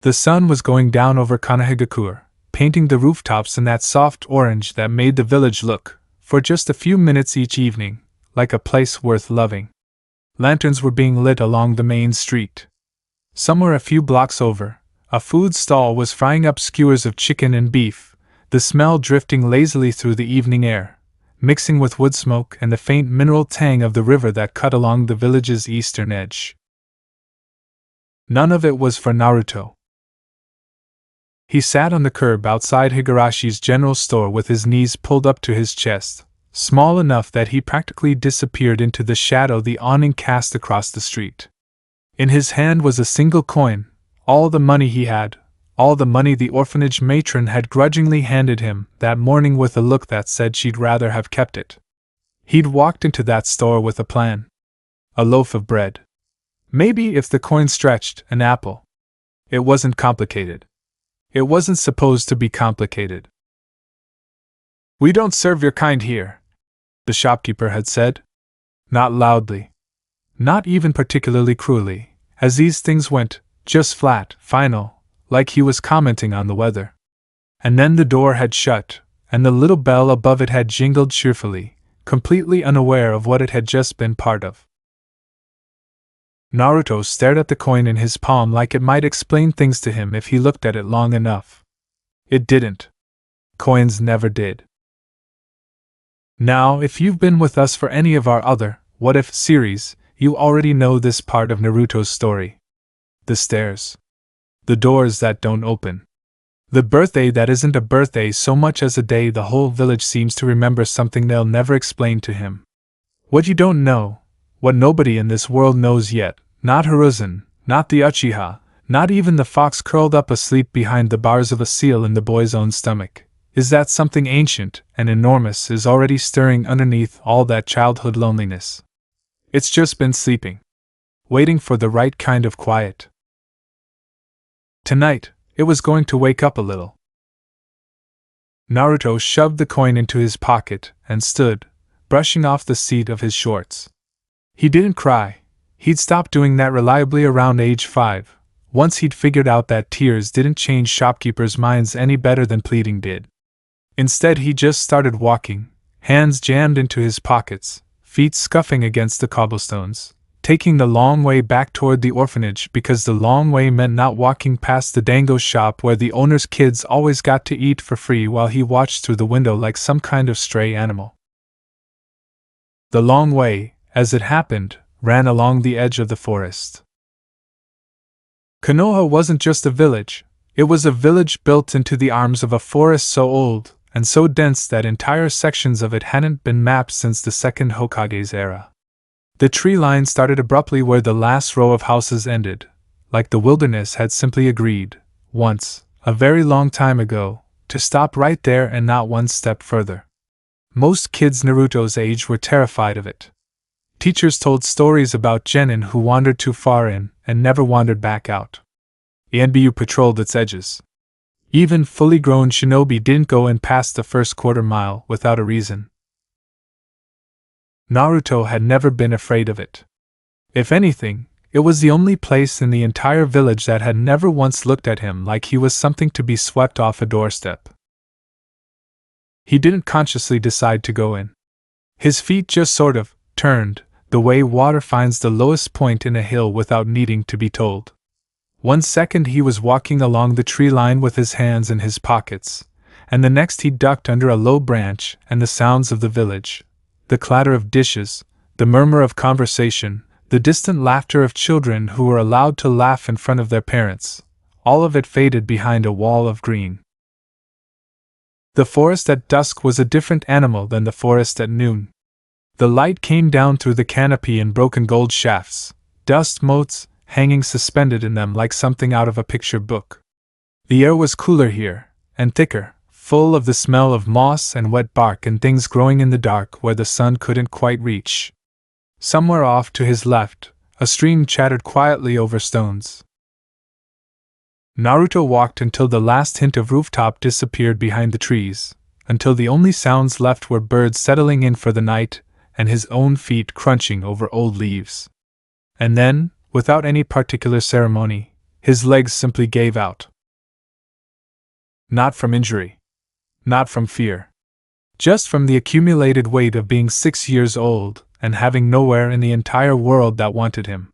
The sun was going down over Kanahigakure, painting the rooftops in that soft orange that made the village look, for just a few minutes each evening, like a place worth loving. Lanterns were being lit along the main street. Somewhere a few blocks over, a food stall was frying up skewers of chicken and beef, the smell drifting lazily through the evening air, mixing with wood smoke and the faint mineral tang of the river that cut along the village's eastern edge. None of it was for Naruto. He sat on the curb outside Higarashi's general store with his knees pulled up to his chest, small enough that he practically disappeared into the shadow the awning cast across the street. In his hand was a single coin, all the money he had, all the money the orphanage matron had grudgingly handed him that morning with a look that said she'd rather have kept it. He'd walked into that store with a plan. A loaf of bread. Maybe if the coin stretched, an apple. It wasn't complicated. It wasn't supposed to be complicated. "We don't serve your kind here," the shopkeeper had said. Not loudly. Not even particularly cruelly, as these things went, just flat, final, like he was commenting on the weather. And then the door had shut, and the little bell above it had jingled cheerfully, completely unaware of what it had just been part of. Naruto stared at the coin in his palm like it might explain things to him if he looked at it long enough. It didn't. Coins never did. Now, if you've been with us for any of our other What If series, you already know this part of Naruto's story. The stairs. The doors that don't open. The birthday that isn't a birthday so much as a day the whole village seems to remember something they'll never explain to him. What you don't know, what nobody in this world knows yet, not Hiruzen, not the Uchiha, not even the fox curled up asleep behind the bars of a seal in the boy's own stomach, is that something ancient and enormous is already stirring underneath all that childhood loneliness. It's just been sleeping. Waiting for the right kind of quiet. Tonight, it was going to wake up a little. Naruto shoved the coin into his pocket and stood, brushing off the seat of his shorts. He didn't cry. He'd stopped doing that reliably around age 5, once he'd figured out that tears didn't change shopkeepers' minds any better than pleading did. Instead, he just started walking, hands jammed into his pockets, feet scuffing against the cobblestones, taking the long way back toward the orphanage because the long way meant not walking past the dango shop where the owner's kids always got to eat for free while he watched through the window like some kind of stray animal. The long way, as it happened, ran along the edge of the forest. Konoha wasn't just a village, it was a village built into the arms of a forest so old and so dense that entire sections of it hadn't been mapped since the second Hokage's era. The tree line started abruptly where the last row of houses ended, like the wilderness had simply agreed, once, a very long time ago, to stop right there and not one step further. Most kids Naruto's age were terrified of it. Teachers told stories about genin who wandered too far in and never wandered back out. Yanbyu patrolled its edges. Even fully grown shinobi didn't go in past the first quarter mile without a reason. Naruto had never been afraid of it. If anything, it was the only place in the entire village that had never once looked at him like he was something to be swept off a doorstep. He didn't consciously decide to go in. His feet just sort of turned, the way water finds the lowest point in a hill without needing to be told. 1 second he was walking along the tree line with his hands in his pockets, and the next he ducked under a low branch and the sounds of the village, the clatter of dishes, the murmur of conversation, the distant laughter of children who were allowed to laugh in front of their parents, all of it faded behind a wall of green. The forest at dusk was a different animal than the forest at noon. The light came down through the canopy in broken gold shafts, dust motes hanging suspended in them like something out of a picture book. The air was cooler here, and thicker, full of the smell of moss and wet bark and things growing in the dark where the sun couldn't quite reach. Somewhere off to his left, a stream chattered quietly over stones. Naruto walked until the last hint of rooftop disappeared behind the trees, until the only sounds left were birds settling in for the night and his own feet crunching over old leaves. And then, without any particular ceremony, his legs simply gave out. Not from injury. Not from fear. Just from the accumulated weight of being 6 years old and having nowhere in the entire world that wanted him.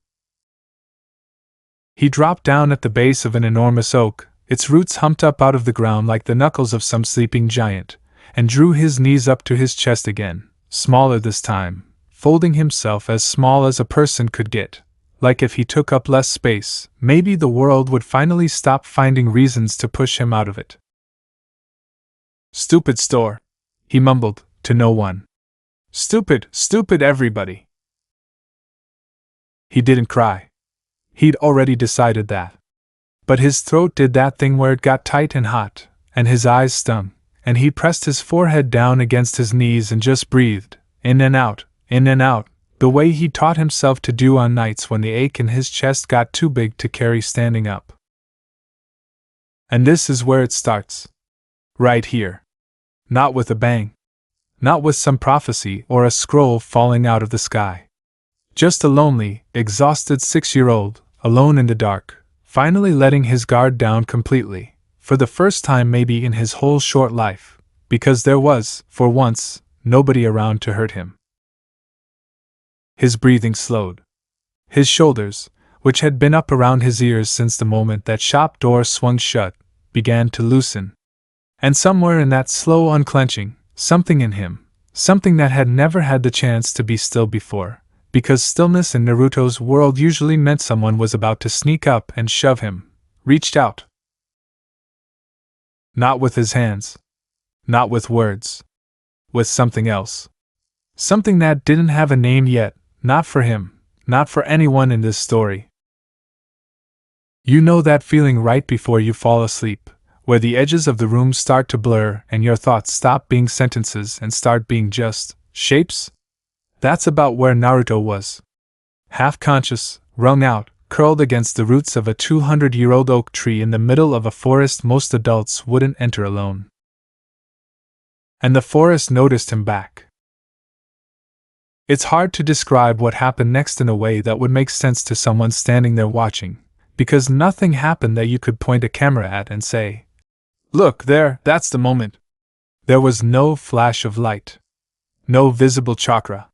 He dropped down at the base of an enormous oak, its roots humped up out of the ground like the knuckles of some sleeping giant, and drew his knees up to his chest again, smaller this time, folding himself as small as a person could get. Like if he took up less space, maybe the world would finally stop finding reasons to push him out of it. Stupid store, he mumbled, to no one. Stupid, stupid everybody. He didn't cry. He'd already decided that. But his throat did that thing where it got tight and hot, and his eyes stung, and he pressed his forehead down against his knees and just breathed, in and out, the way he taught himself to do on nights when the ache in his chest got too big to carry standing up. And this is where it starts. Right here. Not with a bang. Not with some prophecy or a scroll falling out of the sky. Just a lonely, exhausted 6-year-old, alone in the dark, finally letting his guard down completely, for the first time maybe in his whole short life, because there was, for once, nobody around to hurt him. His breathing slowed. His shoulders, which had been up around his ears since the moment that shop door swung shut, began to loosen. And somewhere in that slow unclenching, something in him, something that had never had the chance to be still before, because stillness in Naruto's world usually meant someone was about to sneak up and shove him, reached out. Not with his hands. Not with words. With something else. Something that didn't have a name yet, not for him, not for anyone in this story. You know that feeling right before you fall asleep, where the edges of the room start to blur and your thoughts stop being sentences and start being just shapes? That's about where Naruto was. Half-conscious, wrung out, curled against the roots of a 200-year-old oak tree in the middle of a forest most adults wouldn't enter alone. And the forest noticed him back. It's hard to describe what happened next in a way that would make sense to someone standing there watching, because nothing happened that you could point a camera at and say, "Look, there, that's the moment." There was no flash of light. No visible chakra.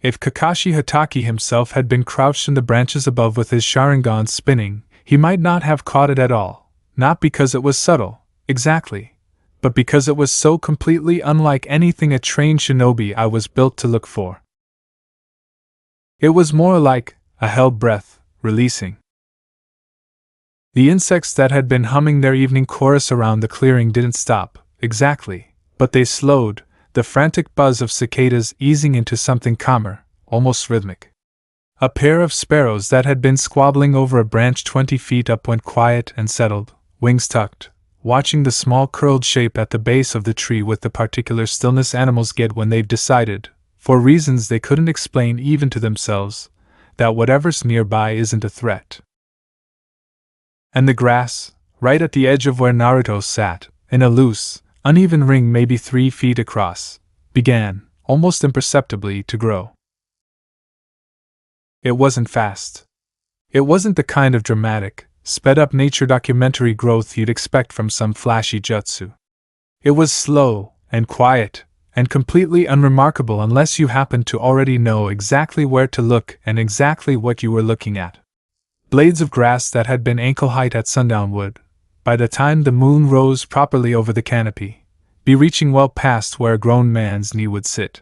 If Kakashi Hatake himself had been crouched in the branches above with his Sharingan spinning, he might not have caught it at all, not because it was subtle, exactly, but because it was so completely unlike anything a trained shinobi I was built to look for. It was more like a held breath, releasing. The insects that had been humming their evening chorus around the clearing didn't stop, exactly, but they slowed, the frantic buzz of cicadas easing into something calmer, almost rhythmic. A pair of sparrows that had been squabbling over a branch 20 feet up went quiet and settled, wings tucked, watching the small curled shape at the base of the tree with the particular stillness animals get when they've decided, for reasons they couldn't explain even to themselves, that whatever's nearby isn't a threat. And the grass, right at the edge of where Naruto sat, in a loose, uneven ring maybe 3 feet across, began, almost imperceptibly, to grow. It wasn't fast. It wasn't the kind of dramatic, sped-up nature documentary growth you'd expect from some flashy jutsu. It was slow, and quiet, and completely unremarkable unless you happened to already know exactly where to look and exactly what you were looking at. Blades of grass that had been ankle-height at sundown would, by the time the moon rose properly over the canopy, be reaching well past where a grown man's knee would sit.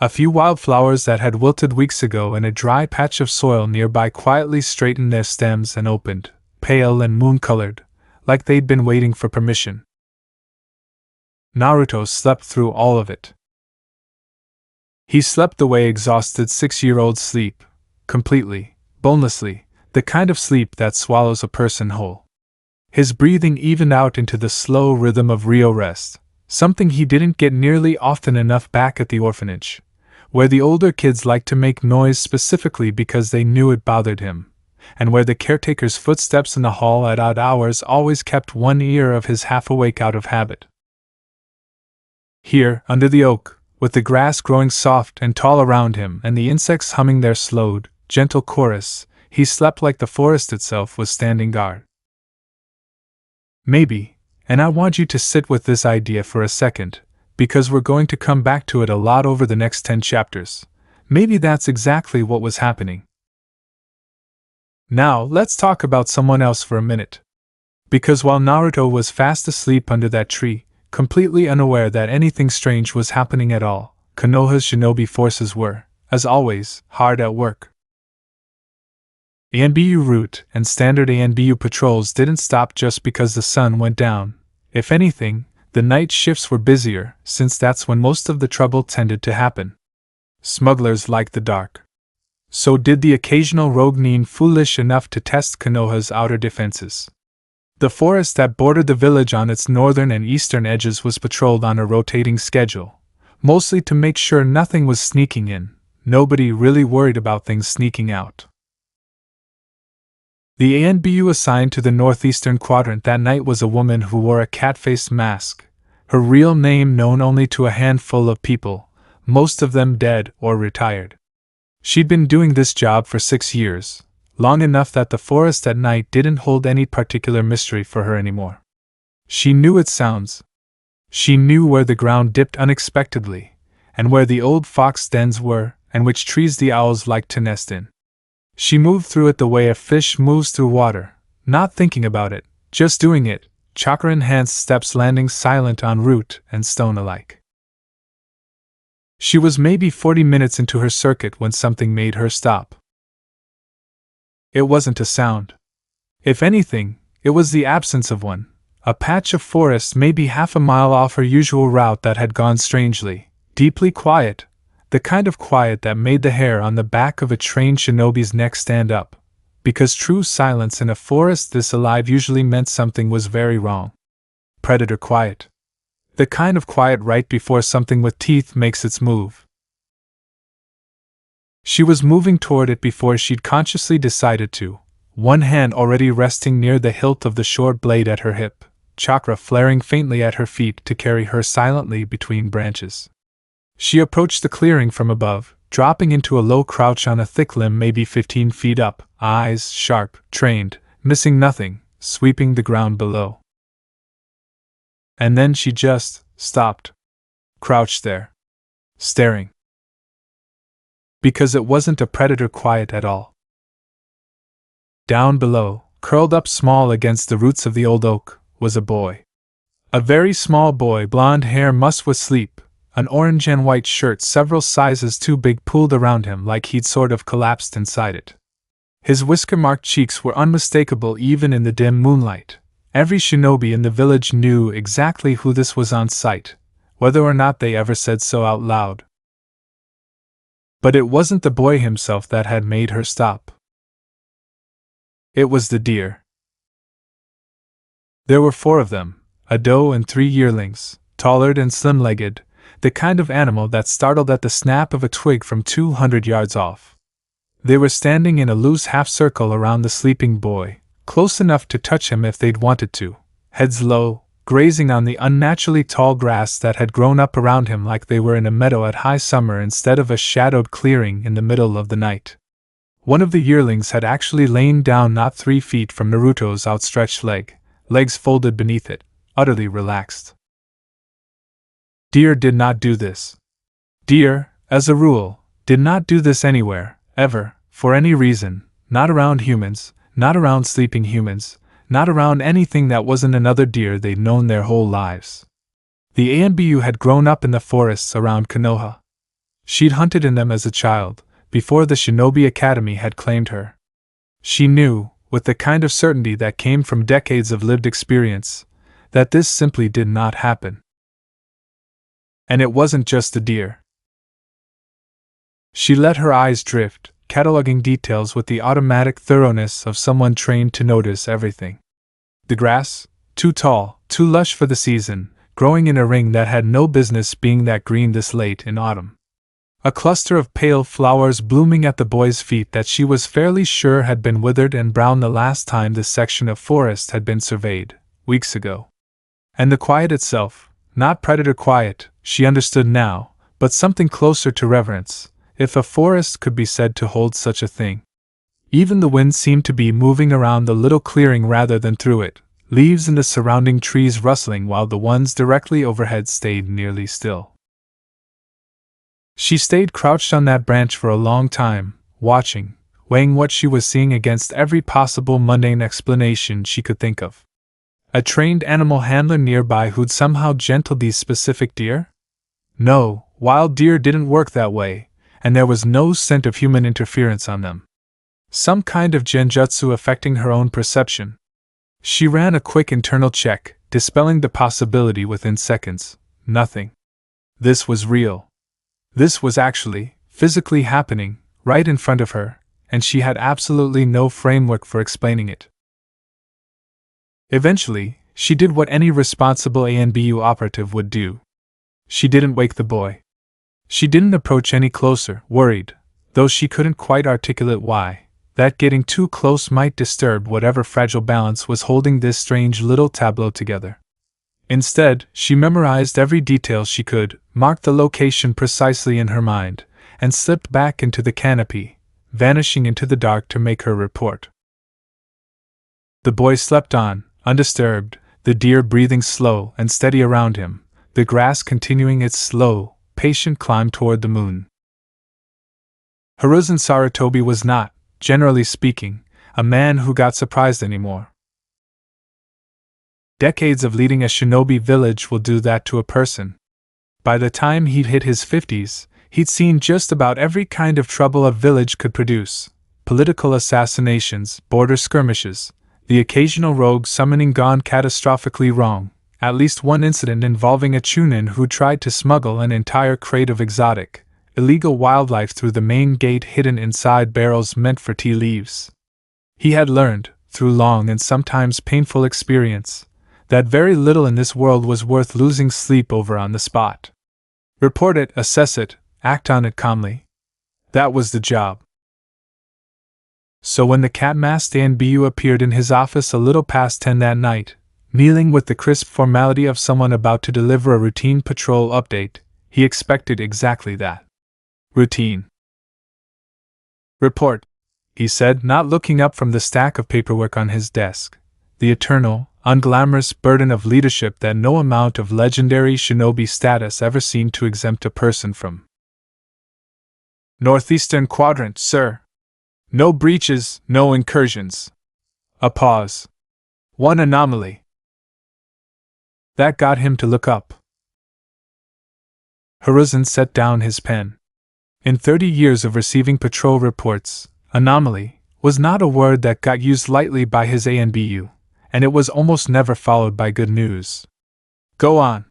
A few wildflowers that had wilted weeks ago in a dry patch of soil nearby quietly straightened their stems and opened, pale and moon-colored, like they'd been waiting for permission. Naruto slept through all of it. He slept the way exhausted 6-year-olds sleep, completely, bonelessly, the kind of sleep that swallows a person whole. His breathing evened out into the slow rhythm of Rio rest, something he didn't get nearly often enough back at the orphanage, where the older kids liked to make noise specifically because they knew it bothered him, and where the caretaker's footsteps in the hall at odd hours always kept one ear of his half-awake out of habit. Here, under the oak, with the grass growing soft and tall around him and the insects humming their slowed, gentle chorus, He slept like the forest itself was standing guard. Maybe, and I want you to sit with this idea for a second, because we're going to come back to it a lot over the next 10 chapters. Maybe that's exactly what was happening. Now, let's talk about someone else for a minute. Because while Naruto was fast asleep under that tree, completely unaware that anything strange was happening at all, Konoha's shinobi forces were, as always, hard at work. ANBU route and standard ANBU patrols didn't stop just because the sun went down. If anything, the night shifts were busier, since that's when most of the trouble tended to happen. Smugglers liked the dark. So did the occasional rogue nin foolish enough to test Konoha's outer defenses. The forest that bordered the village on its northern and eastern edges was patrolled on a rotating schedule, mostly to make sure nothing was sneaking in. Nobody really worried about things sneaking out. The ANBU assigned to the northeastern quadrant that night was a woman who wore a cat-faced mask, her real name known only to a handful of people, most of them dead or retired. She'd been doing this job for 6 years, long enough that the forest at night didn't hold any particular mystery for her anymore. She knew its sounds. She knew where the ground dipped unexpectedly, and where the old fox dens were, and which trees the owls liked to nest in. She moved through it the way a fish moves through water, not thinking about it, just doing it, chakra-enhanced steps landing silent on root and stone alike. She was maybe 40 minutes into her circuit when something made her stop. It wasn't a sound. If anything, it was the absence of one, a patch of forest maybe half a mile off her usual route that had gone strangely, deeply quiet, the kind of quiet that made the hair on the back of a trained shinobi's neck stand up, because true silence in a forest this alive usually meant something was very wrong. Predator quiet. The kind of quiet right before something with teeth makes its move. She was moving toward it before she'd consciously decided to, one hand already resting near the hilt of the short blade at her hip, chakra flaring faintly at her feet to carry her silently between branches. She approached the clearing from above, dropping into a low crouch on a thick limb maybe 15 feet up, eyes sharp, trained, missing nothing, sweeping the ground below. And then she just stopped. Crouched there. Staring. Because it wasn't a predator quiet at all. Down below, curled up small against the roots of the old oak, was a boy. A very small boy, blonde hair mussed with sleep, an orange and white shirt several sizes too big pulled around him like he'd sort of collapsed inside it. His whisker-marked cheeks were unmistakable even in the dim moonlight. Every shinobi in the village knew exactly who this was on sight, whether or not they ever said so out loud. But it wasn't the boy himself that had made her stop. It was the deer. There were 4 of them, a doe and 3 yearlings, taller and slim-legged, the kind of animal that startled at the snap of a twig from 200 yards off. They were standing in a loose half-circle around the sleeping boy, close enough to touch him if they'd wanted to, heads low, grazing on the unnaturally tall grass that had grown up around him like they were in a meadow at high summer instead of a shadowed clearing in the middle of the night. One of the yearlings had actually lain down not 3 feet from Naruto's outstretched leg, legs folded beneath it, utterly relaxed. Deer did not do this. Deer, as a rule, did not do this anywhere, ever, for any reason, not around humans, not around sleeping humans, not around anything that wasn't another deer they'd known their whole lives. The ANBU had grown up in the forests around Konoha. She'd hunted in them as a child, before the Shinobi Academy had claimed her. She knew, with the kind of certainty that came from decades of lived experience, that this simply did not happen. And it wasn't just the deer. She let her eyes drift, cataloging details with the automatic thoroughness of someone trained to notice everything. The grass, too tall, too lush for the season, growing in a ring that had no business being that green this late in autumn. A cluster of pale flowers blooming at the boy's feet that she was fairly sure had been withered and brown the last time this section of forest had been surveyed, weeks ago. And the quiet itself, not predator quiet, she understood now, but something closer to reverence, if a forest could be said to hold such a thing. Even the wind seemed to be moving around the little clearing rather than through it, leaves in the surrounding trees rustling while the ones directly overhead stayed nearly still. She stayed crouched on that branch for a long time, watching, weighing what she was seeing against every possible mundane explanation she could think of. A trained animal handler nearby who'd somehow gentled these specific deer? No, wild deer didn't work that way, and there was no scent of human interference on them. Some kind of genjutsu affecting her own perception. She ran a quick internal check, dispelling the possibility within seconds. Nothing. This was real. This was actually, physically happening, right in front of her, and she had absolutely no framework for explaining it. Eventually, she did what any responsible ANBU operative would do. She didn't wake the boy. She didn't approach any closer, worried, though she couldn't quite articulate why, that getting too close might disturb whatever fragile balance was holding this strange little tableau together. Instead, she memorized every detail she could, marked the location precisely in her mind, and slipped back into the canopy, vanishing into the dark to make her report. The boy slept on, undisturbed, the deer breathing slow and steady around him, the grass continuing its slow, patient climb toward the moon. Hiruzen Sarutobi was not, generally speaking, a man who got surprised anymore. Decades of leading a shinobi village will do that to a person. By the time he'd hit his 50s, he'd seen just about every kind of trouble a village could produce: political assassinations, border skirmishes, the occasional rogue summoning gone catastrophically wrong, at least one incident involving a chunin who tried to smuggle an entire crate of exotic, illegal wildlife through the main gate hidden inside barrels meant for tea leaves. He had learned, through long and sometimes painful experience, that very little in this world was worth losing sleep over on the spot. Report it, assess it, act on it calmly. That was the job. So when the cat-masked ANBU appeared in his office a little past 10 that night, kneeling with the crisp formality of someone about to deliver a routine patrol update, he expected exactly that. Routine. Report, he said, not looking up from the stack of paperwork on his desk. The eternal, unglamorous burden of leadership that no amount of legendary shinobi status ever seemed to exempt a person from. Northeastern quadrant, sir. No breaches, no incursions. A pause. One anomaly. That got him to look up. Hiruzen set down his pen. In 30 years of receiving patrol reports, anomaly was not a word that got used lightly by his ANBU, and it was almost never followed by good news. Go on.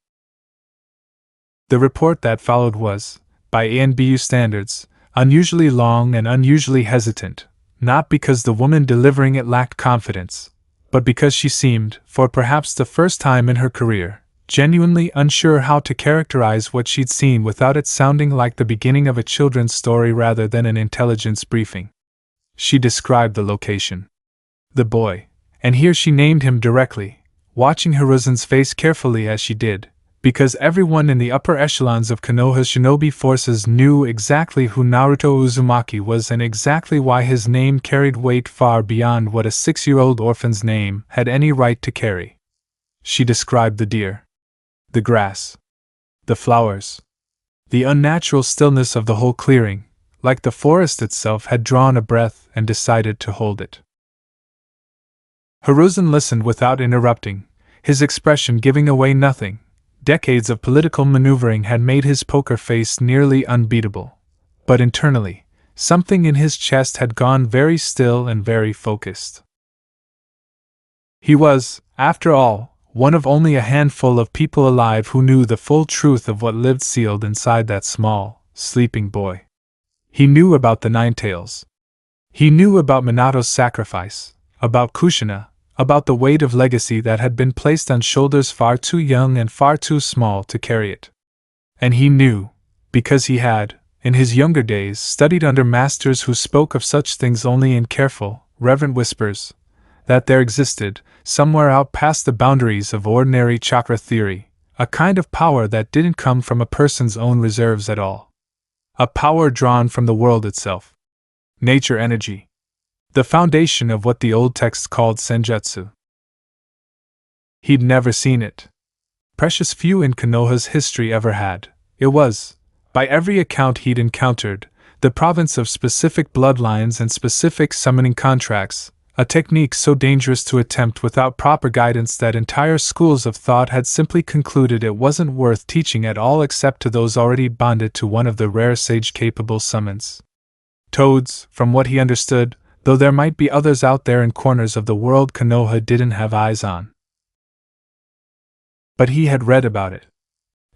The report that followed was, by ANBU standards, unusually long and unusually hesitant, not because the woman delivering it lacked confidence, but because she seemed, for perhaps the first time in her career, genuinely unsure how to characterize what she'd seen without it sounding like the beginning of a children's story rather than an intelligence briefing. She described the location. The boy, and here she named him directly, watching Hiruzen's face carefully as she did, because everyone in the upper echelons of Konoha's shinobi forces knew exactly who Naruto Uzumaki was and exactly why his name carried weight far beyond what a 6-year-old orphan's name had any right to carry. She described the deer, the grass, the flowers, the unnatural stillness of the whole clearing, like the forest itself had drawn a breath and decided to hold it. Hiruzen listened without interrupting, his expression giving away nothing. Decades of political maneuvering had made his poker face nearly unbeatable, but internally, something in his chest had gone very still and very focused. He was, after all, one of only a handful of people alive who knew the full truth of what lived sealed inside that small, sleeping boy. He knew about the Nine Tails. He knew about Minato's sacrifice, about Kushina, about the weight of legacy that had been placed on shoulders far too young and far too small to carry it. And he knew, because he had, in his younger days, studied under masters who spoke of such things only in careful, reverent whispers, that there existed, somewhere out past the boundaries of ordinary chakra theory, a kind of power that didn't come from a person's own reserves at all. A power drawn from the world itself. Nature energy. the foundation of what the old text called senjutsu. He'd never seen it. Precious few in Konoha's history ever had. It was, by every account he'd encountered, the province of specific bloodlines and specific summoning contracts, a technique so dangerous to attempt without proper guidance that entire schools of thought had simply concluded it wasn't worth teaching at all except to those already bonded to one of the rare sage-capable summons. Toads, from what he understood, though there might be others out there in corners of the world Konoha didn't have eyes on. But he had read about it.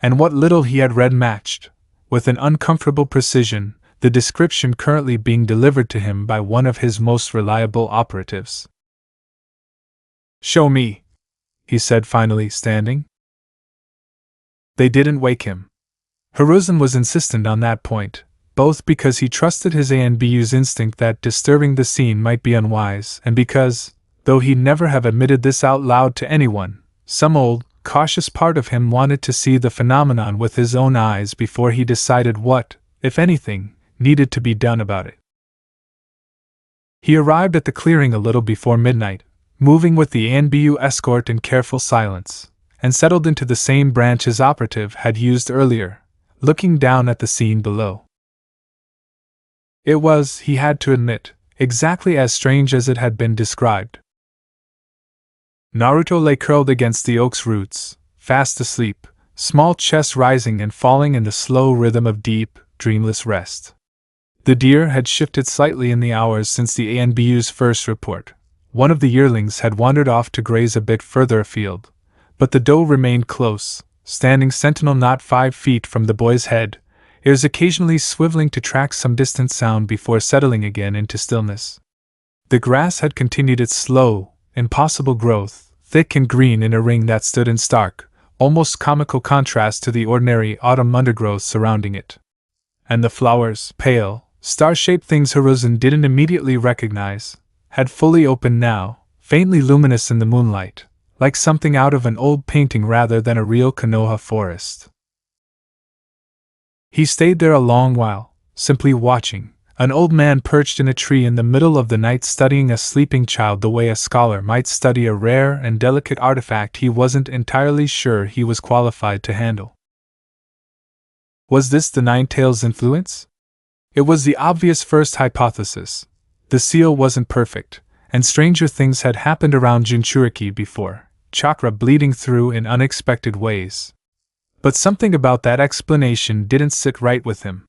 And what little he had read matched, with an uncomfortable precision, the description currently being delivered to him by one of his most reliable operatives. "Show me," he said finally, standing. They didn't wake him. Hiruzen was insistent on that point, both because he trusted his ANBU's instinct that disturbing the scene might be unwise, and because, though he'd never have admitted this out loud to anyone, some old, cautious part of him wanted to see the phenomenon with his own eyes before he decided what, if anything, needed to be done about it. He arrived at the clearing a little before midnight, moving with the ANBU escort in careful silence, and settled into the same branch his operative had used earlier, looking down at the scene below. It was, he had to admit, exactly as strange as it had been described. Naruto lay curled against the oak's roots, fast asleep, small chest rising and falling in the slow rhythm of deep, dreamless rest. The deer had shifted slightly in the hours since the ANBU's first report. One of the yearlings had wandered off to graze a bit further afield, but the doe remained close, standing sentinel not 5 feet from the boy's head, ears occasionally swiveling to track some distant sound before settling again into stillness. The grass had continued its slow, impossible growth, thick and green in a ring that stood in stark, almost comical contrast to the ordinary autumn undergrowth surrounding it. And the flowers, pale, star-shaped things Hiruzen didn't immediately recognize, had fully opened now, faintly luminous in the moonlight, like something out of an old painting rather than a real Konoha forest. He stayed there a long while, simply watching, an old man perched in a tree in the middle of the night studying a sleeping child the way a scholar might study a rare and delicate artifact he wasn't entirely sure he was qualified to handle. Was this the Nine-Tails' influence? It was the obvious first hypothesis. The seal wasn't perfect, and stranger things had happened around Jinchuriki before, chakra bleeding through in unexpected ways. But something about that explanation didn't sit right with him.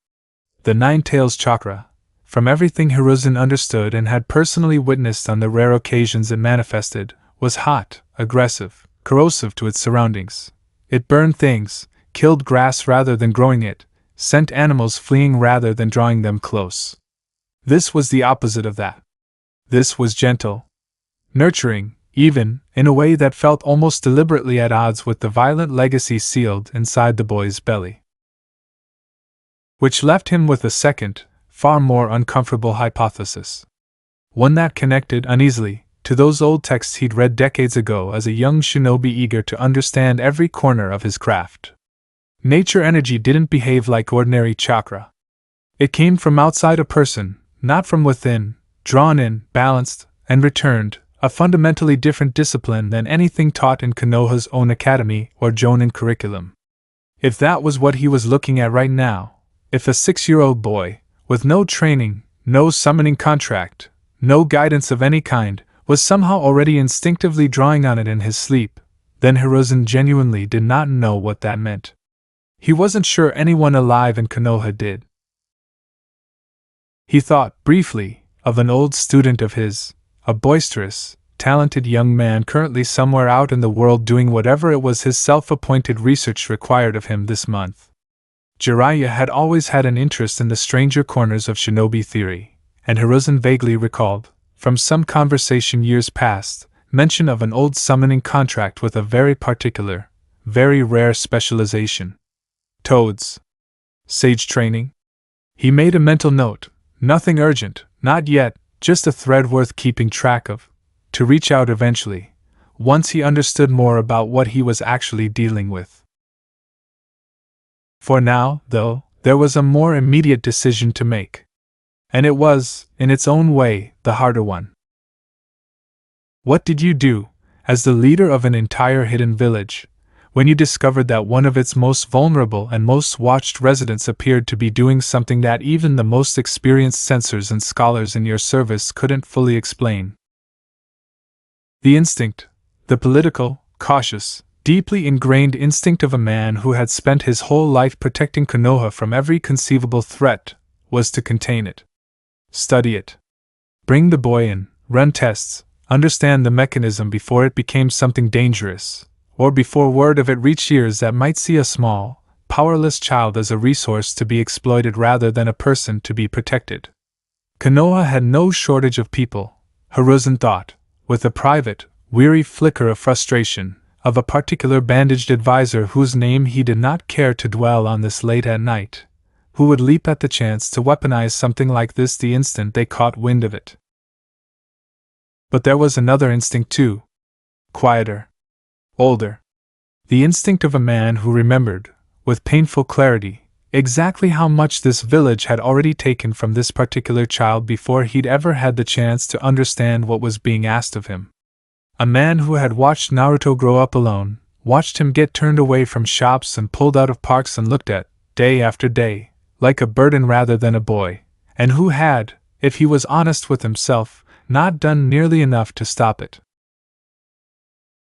The Nine-Tails chakra, from everything Hiruzen understood and had personally witnessed on the rare occasions it manifested, was hot, aggressive, corrosive to its surroundings. It burned things, killed grass rather than growing it, sent animals fleeing rather than drawing them close. This was the opposite of that. This was gentle, nurturing, even, in a way that felt almost deliberately at odds with the violent legacy sealed inside the boy's belly. Which left him with a second, far more uncomfortable hypothesis. One that connected uneasily to those old texts he'd read decades ago as a young shinobi eager to understand every corner of his craft. Nature energy didn't behave like ordinary chakra. It came from outside a person, not from within, drawn in, balanced, and returned, a fundamentally different discipline than anything taught in Konoha's own academy or Jonin curriculum. If that was what he was looking at right now, if a 6-year-old boy, with no training, no summoning contract, no guidance of any kind, was somehow already instinctively drawing on it in his sleep, then Hiruzen genuinely did not know what that meant. He wasn't sure anyone alive in Konoha did. He thought, briefly, of an old student of his, a boisterous, talented young man currently somewhere out in the world doing whatever it was his self-appointed research required of him this month. Jiraiya had always had an interest in the stranger corners of shinobi theory, and Hiruzen vaguely recalled, from some conversation years past, mention of an old summoning contract with a very particular, very rare specialization. Toads. Sage training? He made a mental note, nothing urgent, not yet, just a thread worth keeping track of, to reach out eventually, once he understood more about what he was actually dealing with. For now, though, there was a more immediate decision to make. And it was, in its own way, the harder one. What did you do, as the leader of an entire hidden village, when you discovered that one of its most vulnerable and most watched residents appeared to be doing something that even the most experienced censors and scholars in your service couldn't fully explain? The instinct, the political, cautious, deeply ingrained instinct of a man who had spent his whole life protecting Konoha from every conceivable threat, was to contain it. Study it. Bring the boy in, run tests, understand the mechanism before it became something dangerous, or before word of it reached ears that might see a small, powerless child as a resource to be exploited rather than a person to be protected. Konoha had no shortage of people, Hiruzen thought, with a private, weary flicker of frustration, of a particular bandaged advisor whose name he did not care to dwell on this late at night, who would leap at the chance to weaponize something like this the instant they caught wind of it. But there was another instinct too. Quieter. Older. The instinct of a man who remembered, with painful clarity, exactly how much this village had already taken from this particular child before he'd ever had the chance to understand what was being asked of him. A man who had watched Naruto grow up alone, watched him get turned away from shops and pulled out of parks and looked at, day after day, like a burden rather than a boy, and who had, if he was honest with himself, not done nearly enough to stop it.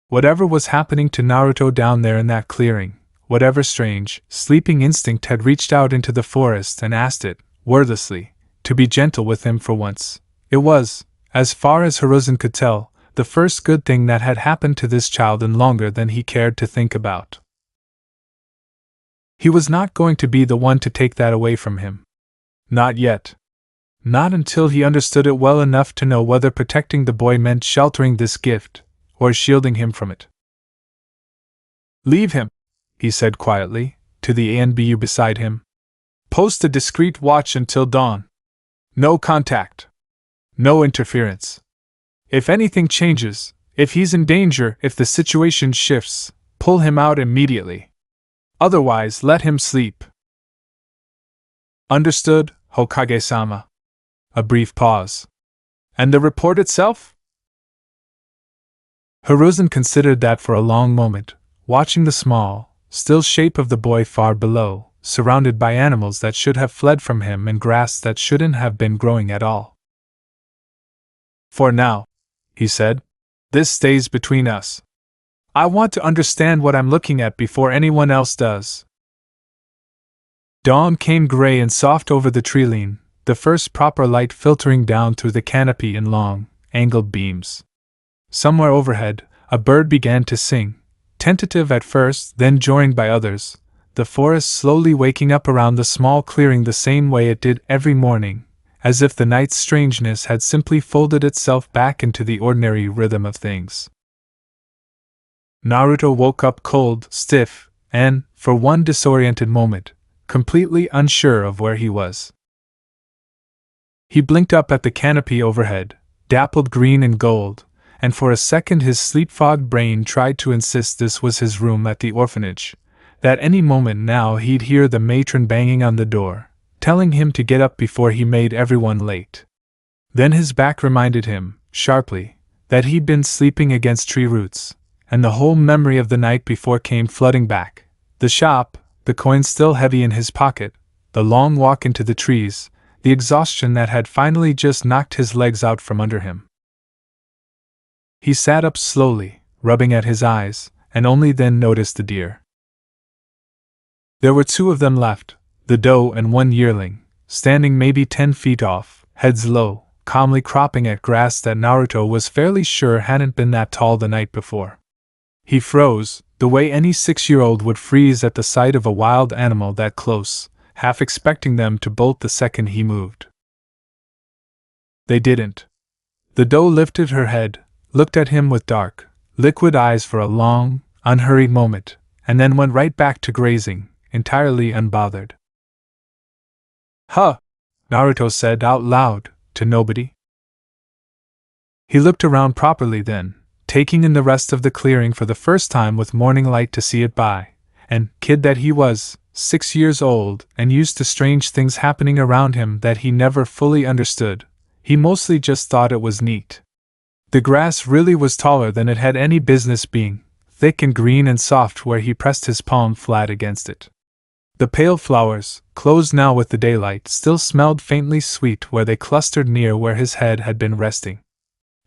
Whatever was happening to Naruto down there in that clearing, whatever strange, sleeping instinct had reached out into the forest and asked it, wordlessly, to be gentle with him for once, it was, as far as Hiruzen could tell, the first good thing that had happened to this child in longer than he cared to think about. He was not going to be the one to take that away from him. Not yet. Not until he understood it well enough to know whether protecting the boy meant sheltering this gift, or shielding him from it. Leave him, he said quietly, to the ANBU beside him. Post a discreet watch until dawn. No contact. No interference. If anything changes, if he's in danger, if the situation shifts, pull him out immediately. Otherwise, let him sleep. Understood, Hokage-sama. A brief pause. And the report itself? Hiruzen considered that for a long moment, watching the small, still shape of the boy far below, surrounded by animals that should have fled from him and grass that shouldn't have been growing at all. For now, he said, this stays between us. I want to understand what I'm looking at before anyone else does. Dawn came gray and soft over the treeline, the first proper light filtering down through the canopy in long, angled beams. Somewhere overhead, a bird began to sing, tentative at first, then joined by others, the forest slowly waking up around the small clearing the same way it did every morning, as if the night's strangeness had simply folded itself back into the ordinary rhythm of things. Naruto woke up cold, stiff, and, for one disoriented moment, completely unsure of where he was. He blinked up at the canopy overhead, dappled green and gold, and for a second his sleep-fogged brain tried to insist this was his room at the orphanage, that any moment now he'd hear the matron banging on the door, telling him to get up before he made everyone late. Then his back reminded him, sharply, that he'd been sleeping against tree roots, and the whole memory of the night before came flooding back. The shop, the coin still heavy in his pocket, the long walk into the trees, the exhaustion that had finally just knocked his legs out from under him. He sat up slowly, rubbing at his eyes, and only then noticed the deer. There were 2 of them left, the doe and 1 yearling, standing maybe 10 feet off, heads low, calmly cropping at grass that Naruto was fairly sure hadn't been that tall the night before. He froze, the way any 6-year-old would freeze at the sight of a wild animal that close, half expecting them to bolt the second he moved. They didn't. The doe lifted her head, looked at him with dark, liquid eyes for a long, unhurried moment, and then went right back to grazing, entirely unbothered. Huh! Naruto said out loud, to nobody. He looked around properly then, taking in the rest of the clearing for the first time with morning light to see it by, and, kid that he was, 6 years old and used to strange things happening around him that he never fully understood. He mostly just thought it was neat. The grass really was taller than it had any business being, thick and green and soft where he pressed his palm flat against it. The pale flowers, closed now with the daylight, still smelled faintly sweet where they clustered near where his head had been resting.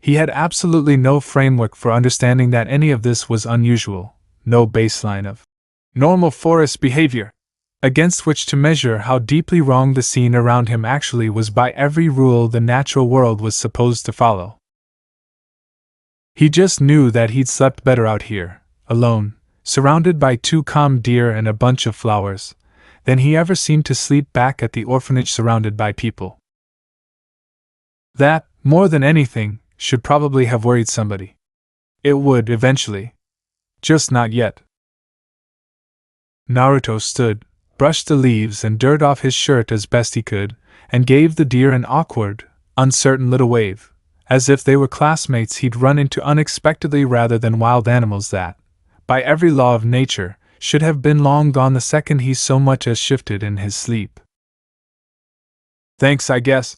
He had absolutely no framework for understanding that any of this was unusual, no baseline of normal forest behavior, against which to measure how deeply wrong the scene around him actually was by every rule the natural world was supposed to follow. He just knew that he'd slept better out here, alone, surrounded by 2 calm deer and a bunch of flowers, than he ever seemed to sleep back at the orphanage surrounded by people. That, more than anything, should probably have worried somebody. It would, eventually. Just not yet. Naruto stood, brushed the leaves and dirt off his shirt as best he could, and gave the deer an awkward, uncertain little wave, as if they were classmates he'd run into unexpectedly rather than wild animals that, by every law of nature, should have been long gone the second he so much as shifted in his sleep. "Thanks, I guess,"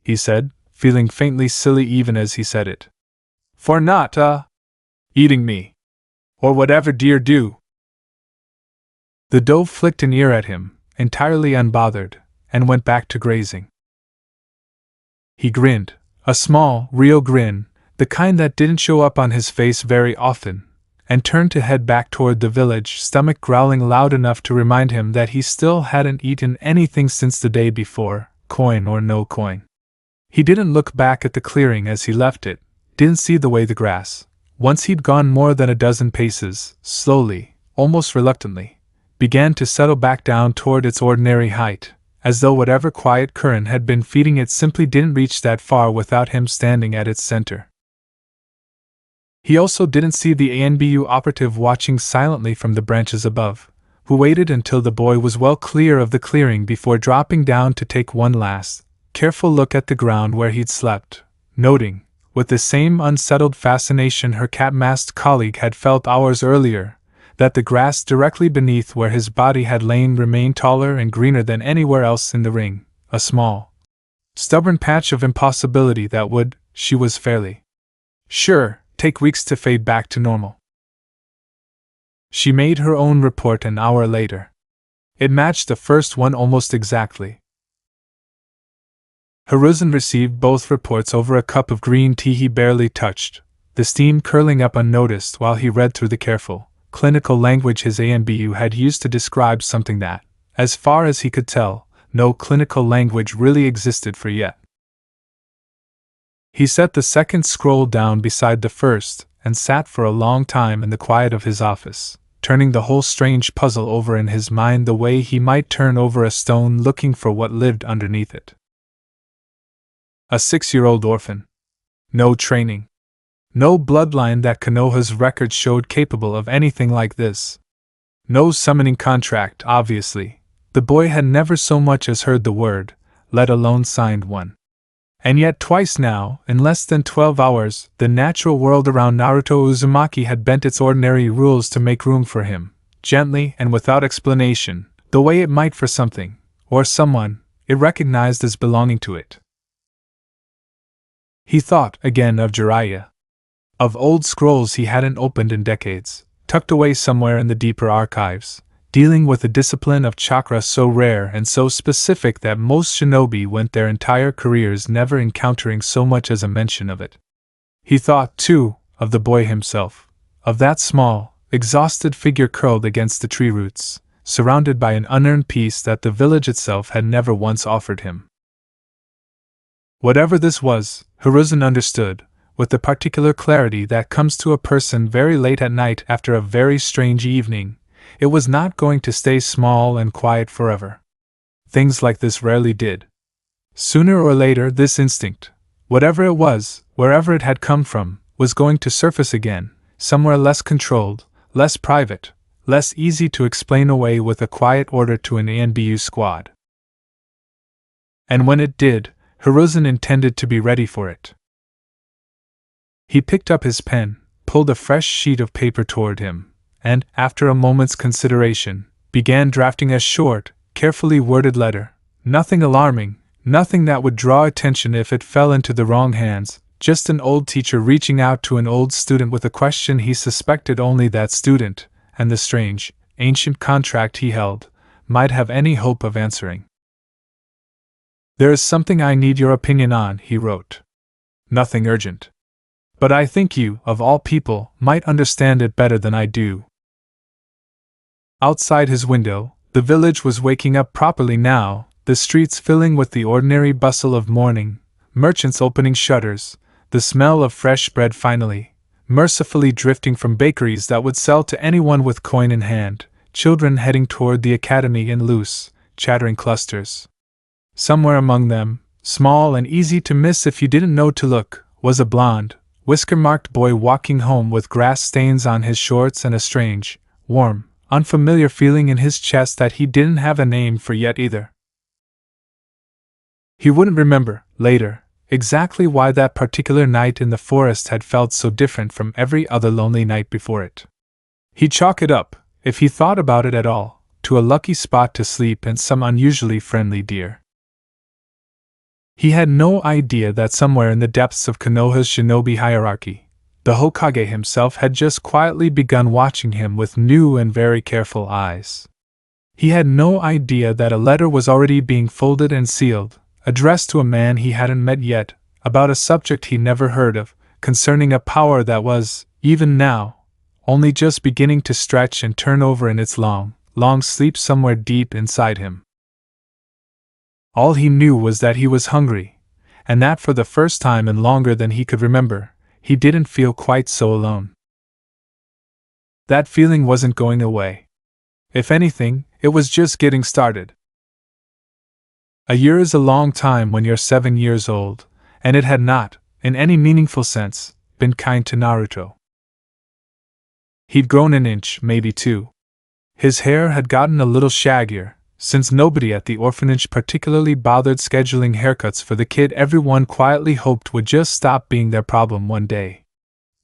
he said, feeling faintly silly even as he said it. "For not, eating me. Or whatever deer do." The doe flicked an ear at him, entirely unbothered, and went back to grazing. He grinned, a small, real grin, the kind that didn't show up on his face very often, and turned to head back toward the village, stomach growling loud enough to remind him that he still hadn't eaten anything since the day before, coin or no coin. He didn't look back at the clearing as he left it, didn't see the way the grass, once he'd gone more than a dozen paces, slowly, almost reluctantly, began to settle back down toward its ordinary height, as though whatever quiet current had been feeding it simply didn't reach that far without him standing at its center. He also didn't see the ANBU operative watching silently from the branches above, who waited until the boy was well clear of the clearing before dropping down to take one last, careful look at the ground where he'd slept, noting, with the same unsettled fascination her cat-masked colleague had felt hours earlier, that the grass directly beneath where his body had lain remained taller and greener than anywhere else in the ring, a small, stubborn patch of impossibility that would, she was fairly sure, take weeks to fade back to normal. She made her own report an hour later. It matched the first one almost exactly. Hiruzen received both reports over a cup of green tea he barely touched, the steam curling up unnoticed while he read through the careful, clinical language his ANBU had used to describe something that, as far as he could tell, no clinical language really existed for yet. He set the second scroll down beside the first, and sat for a long time in the quiet of his office, turning the whole strange puzzle over in his mind the way he might turn over a stone looking for what lived underneath it. A 6-year-old orphan. No training. No bloodline that Konoha's record showed capable of anything like this. No summoning contract, obviously. The boy had never so much as heard the word, let alone signed one. And yet twice now, in less than 12 hours, the natural world around Naruto Uzumaki had bent its ordinary rules to make room for him, gently and without explanation, the way it might for something, or someone, it recognized as belonging to it. He thought, again, of Jiraiya. Of old scrolls he hadn't opened in decades, tucked away somewhere in the deeper archives, dealing with a discipline of chakra so rare and so specific that most shinobi went their entire careers never encountering so much as a mention of it. He thought, too, of the boy himself, of that small, exhausted figure curled against the tree roots, surrounded by an unearned peace that the village itself had never once offered him. Whatever this was, Hiruzen understood, with the particular clarity that comes to a person very late at night after a very strange evening, it was not going to stay small and quiet forever. Things like this rarely did. Sooner or later this instinct, whatever it was, wherever it had come from, was going to surface again, somewhere less controlled, less private, less easy to explain away with a quiet order to an ANBU squad. And when it did, Hiruzen intended to be ready for it. He picked up his pen, pulled a fresh sheet of paper toward him, and, after a moment's consideration, began drafting a short, carefully worded letter. Nothing alarming, nothing that would draw attention if it fell into the wrong hands, just an old teacher reaching out to an old student with a question he suspected only that student, and the strange, ancient contract he held, might have any hope of answering. "There is something I need your opinion on," he wrote. "Nothing urgent. But I think you, of all people, might understand it better than I do." Outside his window, the village was waking up properly now, the streets filling with the ordinary bustle of morning, merchants opening shutters, the smell of fresh bread finally, mercifully drifting from bakeries that would sell to anyone with coin in hand, children heading toward the academy in loose, chattering clusters. Somewhere among them, small and easy to miss if you didn't know to look, was a blond, whisker-marked boy walking home with grass stains on his shorts and a strange, warm, unfamiliar feeling in his chest that he didn't have a name for yet either. He wouldn't remember, later, exactly why that particular night in the forest had felt so different from every other lonely night before it. He'd chalk it up, if he thought about it at all, to a lucky spot to sleep and some unusually friendly deer. He had no idea that somewhere in the depths of Konoha's shinobi hierarchy, the Hokage himself had just quietly begun watching him with new and very careful eyes. He had no idea that a letter was already being folded and sealed, addressed to a man he hadn't met yet, about a subject he never heard of, concerning a power that was, even now, only just beginning to stretch and turn over in its long, long sleep somewhere deep inside him. All he knew was that he was hungry, and that for the first time in longer than he could remember, he didn't feel quite so alone. That feeling wasn't going away. If anything, it was just getting started. A year is a long time when you're 7 years old, and it had not, in any meaningful sense, been kind to Naruto. He'd grown an inch, maybe 2. His hair had gotten a little shaggier, since nobody at the orphanage particularly bothered scheduling haircuts for the kid everyone quietly hoped would just stop being their problem one day.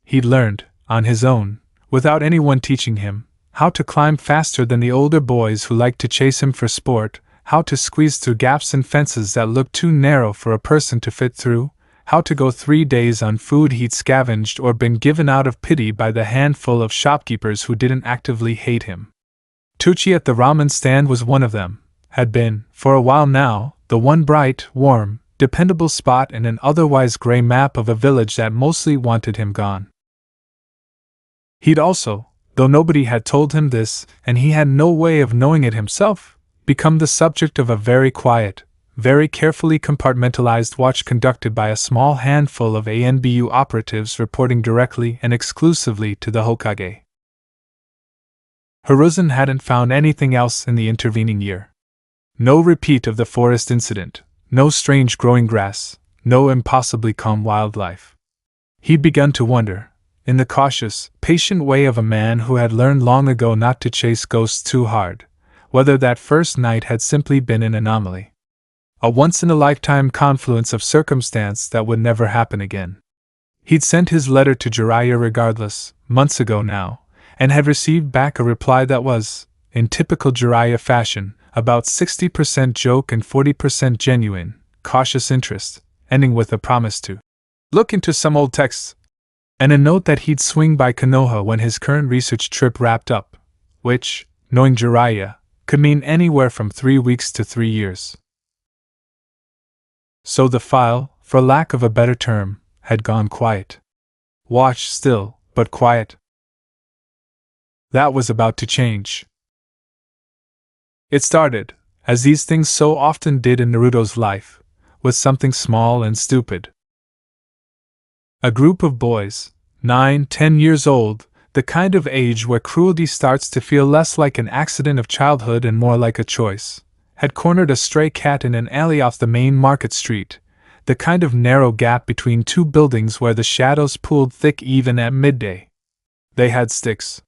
He'd learned, on his own, without anyone teaching him, how to climb faster than the older boys who liked to chase him for sport, how to squeeze through gaps in fences that looked too narrow for a person to fit through, how to go 3 days on food he'd scavenged or been given out of pity by the handful of shopkeepers who didn't actively hate him. Tucci at the ramen stand was one of them, had been, for a while now, the one bright, warm, dependable spot in an otherwise gray map of a village that mostly wanted him gone. He'd also, though nobody had told him this and he had no way of knowing it himself, become the subject of a very quiet, very carefully compartmentalized watch conducted by a small handful of ANBU operatives reporting directly and exclusively to the Hokage. Hiruzen hadn't found anything else in the intervening year. No repeat of the forest incident, no strange growing grass, no impossibly calm wildlife. He'd begun to wonder, in the cautious, patient way of a man who had learned long ago not to chase ghosts too hard, whether that first night had simply been an anomaly. A once-in-a-lifetime confluence of circumstance that would never happen again. He'd sent his letter to Jiraiya regardless, months ago now, and had received back a reply that was, in typical Jiraiya fashion, about 60% joke and 40% genuine, cautious interest, ending with a promise to look into some old texts, and a note that he'd swing by Konoha when his current research trip wrapped up, which, knowing Jiraiya, could mean anywhere from 3 weeks to 3 years. So the file, for lack of a better term, had gone quiet. Watch still, but quiet. That was about to change. It started, as these things so often did in Naruto's life, with something small and stupid. A group of boys, 9, 10 years old, the kind of age where cruelty starts to feel less like an accident of childhood and more like a choice, had cornered a stray cat in an alley off the main market street, the kind of narrow gap between 2 buildings where the shadows pooled thick even at midday. They had sticks.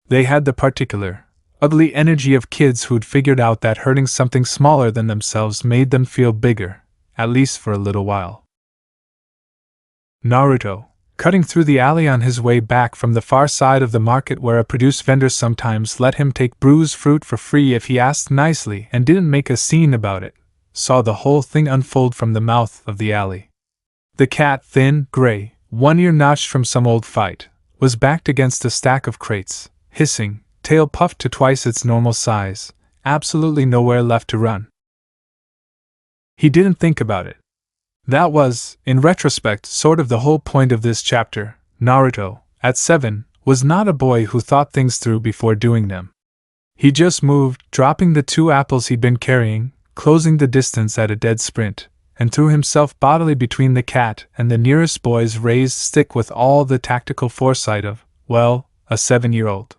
They had the particular, ugly energy of kids who'd figured out that hurting something smaller than themselves made them feel bigger, at least for a little while. Naruto, cutting through the alley on his way back from the far side of the market where a produce vendor sometimes let him take bruised fruit for free if he asked nicely and didn't make a scene about it, saw the whole thing unfold from the mouth of the alley. The cat, thin, gray, one ear notched from some old fight, was backed against a stack of crates, hissing, tail puffed to twice its normal size, absolutely nowhere left to run. He didn't think about it. That was, in retrospect, sort of the whole point of this chapter. Naruto, at 7, was not a boy who thought things through before doing them. He just moved, dropping the 2 apples he'd been carrying, closing the distance at a dead sprint, and threw himself bodily between the cat and the nearest boy's raised stick with all the tactical foresight of, well, a 7-year-old.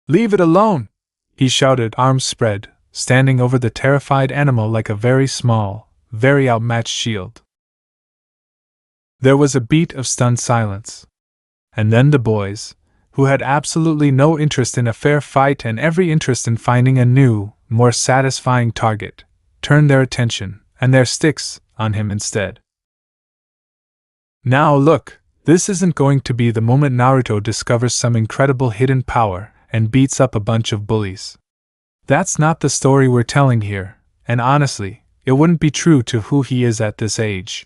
"Leave it alone!" he shouted, arms spread, standing over the terrified animal like a very small, very outmatched shield. There was a beat of stunned silence. And then the boys, who had absolutely no interest in a fair fight and every interest in finding a new, more satisfying target, turned their attention, and their sticks, on him instead. Now look, this isn't going to be the moment Naruto discovers some incredible hidden power and beats up a bunch of bullies. That's not the story we're telling here, and honestly, it wouldn't be true to who he is at this age.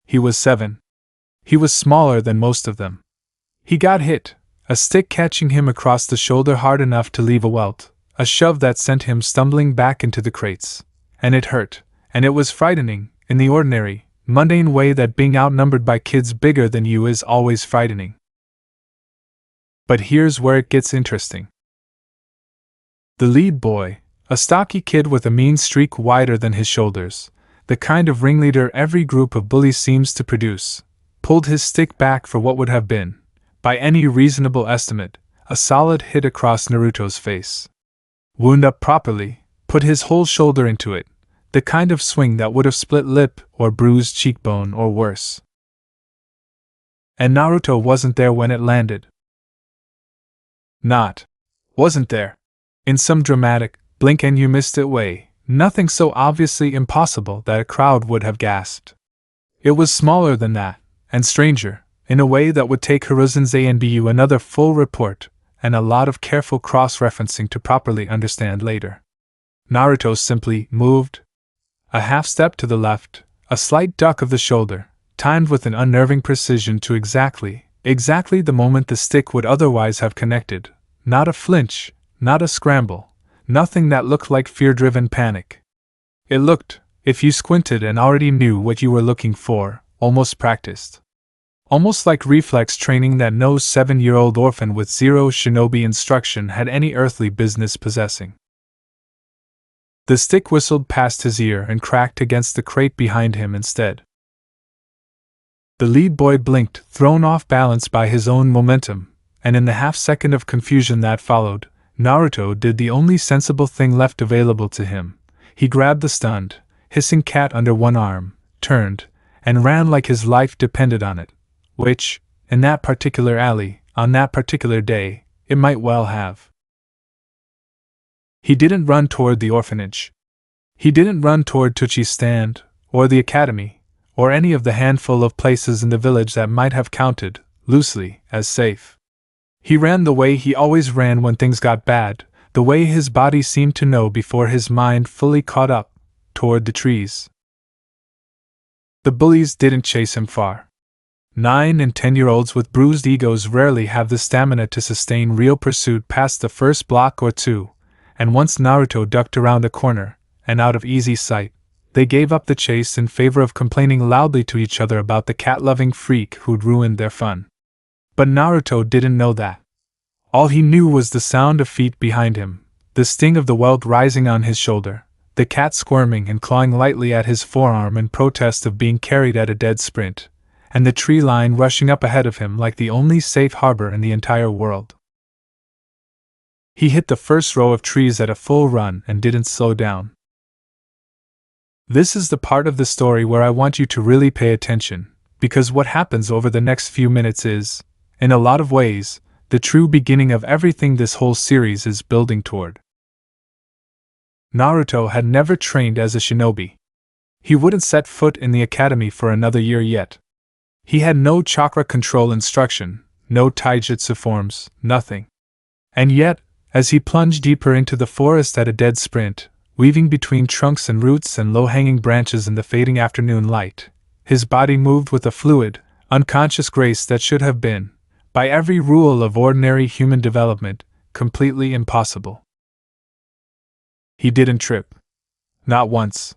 He was 7. He was smaller than most of them. He got hit, a stick catching him across the shoulder hard enough to leave a welt, a shove that sent him stumbling back into the crates. And it hurt, and it was frightening, in the ordinary, mundane way that being outnumbered by kids bigger than you is always frightening. But here's where it gets interesting. The lead boy, a stocky kid with a mean streak wider than his shoulders, the kind of ringleader every group of bullies seems to produce, pulled his stick back for what would have been, by any reasonable estimate, a solid hit across Naruto's face. Wound up properly, put his whole shoulder into it, the kind of swing that would have split lip or bruised cheekbone or worse. And Naruto wasn't there when it landed. Wasn't there. In some dramatic, blink and you missed it way, nothing so obviously impossible that a crowd would have gasped. It was smaller than that, and stranger, in a way that would take Hiruzen's ANBU another full report, and a lot of careful cross-referencing to properly understand later. Naruto simply moved. A half-step to the left, a slight duck of the shoulder, timed with an unnerving precision to exactly the moment the stick would otherwise have connected. Not a flinch, not a scramble, nothing that looked like fear-driven panic. It looked, if you squinted and already knew what you were looking for, almost practiced. Almost like reflex training that no 7-year-old orphan with zero shinobi instruction had any earthly business possessing. The stick whistled past his ear and cracked against the crate behind him instead. The lead boy blinked, thrown off balance by his own momentum, and in the half-second of confusion that followed, Naruto did the only sensible thing left available to him. He grabbed the stunned, hissing cat under one arm, turned, and ran like his life depended on it, which, in that particular alley, on that particular day, it might well have. He didn't run toward the orphanage. He didn't run toward Tuchi's stand, or the academy, or any of the handful of places in the village that might have counted, loosely, as safe. He ran the way he always ran when things got bad, the way his body seemed to know before his mind fully caught up, toward the trees. The bullies didn't chase him far. 9 and 10-year-olds with bruised egos rarely have the stamina to sustain real pursuit past the first block or two, and once Naruto ducked around a corner, and out of easy sight, they gave up the chase in favor of complaining loudly to each other about the cat-loving freak who'd ruined their fun. But Naruto didn't know that. All he knew was the sound of feet behind him, the sting of the welt rising on his shoulder, the cat squirming and clawing lightly at his forearm in protest of being carried at a dead sprint, and the tree line rushing up ahead of him like the only safe harbor in the entire world. He hit the first row of trees at a full run and didn't slow down. This is the part of the story where I want you to really pay attention, because what happens over the next few minutes is, in a lot of ways, the true beginning of everything this whole series is building toward. Naruto had never trained as a shinobi. He wouldn't set foot in the academy for another year yet. He had no chakra control instruction, no taijutsu forms, nothing. And yet, as he plunged deeper into the forest at a dead sprint, weaving between trunks and roots and low-hanging branches in the fading afternoon light, his body moved with a fluid, unconscious grace that should have been, by every rule of ordinary human development, completely impossible. He didn't trip. Not once.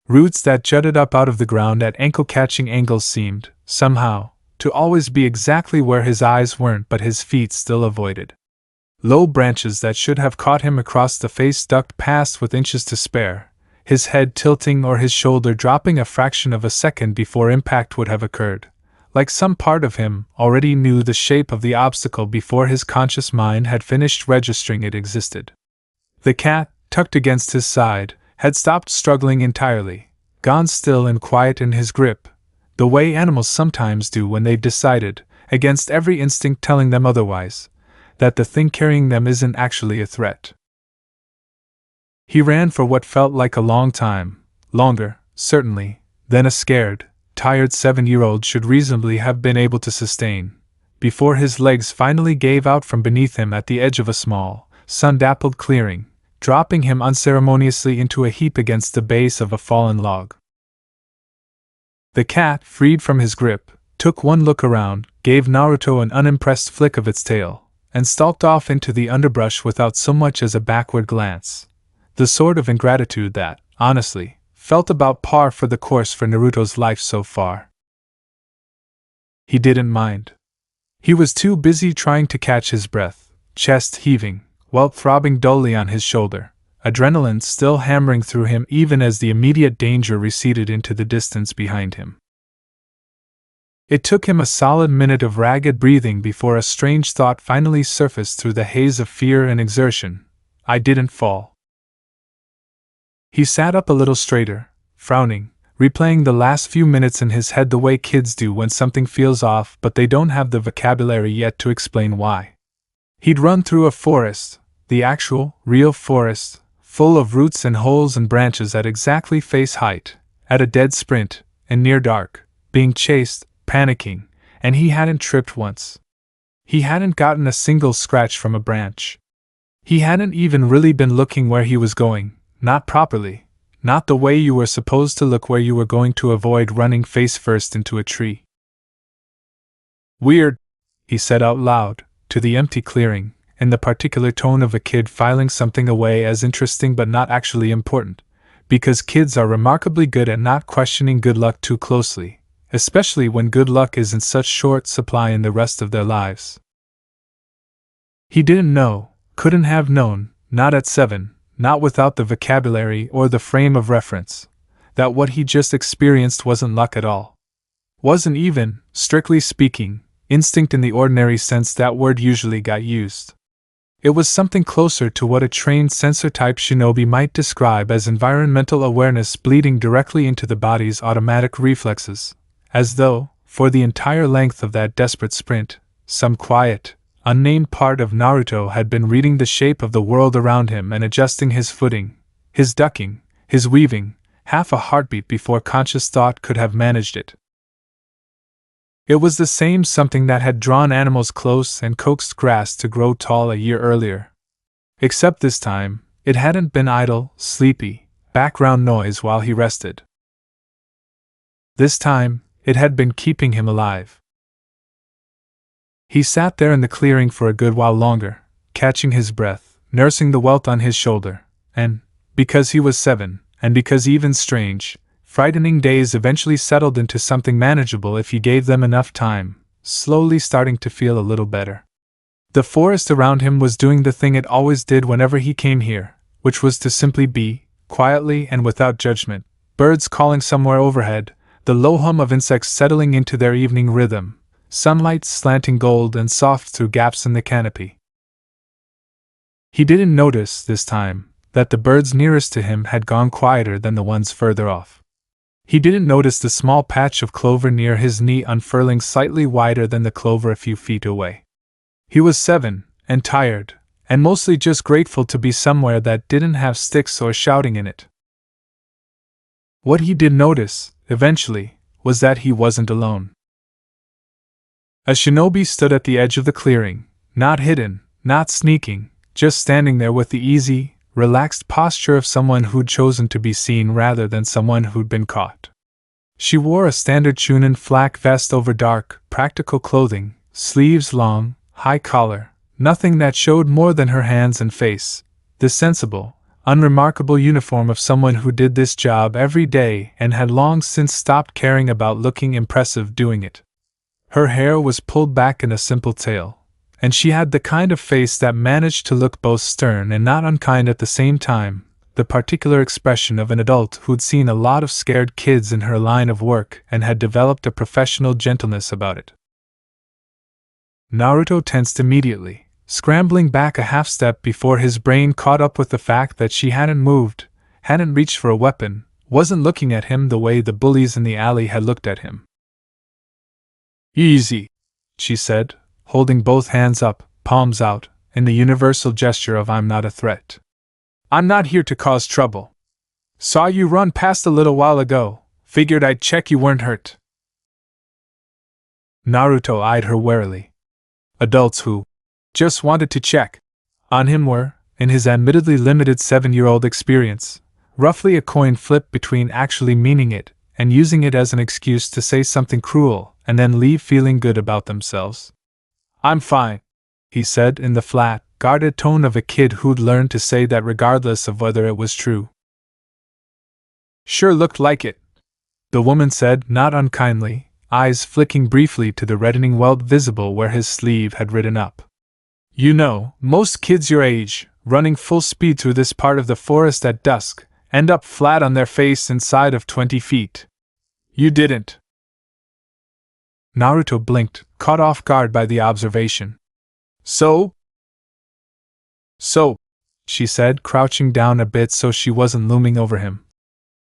Roots that jutted up out of the ground at ankle-catching angles seemed, somehow, to always be exactly where his eyes weren't but his feet still avoided. Low branches that should have caught him across the face ducked past with inches to spare, his head tilting or his shoulder dropping a fraction of a second before impact would have occurred, like some part of him already knew the shape of the obstacle before his conscious mind had finished registering it existed. The cat, tucked against his side, had stopped struggling entirely, gone still and quiet in his grip, the way animals sometimes do when they've decided, against every instinct telling them otherwise, that the thing carrying them isn't actually a threat. He ran for what felt like a long time, longer, certainly, than a scared, tired 7-year-old should reasonably have been able to sustain, before his legs finally gave out from beneath him at the edge of a small, sun-dappled clearing, dropping him unceremoniously into a heap against the base of a fallen log. The cat, freed from his grip, took one look around, gave Naruto an unimpressed flick of its tail, and stalked off into the underbrush without so much as a backward glance, the sort of ingratitude that, honestly, felt about par for the course for Naruto's life so far. He didn't mind. He was too busy trying to catch his breath, chest heaving, welt throbbing dully on his shoulder, adrenaline still hammering through him even as the immediate danger receded into the distance behind him. It took him a solid minute of ragged breathing before a strange thought finally surfaced through the haze of fear and exertion. I didn't fall. He sat up a little straighter, frowning, replaying the last few minutes in his head the way kids do when something feels off but they don't have the vocabulary yet to explain why. He'd run through a forest, the actual, real forest, full of roots and holes and branches at exactly face height, at a dead sprint, and near dark, being chased, panicking, and he hadn't tripped once. He hadn't gotten a single scratch from a branch. He hadn't even really been looking where he was going, not properly, not the way you were supposed to look where you were going to avoid running face first into a tree. Weird, he said out loud, to the empty clearing, in the particular tone of a kid filing something away as interesting but not actually important, because kids are remarkably good at not questioning good luck too closely, especially when good luck is in such short supply in the rest of their lives. He didn't know, couldn't have known, not at 7, not without the vocabulary or the frame of reference, that what he just experienced wasn't luck at all. Wasn't even, strictly speaking, instinct in the ordinary sense that word usually got used. It was something closer to what a trained sensor-type shinobi might describe as environmental awareness bleeding directly into the body's automatic reflexes, as though, for the entire length of that desperate sprint, some quiet, unnamed part of Naruto had been reading the shape of the world around him and adjusting his footing, his ducking, his weaving, half a heartbeat before conscious thought could have managed it. It was the same something that had drawn animals close and coaxed grass to grow tall a year earlier. Except this time, it hadn't been idle, sleepy, background noise while he rested. This time, it had been keeping him alive. He sat there in the clearing for a good while longer, catching his breath, nursing the welt on his shoulder, and, because he was 7, and because even strange, frightening days eventually settled into something manageable if he gave them enough time, slowly starting to feel a little better. The forest around him was doing the thing it always did whenever he came here, which was to simply be, quietly and without judgment, birds calling somewhere overhead, the low hum of insects settling into their evening rhythm, sunlight slanting gold and soft through gaps in the canopy. He didn't notice, this time, that the birds nearest to him had gone quieter than the ones further off. He didn't notice the small patch of clover near his knee unfurling slightly wider than the clover a few feet away. He was 7, and tired, and mostly just grateful to be somewhere that didn't have sticks or shouting in it. What he did notice, eventually, was that he wasn't alone. A shinobi stood at the edge of the clearing, not hidden, not sneaking, just standing there with the easy, relaxed posture of someone who'd chosen to be seen rather than someone who'd been caught. She wore a standard Chunin flak vest over dark, practical clothing, sleeves long, high collar, nothing that showed more than her hands and face, the sensible, unremarkable uniform of someone who did this job every day and had long since stopped caring about looking impressive doing it. Her hair was pulled back in a simple tail, and she had the kind of face that managed to look both stern and not unkind at the same time, the particular expression of an adult who'd seen a lot of scared kids in her line of work and had developed a professional gentleness about it. Naruto tensed immediately, scrambling back a half step before his brain caught up with the fact that she hadn't moved, hadn't reached for a weapon, wasn't looking at him the way the bullies in the alley had looked at him. "Easy," she said, holding both hands up, palms out, in the universal gesture of "I'm not a threat. I'm not here to cause trouble. Saw you run past a little while ago, figured I'd check you weren't hurt." Naruto eyed her warily. Adults who just wanted to check on him were, in his admittedly limited 7-year-old experience, roughly a coin flip between actually meaning it and using it as an excuse to say something cruel and then leave feeling good about themselves. "I'm fine," he said in the flat, guarded tone of a kid who'd learned to say that regardless of whether it was true. "Sure looked like it," the woman said, not unkindly, eyes flicking briefly to the reddening welt visible where his sleeve had ridden up. "You know, most kids your age, running full speed through this part of the forest at dusk, end up flat on their face inside of 20 feet. You didn't." Naruto blinked, caught off guard by the observation. So, she said, crouching down a bit so she wasn't looming over him.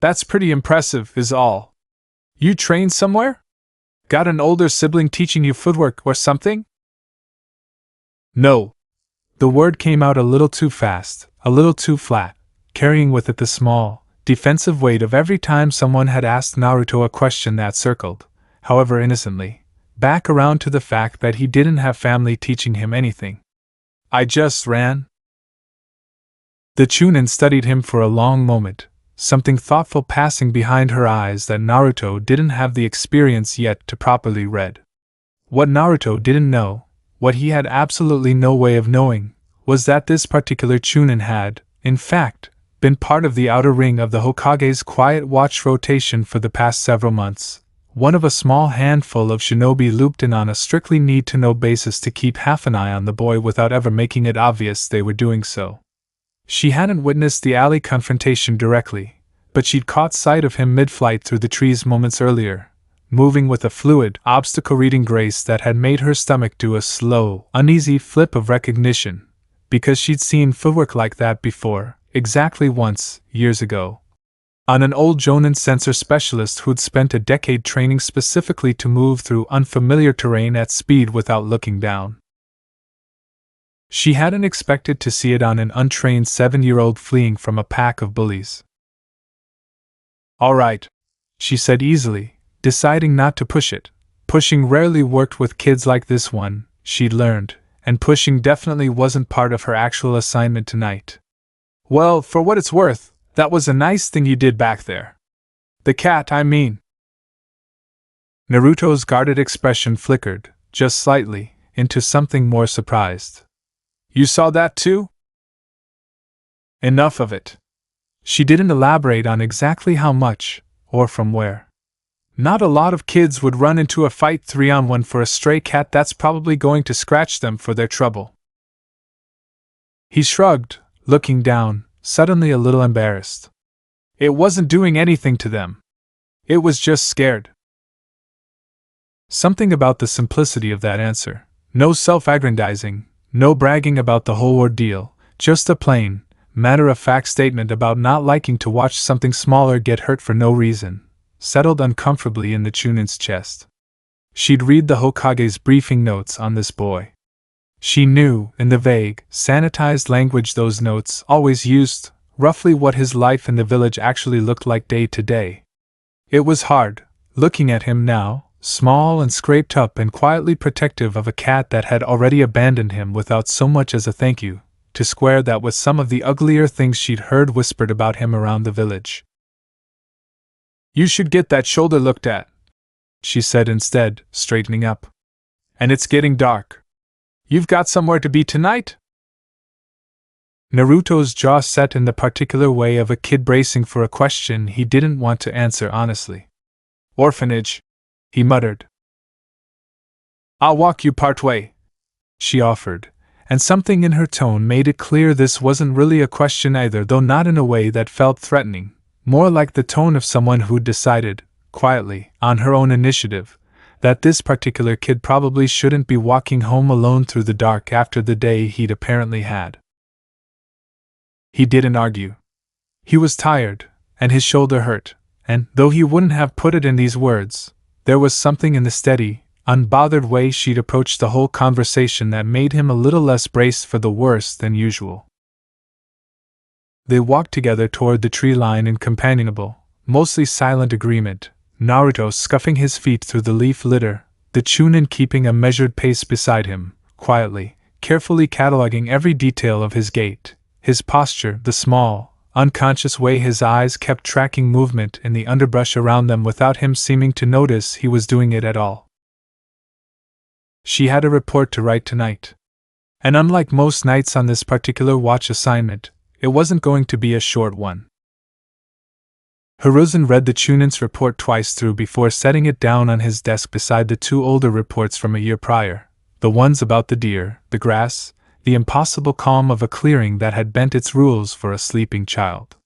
"That's pretty impressive, is all. You trained somewhere? Got an older sibling teaching you footwork or something?" "No." The word came out a little too fast, a little too flat, carrying with it the small, defensive weight of every time someone had asked Naruto a question that circled, however innocently, back around to the fact that he didn't have family teaching him anything. "I just ran." The Chunin studied him for a long moment, something thoughtful passing behind her eyes that Naruto didn't have the experience yet to properly read. What Naruto didn't know, what he had absolutely no way of knowing, was that this particular Chunin had, in fact, been part of the outer ring of the Hokage's quiet watch rotation for the past several months, one of a small handful of shinobi looped in on a strictly need-to-know basis to keep half an eye on the boy without ever making it obvious they were doing so. She hadn't witnessed the alley confrontation directly, but she'd caught sight of him mid-flight through the trees moments earlier, moving with a fluid, obstacle-reading grace that had made her stomach do a slow, uneasy flip of recognition, because she'd seen footwork like that before, exactly once, years ago, on an old Jonin sensor specialist who'd spent a decade training specifically to move through unfamiliar terrain at speed without looking down. She hadn't expected to see it on an untrained 7-year-old fleeing from a pack of bullies. "All right," she said easily, deciding not to push it. Pushing rarely worked with kids like this one, she'd learned, and pushing definitely wasn't part of her actual assignment tonight. "Well, for what it's worth, that was a nice thing you did back there. The cat, I mean." Naruto's guarded expression flickered, just slightly, into something more surprised. "You saw that too?" "Enough of it." She didn't elaborate on exactly how much, or from where. Not a lot of kids would run into a fight 3-on-1 for a stray cat that's probably going to scratch them for their trouble. He shrugged, looking down, suddenly a little embarrassed. "It wasn't doing anything to them. It was just scared." Something about the simplicity of that answer. No self-aggrandizing, no bragging about the whole ordeal, just a plain, matter-of-fact statement about not liking to watch something smaller get hurt for no reason, settled uncomfortably in the Chunin's chest. She'd read the Hokage's briefing notes on this boy. She knew, in the vague, sanitized language those notes always used, roughly what his life in the village actually looked like day to day. It was hard, looking at him now, small and scraped up and quietly protective of a cat that had already abandoned him without so much as a thank you, to square that with some of the uglier things she'd heard whispered about him around the village. "You should get that shoulder looked at," she said instead, straightening up. "And it's getting dark. You've got somewhere to be tonight?" Naruto's jaw set in the particular way of a kid bracing for a question he didn't want to answer honestly. "Orphanage," he muttered. "I'll walk you part way," she offered, and something in her tone made it clear this wasn't really a question either, though not in a way that felt threatening, more like the tone of someone who'd decided, quietly, on her own initiative, that this particular kid probably shouldn't be walking home alone through the dark after the day he'd apparently had. He didn't argue. He was tired, and his shoulder hurt, and, though he wouldn't have put it in these words, there was something in the steady, unbothered way she'd approached the whole conversation that made him a little less braced for the worst than usual. They walked together toward the tree line in companionable, mostly silent agreement, Naruto scuffing his feet through the leaf litter, the Chunin keeping a measured pace beside him, quietly, carefully cataloging every detail of his gait, his posture, the small, unconscious way his eyes kept tracking movement in the underbrush around them without him seeming to notice he was doing it at all. She had a report to write tonight. And unlike most nights on this particular watch assignment, it wasn't going to be a short one. Hiruzen read the Chunin's report twice through before setting it down on his desk beside the two older reports from a year prior, the ones about the deer, the grass, the impossible calm of a clearing that had bent its rules for a sleeping child.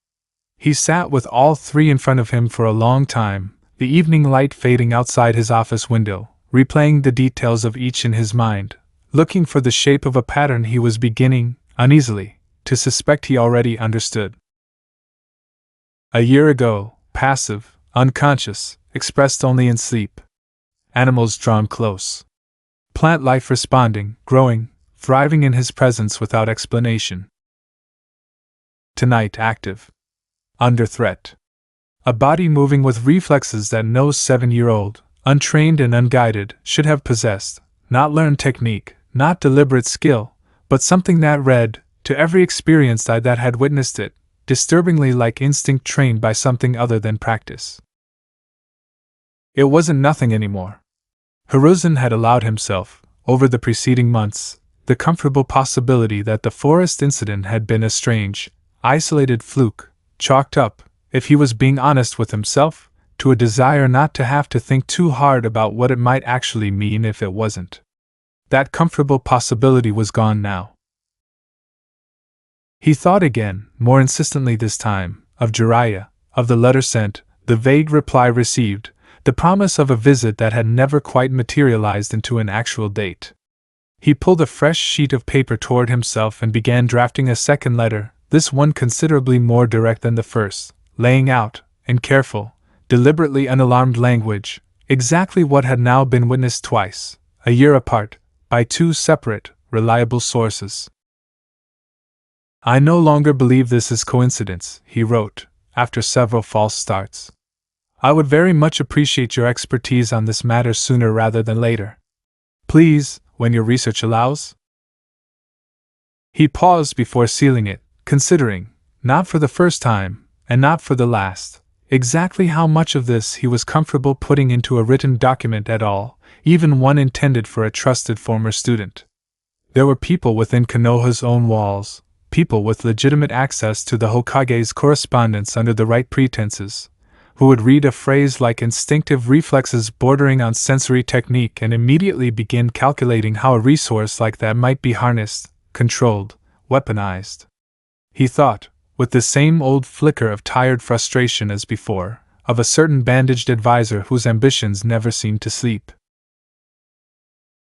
He sat with all three in front of him for a long time, the evening light fading outside his office window, replaying the details of each in his mind, looking for the shape of a pattern he was beginning, uneasily, to suspect he already understood. A year ago, passive, unconscious, expressed only in sleep. Animals drawn close. Plant life responding, growing, thriving in his presence without explanation. Tonight active. Under threat. A body moving with reflexes that no 7-year-old, untrained and unguided, should have possessed, not learned technique, not deliberate skill, but something that read, to every experienced eye that had witnessed it, disturbingly like instinct trained by something other than practice. It wasn't nothing anymore. Hiruzen had allowed himself, over the preceding months, the comfortable possibility that the forest incident had been a strange, isolated fluke, chalked up, if he was being honest with himself, to a desire not to have to think too hard about what it might actually mean if it wasn't. That comfortable possibility was gone now. He thought again, more insistently this time, of Jiraiya, of the letter sent, the vague reply received, the promise of a visit that had never quite materialized into an actual date. He pulled a fresh sheet of paper toward himself and began drafting a second letter, this one considerably more direct than the first, laying out, in careful, deliberately unalarmed language, exactly what had now been witnessed twice, a year apart, by two separate, reliable sources. "I no longer believe this is coincidence," he wrote, after several false starts. "I would very much appreciate your expertise on this matter sooner rather than later. Please, when your research allows." He paused before sealing it, considering, not for the first time, and not for the last, exactly how much of this he was comfortable putting into a written document at all, even one intended for a trusted former student. There were people within Konoha's own walls, people with legitimate access to the Hokage's correspondence under the right pretenses, who would read a phrase like instinctive reflexes bordering on sensory technique and immediately begin calculating how a resource like that might be harnessed, controlled, weaponized. He thought, with the same old flicker of tired frustration as before, of a certain bandaged advisor whose ambitions never seemed to sleep.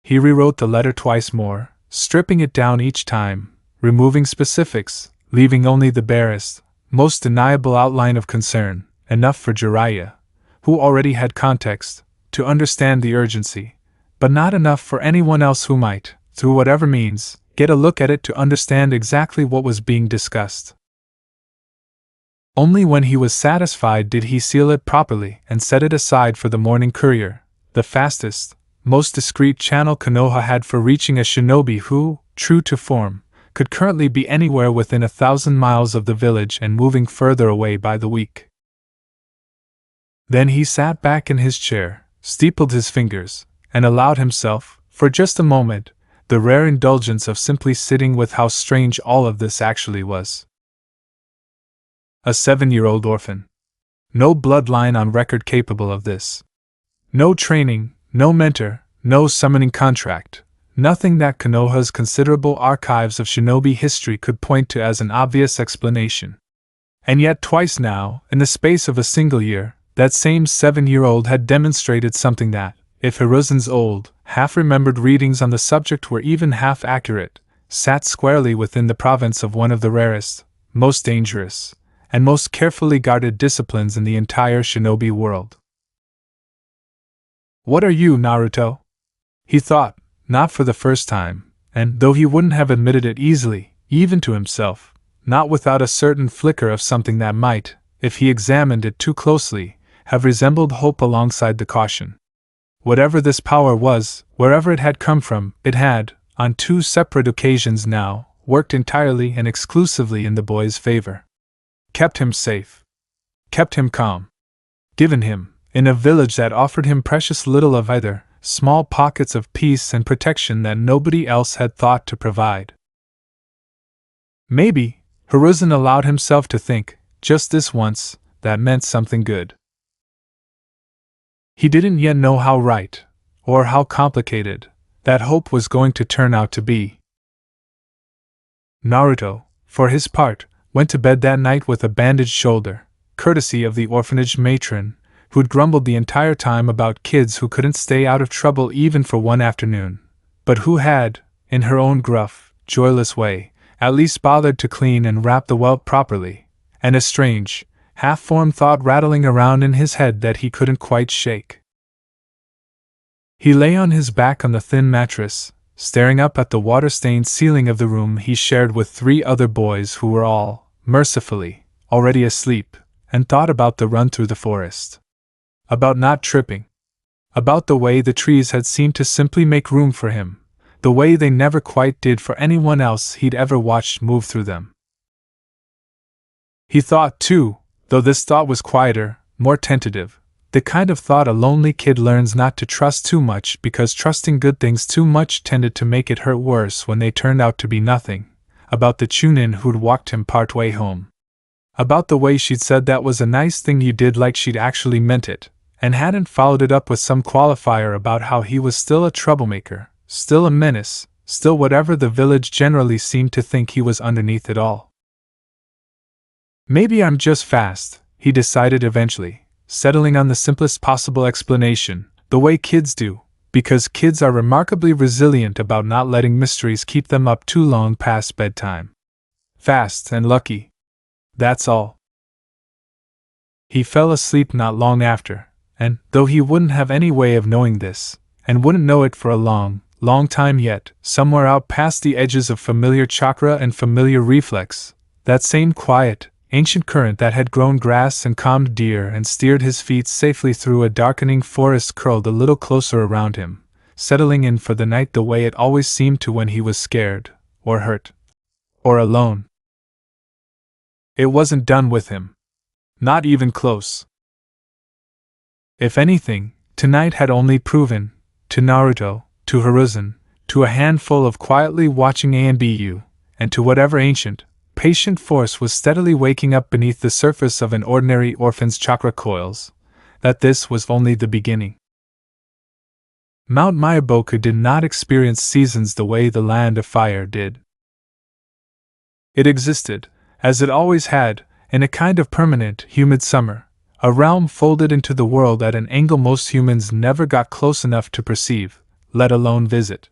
He rewrote the letter twice more, stripping it down each time, removing specifics, leaving only the barest, most deniable outline of concern, enough for Jiraiya, who already had context, to understand the urgency, but not enough for anyone else who might, through whatever means, get a look at it to understand exactly what was being discussed. Only when he was satisfied did he seal it properly and set it aside for the morning courier, the fastest, most discreet channel Konoha had for reaching a shinobi who, true to form, could currently be anywhere within 1,000 miles of the village and moving further away by the week. Then he sat back in his chair, steepled his fingers, and allowed himself, for just a moment, the rare indulgence of simply sitting with how strange all of this actually was. A 7-year-old orphan. No bloodline on record capable of this. No training, no mentor, no summoning contract, nothing that Konoha's considerable archives of shinobi history could point to as an obvious explanation. And yet twice now, in the space of a single year, that same 7-year-old had demonstrated something that, if Hiruzen's old, half-remembered readings on the subject were even half-accurate, sat squarely within the province of one of the rarest, most dangerous, and most carefully guarded disciplines in the entire shinobi world. "What are you, Naruto?" he thought, not for the first time, and, though he wouldn't have admitted it easily, even to himself, not without a certain flicker of something that might, if he examined it too closely, have resembled hope alongside the caution. Whatever this power was, wherever it had come from, it had, on 2 separate occasions now, worked entirely and exclusively in the boy's favor. Kept him safe. Kept him calm. Given him, in a village that offered him precious little of either, small pockets of peace and protection that nobody else had thought to provide. Maybe, Hiruzen allowed himself to think, just this once, that meant something good. He didn't yet know how right, or how complicated, that hope was going to turn out to be. Naruto, for his part, went to bed that night with a bandaged shoulder, courtesy of the orphanage matron, who'd grumbled the entire time about kids who couldn't stay out of trouble even for one afternoon, but who had, in her own gruff, joyless way, at least bothered to clean and wrap the welt properly, and a strange, half-formed thought rattling around in his head that he couldn't quite shake. He lay on his back on the thin mattress, staring up at the water-stained ceiling of the room he shared with 3 other boys who were all, mercifully, already asleep, and thought about the run through the forest. About not tripping. About the way the trees had seemed to simply make room for him, the way they never quite did for anyone else he'd ever watched move through them. He thought, too, though this thought was quieter, more tentative, the kind of thought a lonely kid learns not to trust too much because trusting good things too much tended to make it hurt worse when they turned out to be nothing, about the chunin who'd walked him partway home. About the way she'd said that was a nice thing you did like she'd actually meant it, and hadn't followed it up with some qualifier about how he was still a troublemaker, still a menace, still whatever the village generally seemed to think he was underneath it all. Maybe I'm just fast, he decided eventually, settling on the simplest possible explanation, the way kids do, because kids are remarkably resilient about not letting mysteries keep them up too long past bedtime. Fast and lucky. That's all. He fell asleep not long after, and, though he wouldn't have any way of knowing this, and wouldn't know it for a long, long time yet, somewhere out past the edges of familiar chakra and familiar reflex, that same quiet, ancient current that had grown grass and calmed deer and steered his feet safely through a darkening forest curled a little closer around him, settling in for the night the way it always seemed to when he was scared, or hurt, or alone. It wasn't done with him. Not even close. If anything, tonight had only proven, to Naruto, to Hiruzen, to a handful of quietly watching ANBU, and to whatever ancient, patient force was steadily waking up beneath the surface of an ordinary orphan's chakra coils, that this was only the beginning. Mount Myōboku did not experience seasons the way the Land of Fire did. It existed, as it always had, in a kind of permanent, humid summer, a realm folded into the world at an angle most humans never got close enough to perceive, let alone visit.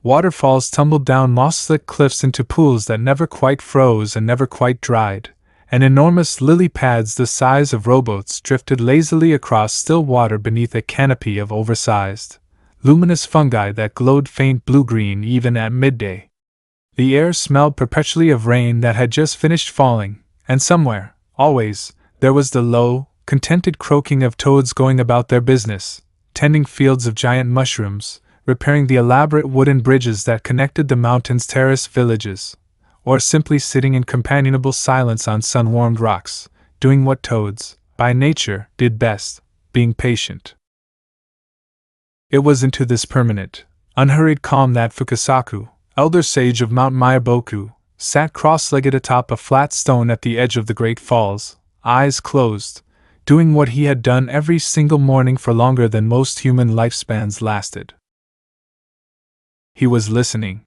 Waterfalls tumbled down moss-slick cliffs into pools that never quite froze and never quite dried, and enormous lily pads the size of rowboats drifted lazily across still water beneath a canopy of oversized, luminous fungi that glowed faint blue-green even at midday. The air smelled perpetually of rain that had just finished falling, and somewhere, always, there was the low, contented croaking of toads going about their business, tending fields of giant mushrooms, repairing the elaborate wooden bridges that connected the mountain's terrace villages, or simply sitting in companionable silence on sun-warmed rocks, doing what toads, by nature, did best, being patient. It was into this permanent, unhurried calm that Fukasaku, elder sage of Mount Myōboku, sat cross-legged atop a flat stone at the edge of the great falls, eyes closed, doing what he had done every single morning for longer than most human lifespans lasted. He was listening.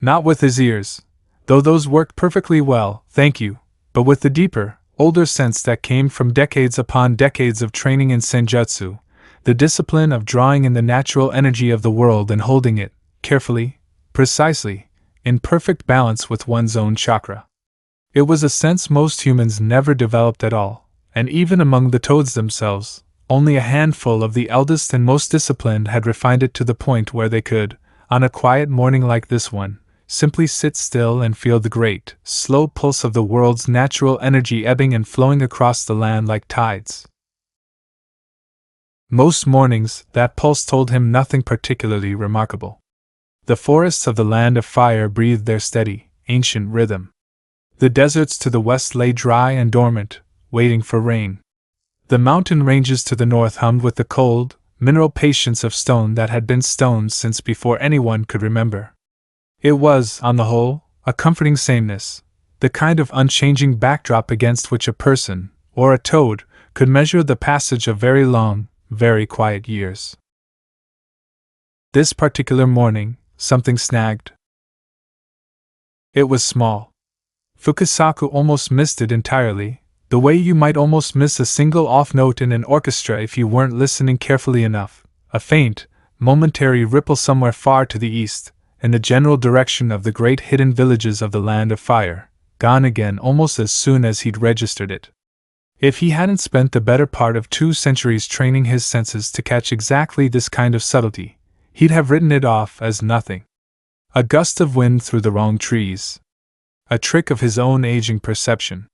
Not with his ears, though those worked perfectly well, thank you, but with the deeper, older sense that came from decades upon decades of training in senjutsu, the discipline of drawing in the natural energy of the world and holding it, carefully, precisely, in perfect balance with one's own chakra. It was a sense most humans never developed at all, and even among the toads themselves, only a handful of the eldest and most disciplined had refined it to the point where they could, on a quiet morning like this one, simply sit still and feel the great, slow pulse of the world's natural energy ebbing and flowing across the land like tides. Most mornings, that pulse told him nothing particularly remarkable. The forests of the land of fire breathed their steady, ancient rhythm. The deserts to the west lay dry and dormant, waiting for rain. The mountain ranges to the north hummed with the cold, mineral patience of stone that had been stone since before anyone could remember. It was, on the whole, a comforting sameness, the kind of unchanging backdrop against which a person, or a toad, could measure the passage of very long, very quiet years. This particular morning, something snagged. It was small. Fukasaku almost missed it entirely, the way you might almost miss a single off note in an orchestra if you weren't listening carefully enough, a faint, momentary ripple somewhere far to the east, in the general direction of the great hidden villages of the land of fire, gone again almost as soon as he'd registered it. If he hadn't spent the better part of 2 centuries training his senses to catch exactly this kind of subtlety, he'd have written it off as nothing. A gust of wind through the wrong trees. A trick of his own aging perception.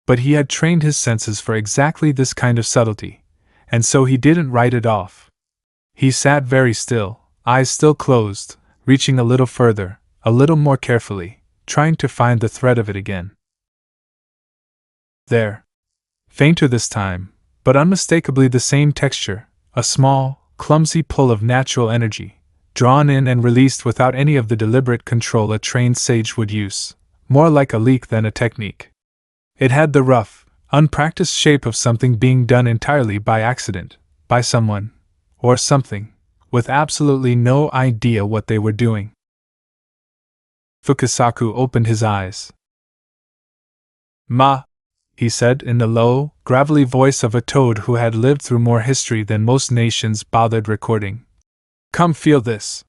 But he had trained his senses for exactly this kind of subtlety, and so he didn't write it off. He sat very still, eyes still closed, reaching a little further, a little more carefully, trying to find the thread of it again. There. Fainter this time, but unmistakably the same texture, a small, clumsy pull of natural energy, drawn in and released without any of the deliberate control a trained sage would use, more like a leak than a technique. It had the rough, unpracticed shape of something being done entirely by accident, by someone, or something, with absolutely no idea what they were doing. Fukasaku opened his eyes. "Ma," he said in the low, gravelly voice of a toad who had lived through more history than most nations bothered recording. "Come feel this."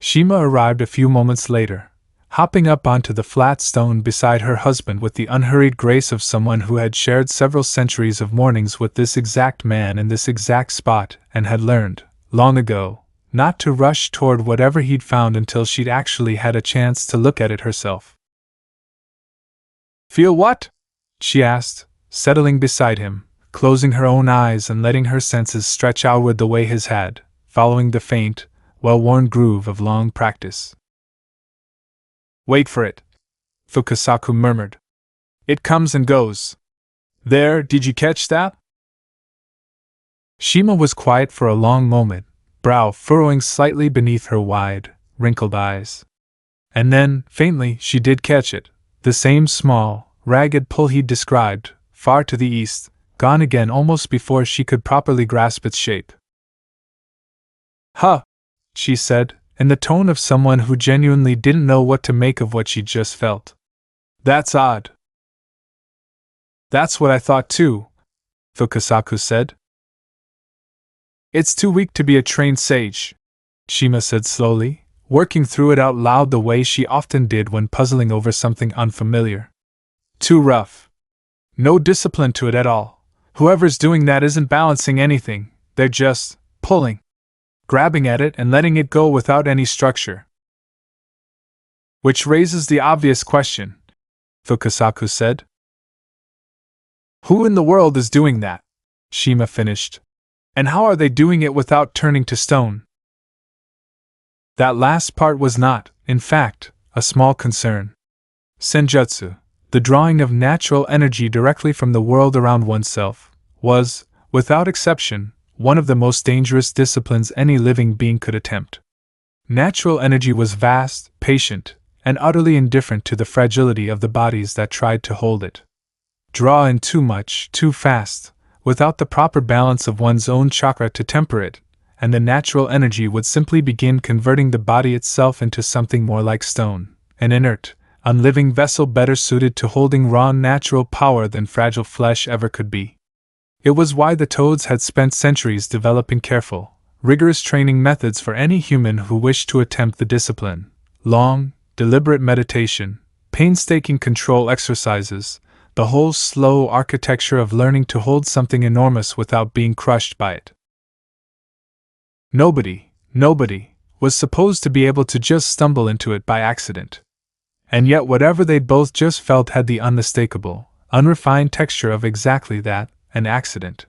Shima arrived a few moments later, hopping up onto the flat stone beside her husband with the unhurried grace of someone who had shared several centuries of mornings with this exact man in this exact spot and had learned, long ago, not to rush toward whatever he'd found until she'd actually had a chance to look at it herself. "Feel what?" she asked, settling beside him, closing her own eyes and letting her senses stretch outward the way his had, following the faint, well-worn groove of long practice. "Wait for it," Fukasaku murmured. "It comes and goes. There, did you catch that?" Shima was quiet for a long moment, brow furrowing slightly beneath her wide, wrinkled eyes. And then, faintly, she did catch it, the same small, ragged pull he'd described, far to the east, gone again almost before she could properly grasp its shape. "Huh," she said, in the tone of someone who genuinely didn't know what to make of what she'd just felt. "That's odd." "That's what I thought too," Fukasaku said. "It's too weak to be a trained sage," Shima said slowly, working through it out loud the way she often did when puzzling over something unfamiliar. "Too rough. No discipline to it at all. Whoever's doing that isn't balancing anything, they're just pulling. Grabbing at it and letting it go without any structure." "Which raises the obvious question," Fukasaku said. Who in the world is doing that? Shima finished. And how are they doing it without turning to stone? That last part was not, in fact, a small concern. Senjutsu, the drawing of natural energy directly from the world around oneself, was, without exception, one of the most dangerous disciplines any living being could attempt. Natural energy was vast, patient, and utterly indifferent to the fragility of the bodies that tried to hold it. Draw in too much, too fast, without the proper balance of one's own chakra to temper it, and the natural energy would simply begin converting the body itself into something more like stone, an inert, unliving vessel better suited to holding raw natural power than fragile flesh ever could be. It was why the toads had spent centuries developing careful, rigorous training methods for any human who wished to attempt the discipline: long, deliberate meditation, painstaking control exercises, the whole slow architecture of learning to hold something enormous without being crushed by it. Nobody was supposed to be able to just stumble into it by accident. And yet whatever they'd both just felt had the unmistakable, unrefined texture of exactly that, an accident.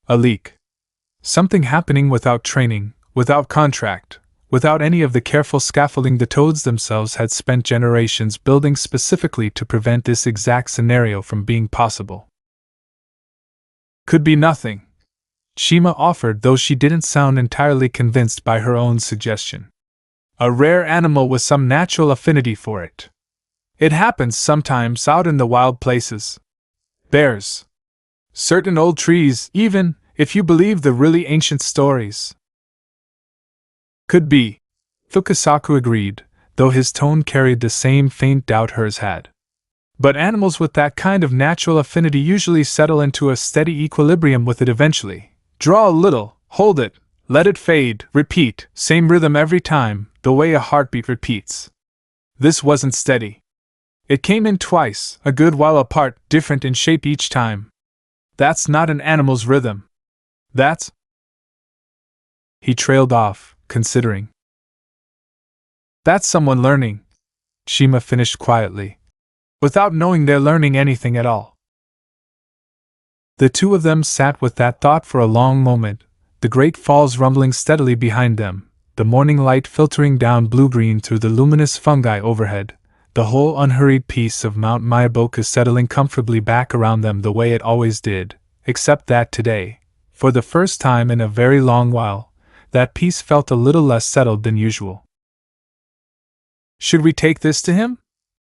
A leak. Something happening without training, without contract, without any of the careful scaffolding the toads themselves had spent generations building specifically to prevent this exact scenario from being possible. Could be nothing, Shima offered, though she didn't sound entirely convinced by her own suggestion. A rare animal with some natural affinity for it. It happens sometimes out in the wild places. Bears. Certain old trees, even, if you believe the really ancient stories. Could be, Fukasaku agreed, though his tone carried the same faint doubt hers had. But animals with that kind of natural affinity usually settle into a steady equilibrium with it eventually. Draw a little, hold it, let it fade, repeat, same rhythm every time, the way a heartbeat repeats. This wasn't steady. It came in twice, a good while apart, different in shape each time. That's not an animal's rhythm. That's... He trailed off, considering. That's someone learning, Shima finished quietly, without knowing they're learning anything at all. The two of them sat with that thought for a long moment, the great falls rumbling steadily behind them, the morning light filtering down blue-green through the luminous fungi overhead, the whole unhurried peace of Mount Myōboku settling comfortably back around them the way it always did, except that today, for the first time in a very long while, that peace felt a little less settled than usual. Should we take this to him?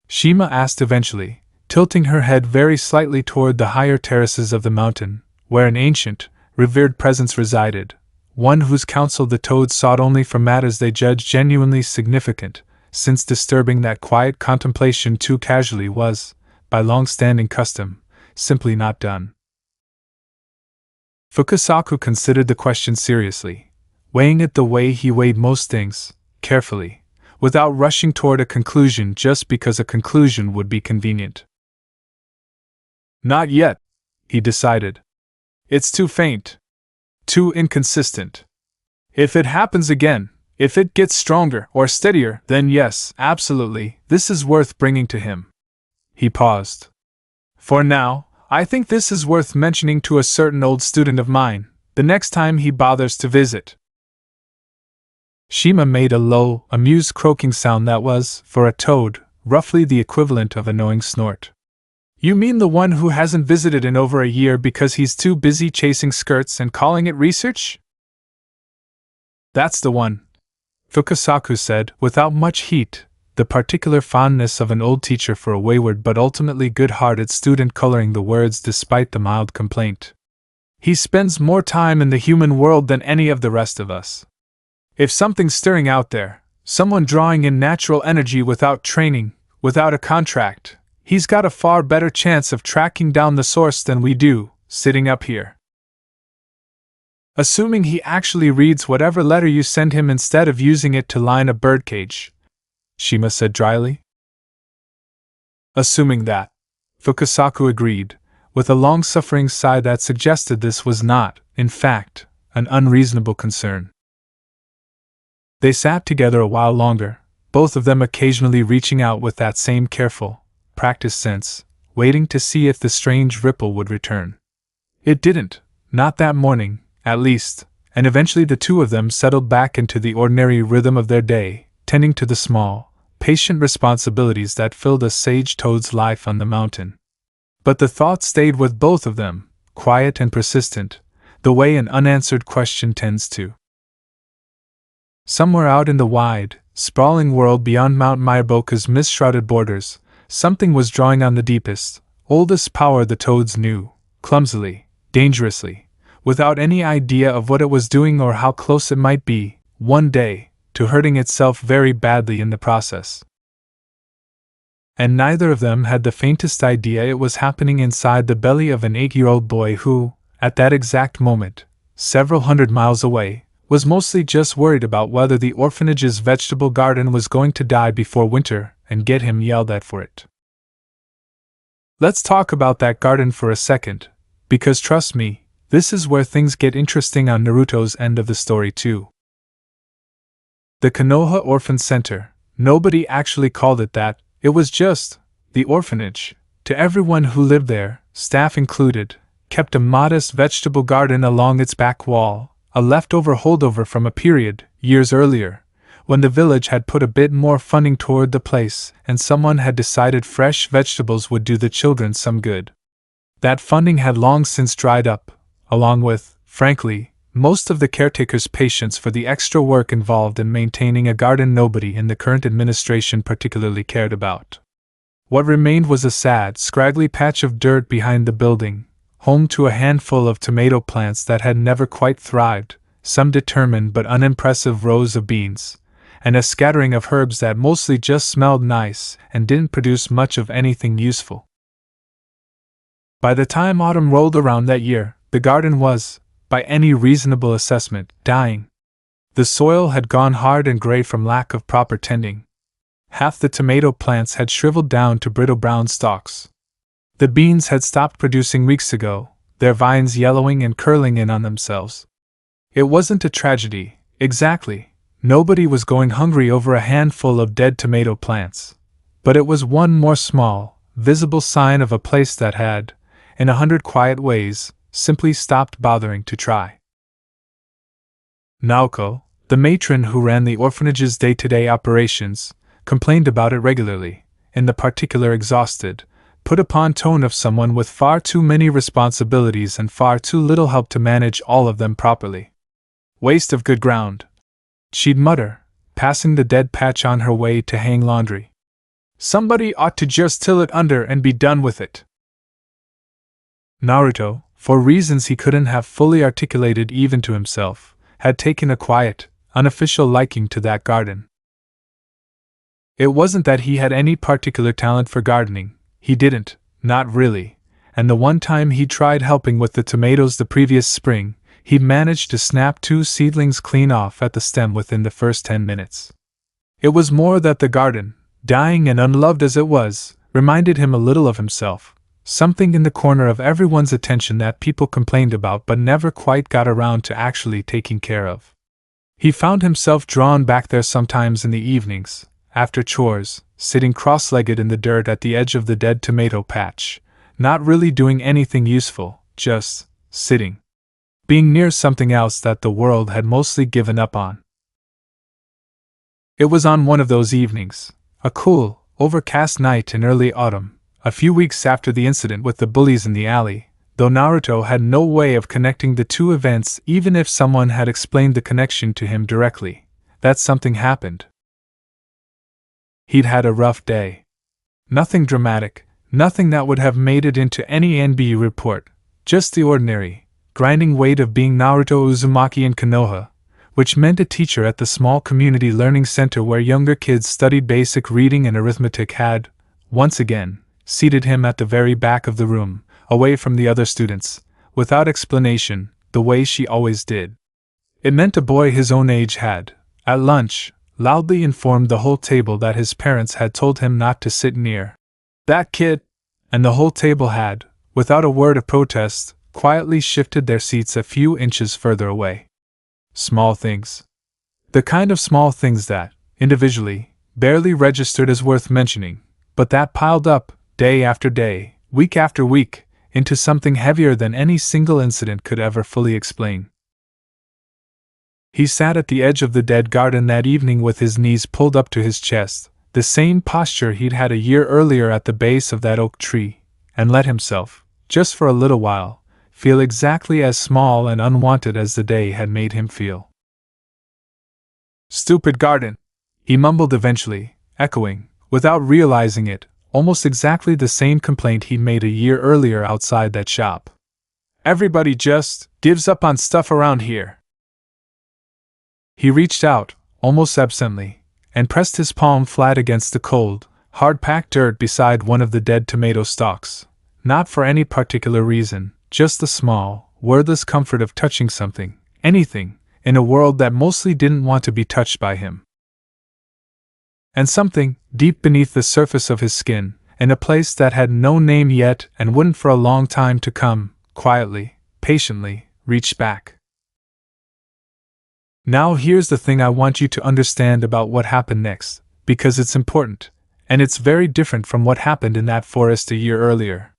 Shima asked eventually, tilting her head very slightly toward the higher terraces of the mountain, where an ancient, revered presence resided, one whose counsel the toads sought only for matters they judged genuinely significant, since disturbing that quiet contemplation too casually was, by long-standing custom, simply not done. Fukasaku considered the question seriously, weighing it the way he weighed most things, carefully, without rushing toward a conclusion just because a conclusion would be convenient. Not yet, he decided. It's too faint. Too inconsistent. If it happens again, if it gets stronger or steadier, then yes, absolutely, this is worth bringing to him. He paused. For now, I think this is worth mentioning to a certain old student of mine, the next time he bothers to visit. Shima made a low, amused croaking sound that was, for a toad, roughly the equivalent of a knowing snort. You mean the one who hasn't visited in over a year because he's too busy chasing skirts and calling it research? That's the one, Fukasaku said, without much heat, the particular fondness of an old teacher for a wayward but ultimately good-hearted student coloring the words despite the mild complaint. He spends more time in the human world than any of the rest of us. If something's stirring out there, someone drawing in natural energy without training, without a contract, he's got a far better chance of tracking down the source than we do, sitting up here. Assuming he actually reads whatever letter you send him instead of using it to line a birdcage, Shima said dryly. Assuming that, Fukasaku agreed, with a long-suffering sigh that suggested this was not, in fact, an unreasonable concern. They sat together a while longer, both of them occasionally reaching out with that same careful, practiced sense, waiting to see if the strange ripple would return. It didn't, not that morning, at least, and eventually the two of them settled back into the ordinary rhythm of their day, tending to the small, patient responsibilities that filled a sage toad's life on the mountain. But the thought stayed with both of them, quiet and persistent, the way an unanswered question tends to. Somewhere out in the wide, sprawling world beyond Mount Myōboku's mist-shrouded borders, something was drawing on the deepest, oldest power the toads knew, clumsily, dangerously, without any idea of what it was doing or how close it might be, one day, to hurting itself very badly in the process. And neither of them had the faintest idea it was happening inside the belly of an 8-year-old boy who, at that exact moment, several hundred miles away, was mostly just worried about whether the orphanage's vegetable garden was going to die before winter and get him yelled at for it. Let's talk about that garden for a second, because trust me, this is where things get interesting on Naruto's end of the story too. The Konoha Orphan Center, nobody actually called it that, it was just the orphanage. To everyone who lived there, staff included, kept a modest vegetable garden along its back wall, a leftover holdover from a period, years earlier, when the village had put a bit more funding toward the place and someone had decided fresh vegetables would do the children some good. That funding had long since dried up, along with, frankly, most of the caretaker's patience for the extra work involved in maintaining a garden nobody in the current administration particularly cared about. What remained was a sad, scraggly patch of dirt behind the building, home to a handful of tomato plants that had never quite thrived, some determined but unimpressive rows of beans, and a scattering of herbs that mostly just smelled nice and didn't produce much of anything useful. By the time autumn rolled around that year, the garden was, by any reasonable assessment, dying. The soil had gone hard and gray from lack of proper tending. Half the tomato plants had shriveled down to brittle brown stalks. The beans had stopped producing weeks ago, their vines yellowing and curling in on themselves. It wasn't a tragedy, exactly. Nobody was going hungry over a handful of dead tomato plants. But it was one more small, visible sign of a place that had, in 100 quiet ways, simply stopped bothering to try. Naoko, the matron who ran the orphanage's day-to-day operations, complained about it regularly, in the particular exhausted, put-upon tone of someone with far too many responsibilities and far too little help to manage all of them properly. Waste of good ground, she'd mutter, passing the dead patch on her way to hang laundry. Somebody ought to just till it under and be done with it. Naruto, for reasons he couldn't have fully articulated even to himself, had taken a quiet, unofficial liking to that garden. It wasn't that he had any particular talent for gardening, he didn't, not really, and the one time he tried helping with the tomatoes the previous spring, he'd managed to snap 2 seedlings clean off at the stem within the first 10 minutes. It was more that the garden, dying and unloved as it was, reminded him a little of himself. Something in the corner of everyone's attention that people complained about but never quite got around to actually taking care of. He found himself drawn back there sometimes in the evenings, after chores, sitting cross-legged in the dirt at the edge of the dead tomato patch, not really doing anything useful, just sitting. Being near something else that the world had mostly given up on. It was on one of those evenings, a cool, overcast night in early autumn, a few weeks after the incident with the bullies in the alley, though Naruto had no way of connecting the two events even if someone had explained the connection to him directly, that something happened. He'd had a rough day. Nothing dramatic, nothing that would have made it into any NBU report, just the ordinary, grinding weight of being Naruto Uzumaki in Konoha, which meant a teacher at the small community learning center where younger kids studied basic reading and arithmetic had, once again, seated him at the very back of the room, away from the other students, without explanation, the way she always did. It meant a boy his own age had, at lunch, loudly informed the whole table that his parents had told him not to sit near that kid, and the whole table had, without a word of protest, quietly shifted their seats a few inches further away. Small things. The kind of small things that, individually, barely registered as worth mentioning, but that piled up, day after day, week after week, into something heavier than any single incident could ever fully explain. He sat at the edge of the dead garden that evening with his knees pulled up to his chest, the same posture he'd had a year earlier at the base of that oak tree, and let himself, just for a little while, feel exactly as small and unwanted as the day had made him feel. "Stupid garden," he mumbled eventually, echoing, without realizing it, almost exactly the same complaint he'd made a year earlier outside that shop. "Everybody just gives up on stuff around here." He reached out, almost absently, and pressed his palm flat against the cold, hard-packed dirt beside one of the dead tomato stalks, not for any particular reason, just the small, wordless comfort of touching something, anything, in a world that mostly didn't want to be touched by him. And something, deep beneath the surface of his skin, in a place that had no name yet and wouldn't for a long time to come, quietly, patiently, reached back. Now here's the thing I want you to understand about what happened next, because it's important, and it's very different from what happened in that forest a year earlier.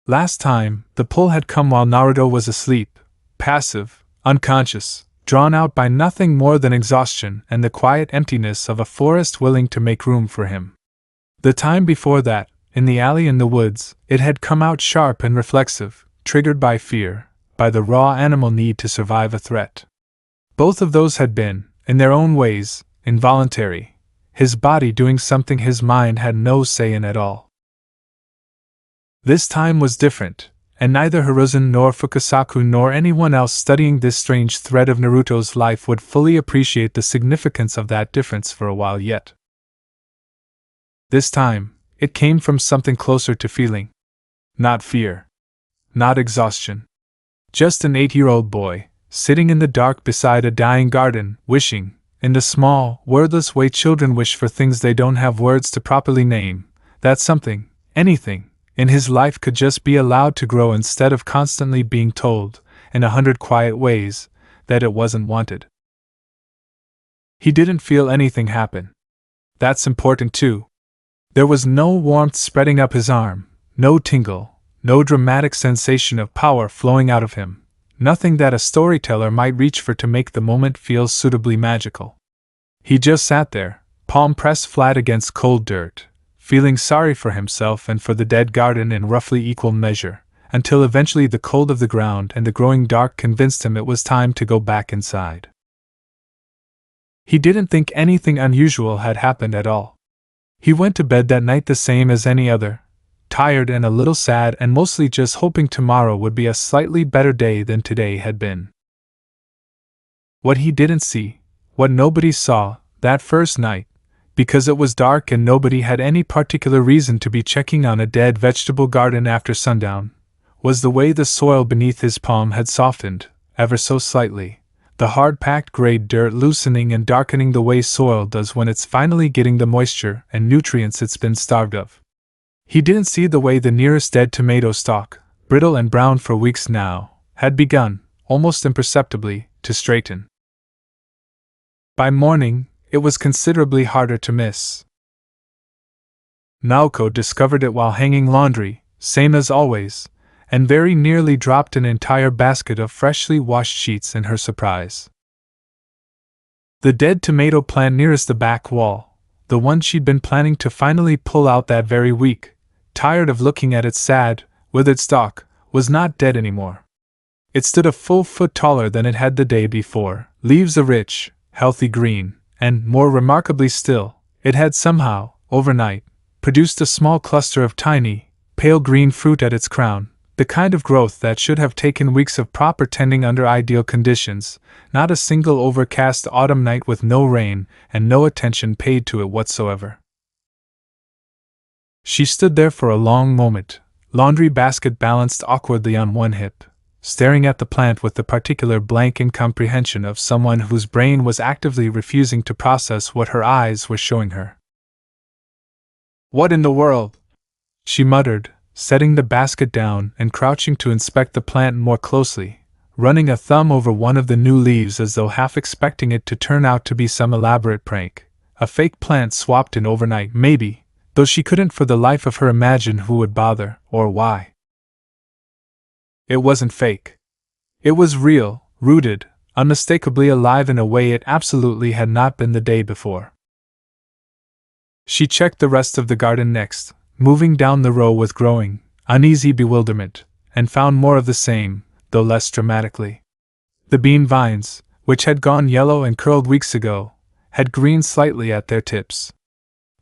Last time, the pull had come while Naruto was asleep, passive, unconscious, drawn out by nothing more than exhaustion and the quiet emptiness of a forest willing to make room for him. The time before that, in the alley in the woods, it had come out sharp and reflexive, triggered by fear, by the raw animal need to survive a threat. Both of those had been, in their own ways, involuntary, his body doing something his mind had no say in at all. This time was different, and neither Hiruzen nor Fukasaku nor anyone else studying this strange thread of Naruto's life would fully appreciate the significance of that difference for a while yet. This time, it came from something closer to feeling. Not fear. Not exhaustion. Just an 8-year-old boy, sitting in the dark beside a dying garden, wishing, in the small, wordless way children wish for things they don't have words to properly name, that something, anything, in his life could just be allowed to grow instead of constantly being told, in 100 quiet ways, that it wasn't wanted. He didn't feel anything happen. That's important too. There was no warmth spreading up his arm, no tingle, no dramatic sensation of power flowing out of him, nothing that a storyteller might reach for to make the moment feel suitably magical. He just sat there, palm pressed flat against cold dirt, feeling sorry for himself and for the dead garden in roughly equal measure, until eventually the cold of the ground and the growing dark convinced him it was time to go back inside. He didn't think anything unusual had happened at all. He went to bed that night the same as any other, tired and a little sad and mostly just hoping tomorrow would be a slightly better day than today had been. What he didn't see, what nobody saw, that first night, because it was dark and nobody had any particular reason to be checking on a dead vegetable garden after sundown, was the way the soil beneath his palm had softened, ever so slightly, the hard-packed gray dirt loosening and darkening the way soil does when it's finally getting the moisture and nutrients it's been starved of. He didn't see the way the nearest dead tomato stalk, brittle and brown for weeks now, had begun, almost imperceptibly, to straighten. By morning, it was considerably harder to miss. Naoko discovered it while hanging laundry, same as always, and very nearly dropped an entire basket of freshly washed sheets in her surprise. The dead tomato plant nearest the back wall, the one she'd been planning to finally pull out that very week, tired of looking at its sad, withered stalk, was not dead anymore. It stood a full foot taller than it had the day before, leaves a rich, healthy green, and, more remarkably still, it had somehow, overnight, produced a small cluster of tiny, pale green fruit at its crown, the kind of growth that should have taken weeks of proper tending under ideal conditions, not a single overcast autumn night with no rain and no attention paid to it whatsoever. She stood there for a long moment, laundry basket balanced awkwardly on one hip, staring at the plant with the particular blank incomprehension of someone whose brain was actively refusing to process what her eyes were showing her. "What in the world?" she muttered, setting the basket down and crouching to inspect the plant more closely, running a thumb over one of the new leaves as though half expecting it to turn out to be some elaborate prank, a fake plant swapped in overnight, maybe, though she couldn't for the life of her imagine who would bother, or why. It wasn't fake. It was real, rooted, unmistakably alive in a way it absolutely had not been the day before. She checked the rest of the garden next, moving down the row with growing, uneasy bewilderment, and found more of the same, though less dramatically. The bean vines, which had gone yellow and curled weeks ago, had greened slightly at their tips.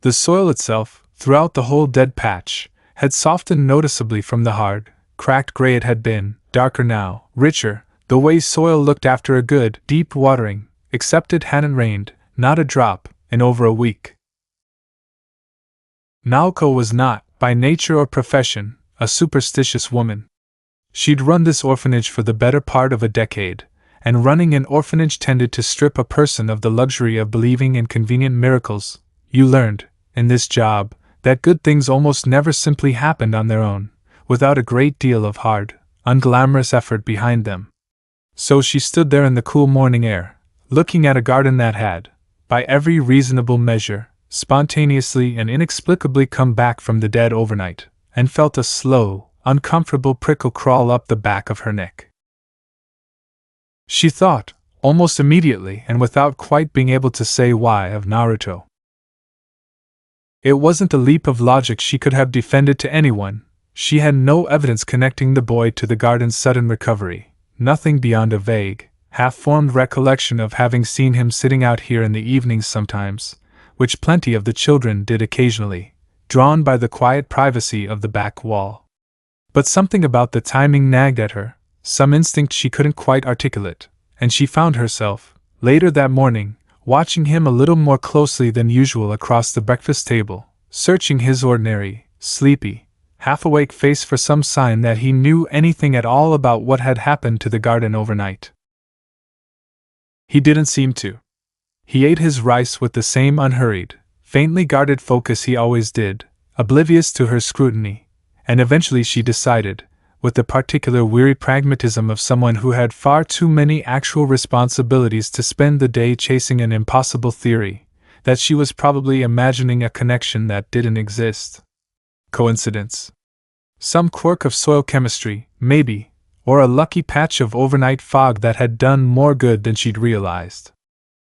The soil itself, throughout the whole dead patch, had softened noticeably from the hard, cracked gray it had been, darker now, richer, the way soil looked after a good, deep watering, except it hadn't rained, not a drop, in over a week. Naoko was not, by nature or profession, a superstitious woman. She'd run this orphanage for the better part of a decade, and running an orphanage tended to strip a person of the luxury of believing in convenient miracles. You learned, in this job, that good things almost never simply happened on their own, without a great deal of hard, unglamorous effort behind them. So she stood there in the cool morning air, looking at a garden that had, by every reasonable measure, spontaneously and inexplicably come back from the dead overnight, and felt a slow, uncomfortable prickle crawl up the back of her neck. She thought, almost immediately and without quite being able to say why, of Naruto. It wasn't a leap of logic she could have defended to anyone. She had no evidence connecting the boy to the garden's sudden recovery, nothing beyond a vague, half-formed recollection of having seen him sitting out here in the evenings sometimes, which plenty of the children did occasionally, drawn by the quiet privacy of the back wall. But something about the timing nagged at her, some instinct she couldn't quite articulate, and she found herself, later that morning, watching him a little more closely than usual across the breakfast table, searching his ordinary, sleepy, half-awake face for some sign that he knew anything at all about what had happened to the garden overnight. He didn't seem to. He ate his rice with the same unhurried, faintly guarded focus he always did, oblivious to her scrutiny, and eventually she decided, with the particular weary pragmatism of someone who had far too many actual responsibilities to spend the day chasing an impossible theory, that she was probably imagining a connection that didn't exist. Coincidence? Some quirk of soil chemistry, maybe, or a lucky patch of overnight fog that had done more good than she'd realized.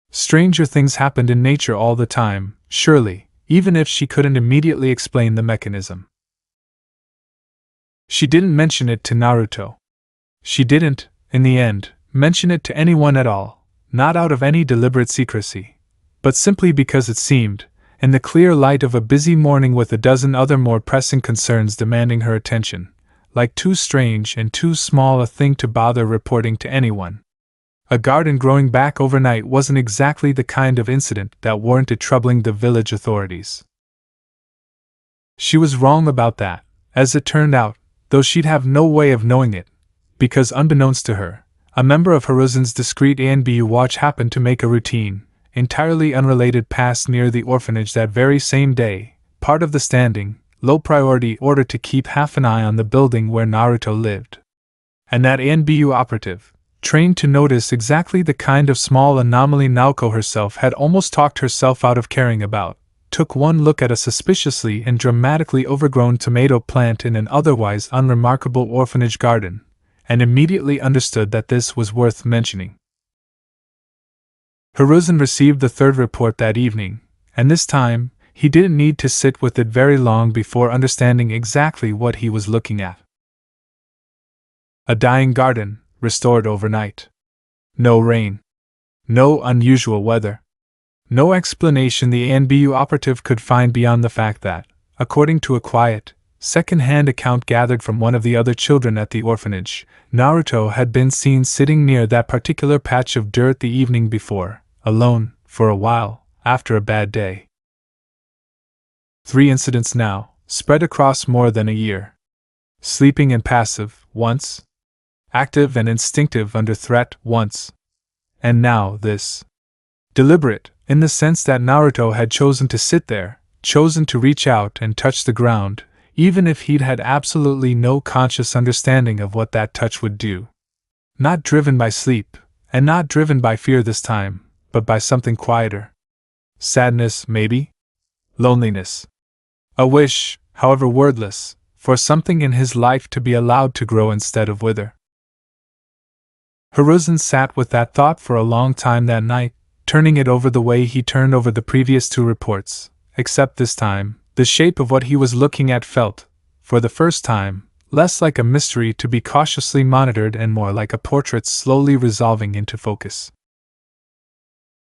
Stranger things happened in nature all the time, surely, even if she couldn't immediately explain the mechanism. She didn't mention it to Naruto. She didn't, in the end, mention it to anyone at all, not out of any deliberate secrecy, but simply because it seemed, in the clear light of a busy morning with a dozen other more pressing concerns demanding her attention, like too strange and too small a thing to bother reporting to anyone. A garden growing back overnight wasn't exactly the kind of incident that warranted troubling the village authorities. She was wrong about that, as it turned out, though she'd have no way of knowing it, because unbeknownst to her, a member of Hiruzen's discreet ANBU watch happened to make a routine, entirely unrelated pass near the orphanage that very same day, part of the standing, low-priority order to keep half an eye on the building where Naruto lived. And that ANBU operative, trained to notice exactly the kind of small anomaly Naoko herself had almost talked herself out of caring about, took one look at a suspiciously and dramatically overgrown tomato plant in an otherwise unremarkable orphanage garden, and immediately understood that this was worth mentioning. Hiruzen received the third report that evening, and this time, he didn't need to sit with it very long before understanding exactly what he was looking at. A dying garden, restored overnight. No rain. No unusual weather. No explanation the ANBU operative could find beyond the fact that, according to a quiet, second-hand account gathered from one of the other children at the orphanage, Naruto had been seen sitting near that particular patch of dirt the evening before, alone, for a while, after a bad day. 3 incidents now, spread across more than a year. Sleeping and passive, once. Active and instinctive under threat, once. And now this. Deliberate, in the sense that Naruto had chosen to sit there, chosen to reach out and touch the ground, even if he'd had absolutely no conscious understanding of what that touch would do. Not driven by sleep, and not driven by fear this time, but by something quieter. Sadness, maybe? Loneliness. A wish, however wordless, for something in his life to be allowed to grow instead of wither. Hiruzen sat with that thought for a long time that night, turning it over the way he turned over the previous two reports, except this time, the shape of what he was looking at felt, for the first time, less like a mystery to be cautiously monitored and more like a portrait slowly resolving into focus.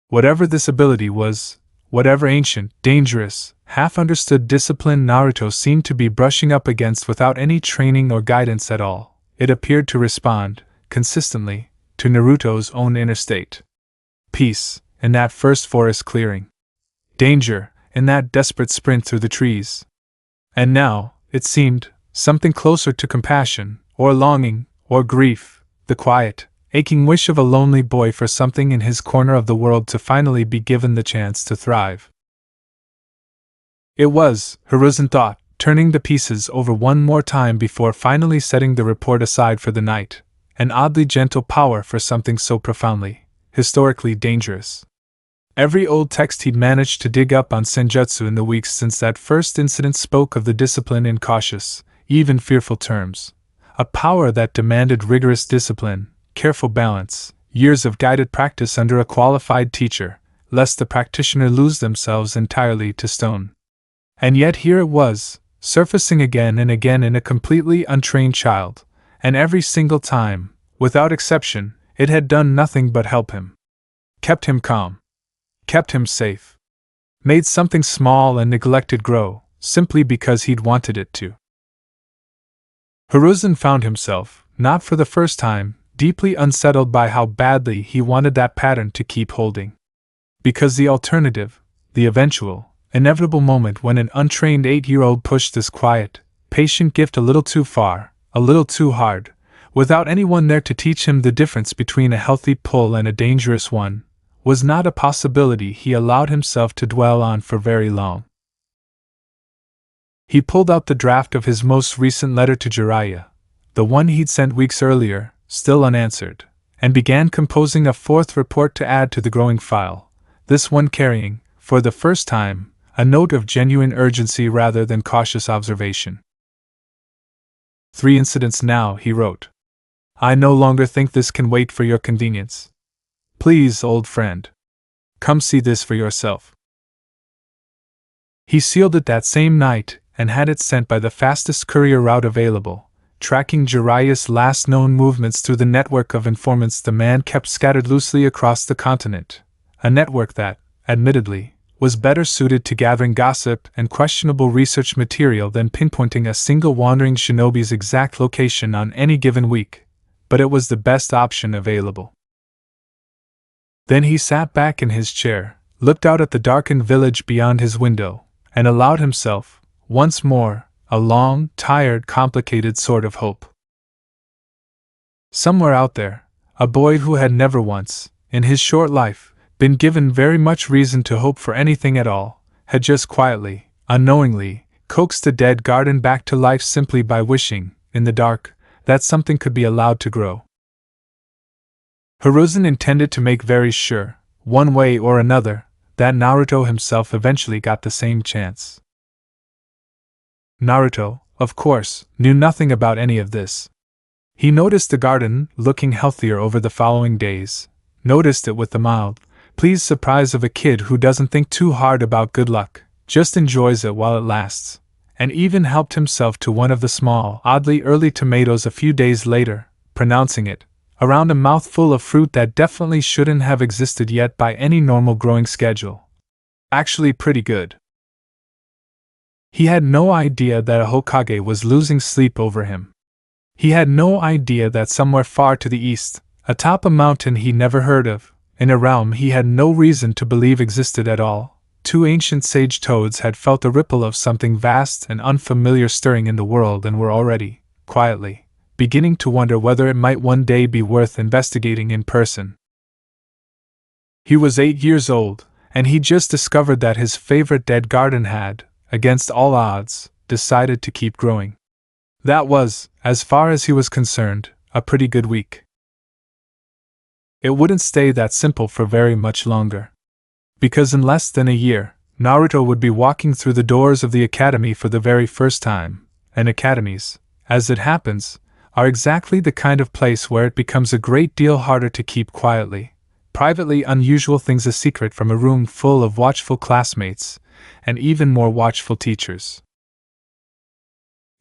Whatever this ability was, whatever ancient, dangerous, half-understood discipline Naruto seemed to be brushing up against without any training or guidance at all, it appeared to respond, consistently, to Naruto's own inner state. Peace, in that first forest clearing. Danger, in that desperate sprint through the trees. And now, it seemed, something closer to compassion, or longing, or grief, the quiet, aching wish of a lonely boy for something in his corner of the world to finally be given the chance to thrive. It was, Hiruzen thought, turning the pieces over one more time before finally setting the report aside for the night, an oddly gentle power for something so profoundly, historically dangerous. Every old text he'd managed to dig up on senjutsu in the weeks since that first incident spoke of the discipline in cautious, even fearful terms. A power that demanded rigorous discipline, careful balance, years of guided practice under a qualified teacher, lest the practitioner lose themselves entirely to stone. And yet here it was, surfacing again and again in a completely untrained child, and every single time, without exception, it had done nothing but help him. Kept him calm. Kept him safe. Made something small and neglected grow, simply because he'd wanted it to. Hiruzen found himself, not for the first time, deeply unsettled by how badly he wanted that pattern to keep holding. Because the alternative, the eventual, inevitable moment when an untrained 8-year-old pushed this quiet, patient gift a little too far, a little too hard, without anyone there to teach him the difference between a healthy pull and a dangerous one, was not a possibility he allowed himself to dwell on for very long. He pulled out the draft of his most recent letter to Jiraiya, the one he'd sent weeks earlier, still unanswered, and began composing a fourth report to add to the growing file, this one carrying, for the first time, a note of genuine urgency rather than cautious observation. 3 incidents now, he wrote. I no longer think this can wait for your convenience. Please, old friend. Come see this for yourself. He sealed it that same night and had it sent by the fastest courier route available, tracking Jiraiya's last known movements through the network of informants the man kept scattered loosely across the continent, a network that, admittedly, was better suited to gathering gossip and questionable research material than pinpointing a single wandering shinobi's exact location on any given week, but it was the best option available. Then he sat back in his chair, looked out at the darkened village beyond his window, and allowed himself, once more, a long, tired, complicated sort of hope. Somewhere out there, a boy who had never once, in his short life, been given very much reason to hope for anything at all, had just quietly, unknowingly, coaxed a dead garden back to life simply by wishing, in the dark, that something could be allowed to grow. Hiruzen intended to make very sure, one way or another, that Naruto himself eventually got the same chance. Naruto, of course, knew nothing about any of this. He noticed the garden looking healthier over the following days, noticed it with the mild, pleased surprise of a kid who doesn't think too hard about good luck, just enjoys it while it lasts, and even helped himself to one of the small, oddly early tomatoes a few days later, pronouncing it, around a mouthful of fruit that definitely shouldn't have existed yet by any normal growing schedule, actually pretty good. He had no idea that a Hokage was losing sleep over him. He had no idea that somewhere far to the east, atop a mountain he never heard of, in a realm he had no reason to believe existed at all, 2 ancient sage toads had felt a ripple of something vast and unfamiliar stirring in the world and were already, quietly, beginning to wonder whether it might one day be worth investigating in person. He was 8 years old, and he just discovered that his favorite dead garden had, against all odds, decided to keep growing. That was, as far as he was concerned, a pretty good week. It wouldn't stay that simple for very much longer. Because in less than a year, Naruto would be walking through the doors of the academy for the very first time, and academies, as it happens, are exactly the kind of place where it becomes a great deal harder to keep privately unusual things a secret from a room full of watchful classmates, and even more watchful teachers.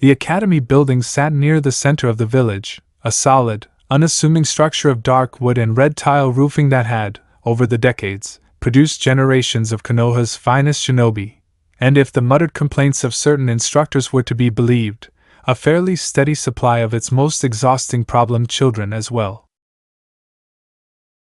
The academy building sat near the center of the village, a solid, unassuming structure of dark wood and red tile roofing that had, over the decades, produced generations of Konoha's finest shinobi, and if the muttered complaints of certain instructors were to be believed, a fairly steady supply of its most exhausting problem children as well.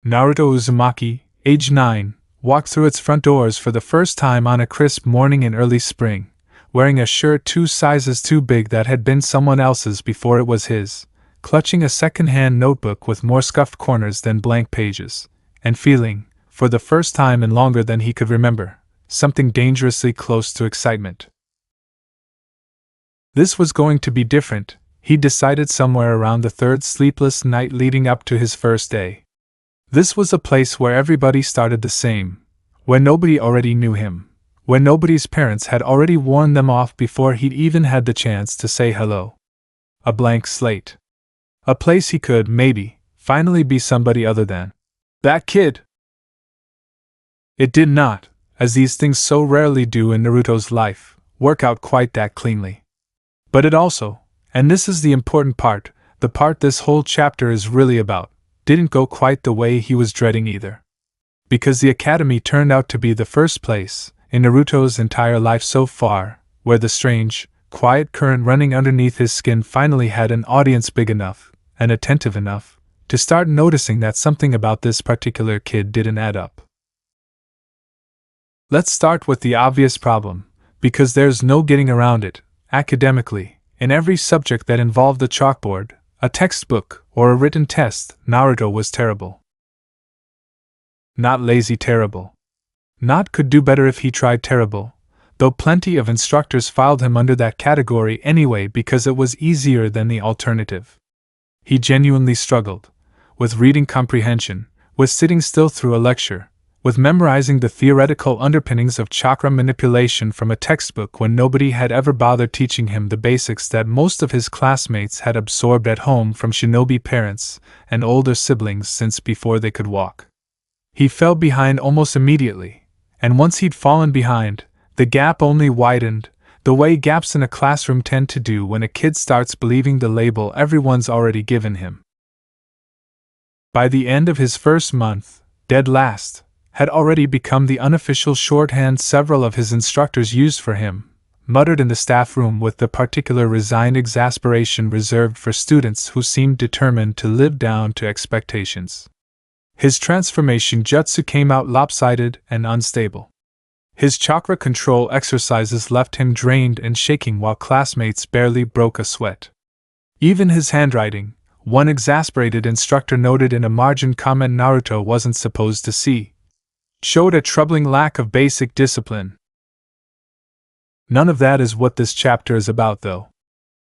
Naruto Uzumaki, age 9, walked through its front doors for the first time on a crisp morning in early spring, wearing a shirt 2 sizes too big that had been someone else's before it was his, clutching a second-hand notebook with more scuffed corners than blank pages, and feeling, for the first time in longer than he could remember, something dangerously close to excitement. This was going to be different, he decided somewhere around the third sleepless night leading up to his first day. This was a place where everybody started the same, where nobody already knew him, where nobody's parents had already warned them off before he'd even had the chance to say hello. A blank slate. A place he could, maybe, finally be somebody other than that kid. It did not, as these things so rarely do in Naruto's life, work out quite that cleanly. But it also, and this is the important part, the part this whole chapter is really about, didn't go quite the way he was dreading either. Because the academy turned out to be the first place, in Naruto's entire life so far, where the strange, quiet current running underneath his skin finally had an audience big enough, and attentive enough, to start noticing that something about this particular kid didn't add up. Let's start with the obvious problem, because there's no getting around it, academically, in every subject that involved a chalkboard, a textbook, or a written test, Naruto was terrible. Not lazy terrible. Not could do better if he tried terrible, though plenty of instructors filed him under that category anyway because it was easier than the alternative. He genuinely struggled, with reading comprehension, with sitting still through a lecture, with memorizing the theoretical underpinnings of chakra manipulation from a textbook when nobody had ever bothered teaching him the basics that most of his classmates had absorbed at home from shinobi parents and older siblings since before they could walk. He fell behind almost immediately, and once he'd fallen behind, the gap only widened, the way gaps in a classroom tend to do when a kid starts believing the label everyone's already given him. By the end of his first month, dead last had already become the unofficial shorthand several of his instructors used for him, muttered in the staff room with the particular resigned exasperation reserved for students who seemed determined to live down to expectations. His transformation jutsu came out lopsided and unstable. His chakra control exercises left him drained and shaking while classmates barely broke a sweat. Even his handwriting, one exasperated instructor noted in a margin comment Naruto wasn't supposed to see, showed a troubling lack of basic discipline. None of that is what this chapter is about, though.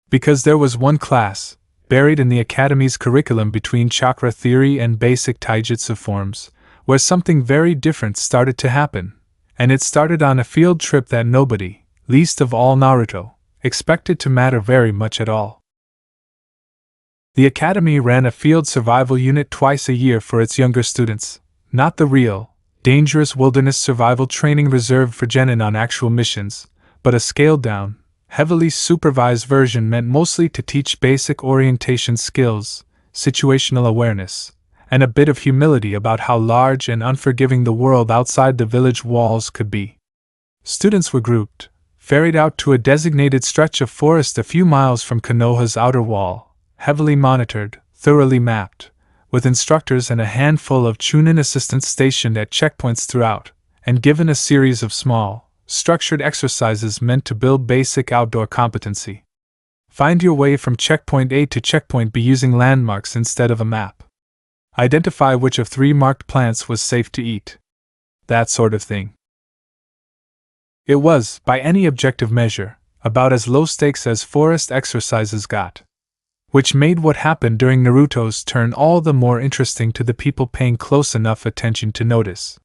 Because there was one class, buried in the academy's curriculum between chakra theory and basic taijutsu forms, where something very different started to happen, and it started on a field trip that nobody, least of all Naruto, expected to matter very much at all. The academy ran a field survival unit twice a year for its younger students, not the real, dangerous wilderness survival training reserved for genin on actual missions, but a scaled-down, heavily supervised version meant mostly to teach basic orientation skills, situational awareness, and a bit of humility about how large and unforgiving the world outside the village walls could be. Students were grouped, ferried out to a designated stretch of forest a few miles from Konoha's outer wall, heavily monitored, thoroughly mapped, with instructors and a handful of Chunin assistants stationed at checkpoints throughout, and given a series of small, structured exercises meant to build basic outdoor competency. Find your way from checkpoint A to checkpoint B using landmarks instead of a map. Identify which of 3 marked plants was safe to eat. That sort of thing. It was, by any objective measure, about as low stakes as forest exercises got, which made what happened during Naruto's turn all the more interesting to the people paying close enough attention to notice.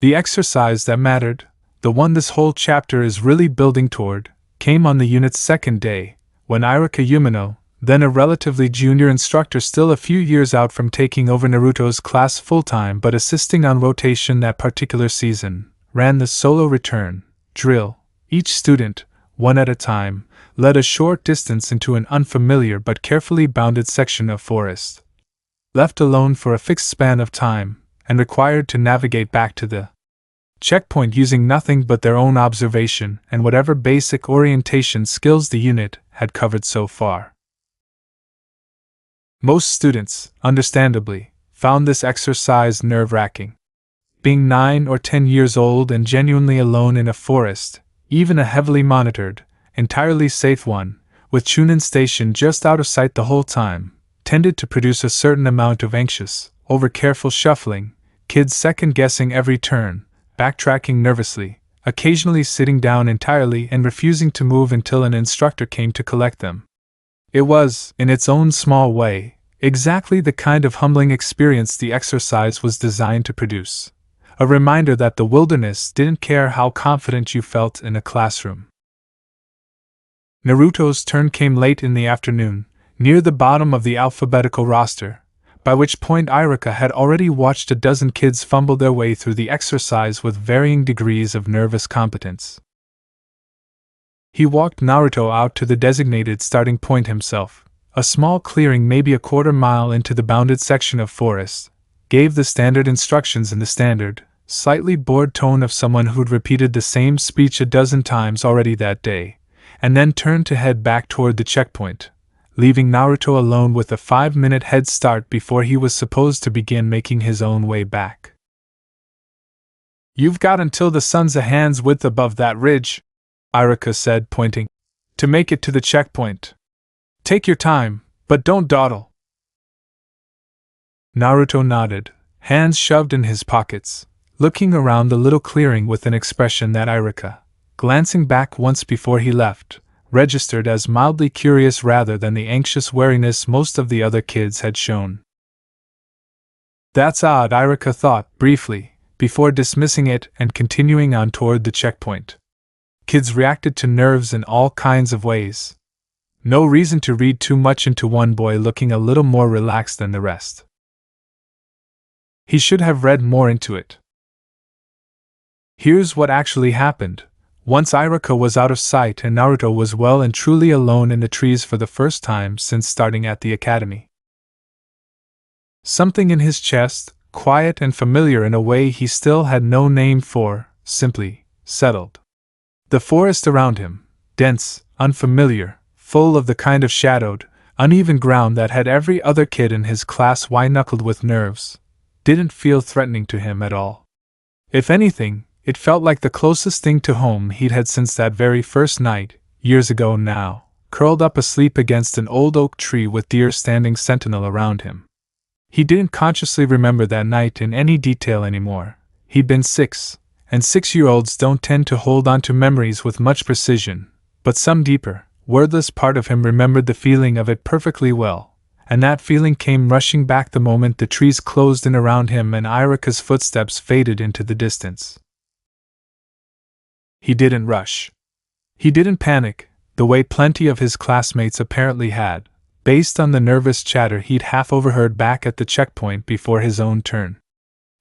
The exercise that mattered, the one this whole chapter is really building toward, came on the unit's second day, when Irika Yumino, then a relatively junior instructor still a few years out from taking over Naruto's class full-time but assisting on rotation that particular season, ran the solo return drill. Each student, one at a time, led a short distance into an unfamiliar but carefully bounded section of forest. Left alone for a fixed span of time, and required to navigate back to the checkpoint using nothing but their own observation and whatever basic orientation skills the unit had covered so far. Most students, understandably, found this exercise nerve-wracking. Being 9 or 10 years old and genuinely alone in a forest, even a heavily monitored, entirely safe one, with Chunin Station just out of sight the whole time, tended to produce a certain amount of anxious, over-careful shuffling, kids second-guessing every turn, backtracking nervously, occasionally sitting down entirely and refusing to move until an instructor came to collect them. It was, in its own small way, exactly the kind of humbling experience the exercise was designed to produce. A reminder that the wilderness didn't care how confident you felt in a classroom. Naruto's turn came late in the afternoon, near the bottom of the alphabetical roster, by which point Irika had already watched a dozen kids fumble their way through the exercise with varying degrees of nervous competence. He walked Naruto out to the designated starting point himself, a small clearing maybe a quarter mile into the bounded section of forest, gave the standard instructions in the standard, slightly bored tone of someone who'd repeated the same speech a dozen times already that day, and then turned to head back toward the checkpoint, leaving Naruto alone with a 5-minute head start before he was supposed to begin making his own way back. "You've got until the sun's a hand's width above that ridge," Irika said, pointing, "to make it to the checkpoint. Take your time, but don't dawdle." Naruto nodded, hands shoved in his pockets, looking around the little clearing with an expression that Irika, glancing back once before he left, registered as mildly curious rather than the anxious wariness most of the other kids had shown. "That's odd," Irika thought, briefly, before dismissing it and continuing on toward the checkpoint. Kids reacted to nerves in all kinds of ways. No reason to read too much into one boy looking a little more relaxed than the rest. He should have read more into it. Here's what actually happened. Once Irika was out of sight and Naruto was well and truly alone in the trees for the first time since starting at the academy. Something in his chest, quiet and familiar in a way he still had no name for, simply settled. The forest around him, dense, unfamiliar, full of the kind of shadowed, uneven ground that had every other kid in his class white-knuckled with nerves, didn't feel threatening to him at all. If anything, it felt like the closest thing to home he'd had since that very first night, years ago now, curled up asleep against an old oak tree with deer standing sentinel around him. He didn't consciously remember that night in any detail anymore. He'd been 6, and 6-year-olds don't tend to hold on to memories with much precision, but some deeper, wordless part of him remembered the feeling of it perfectly well, and that feeling came rushing back the moment the trees closed in around him and Irika's footsteps faded into the distance. He didn't rush. He didn't panic, the way plenty of his classmates apparently had, based on the nervous chatter he'd half overheard back at the checkpoint before his own turn.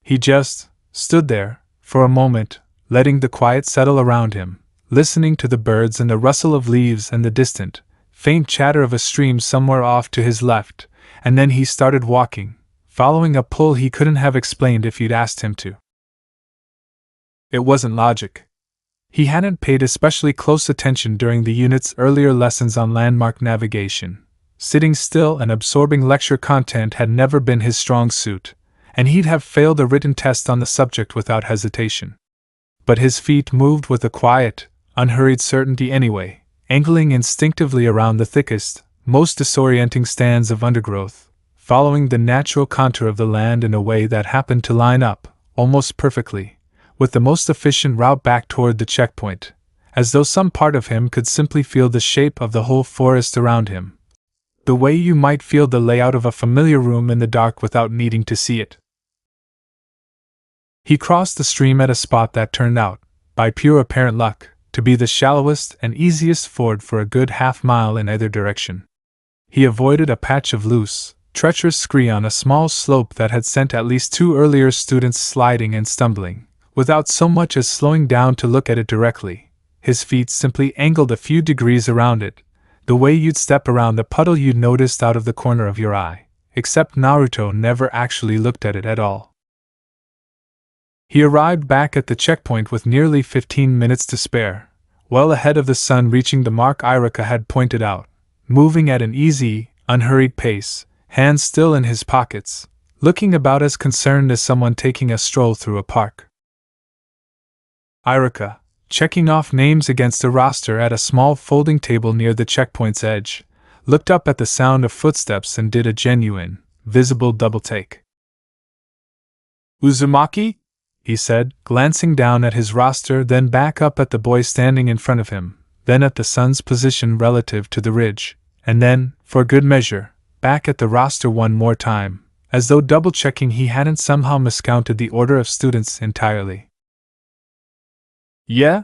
He just stood there, for a moment, letting the quiet settle around him, listening to the birds and the rustle of leaves and the distant, faint chatter of a stream somewhere off to his left, and then he started walking, following a pull he couldn't have explained if you'd asked him to. It wasn't logic. He hadn't paid especially close attention during the unit's earlier lessons on landmark navigation. Sitting still and absorbing lecture content had never been his strong suit, and he'd have failed a written test on the subject without hesitation. But his feet moved with a quiet, unhurried certainty anyway, angling instinctively around the thickest, most disorienting stands of undergrowth, following the natural contour of the land in a way that happened to line up, almost perfectly, with the most efficient route back toward the checkpoint, as though some part of him could simply feel the shape of the whole forest around him, the way you might feel the layout of a familiar room in the dark without needing to see it. He crossed the stream at a spot that turned out, by pure apparent luck, to be the shallowest and easiest ford for a good half-mile in either direction. He avoided a patch of loose, treacherous scree on a small slope that had sent at least 2 earlier students sliding and stumbling, without so much as slowing down to look at it directly. His feet simply angled a few degrees around it, the way you'd step around the puddle you'd noticed out of the corner of your eye, except Naruto never actually looked at it at all. He arrived back at the checkpoint with nearly 15 minutes to spare, well ahead of the sun reaching the mark Iruka had pointed out, moving at an easy, unhurried pace, hands still in his pockets, looking about as concerned as someone taking a stroll through a park. Iruka, checking off names against a roster at a small folding table near the checkpoint's edge, looked up at the sound of footsteps and did a genuine, visible double-take. "Uzumaki?" he said, glancing down at his roster, then back up at the boy standing in front of him, then at the sun's position relative to the ridge, and then, for good measure, back at the roster one more time, as though double-checking he hadn't somehow miscounted the order of students entirely. "Yeah?"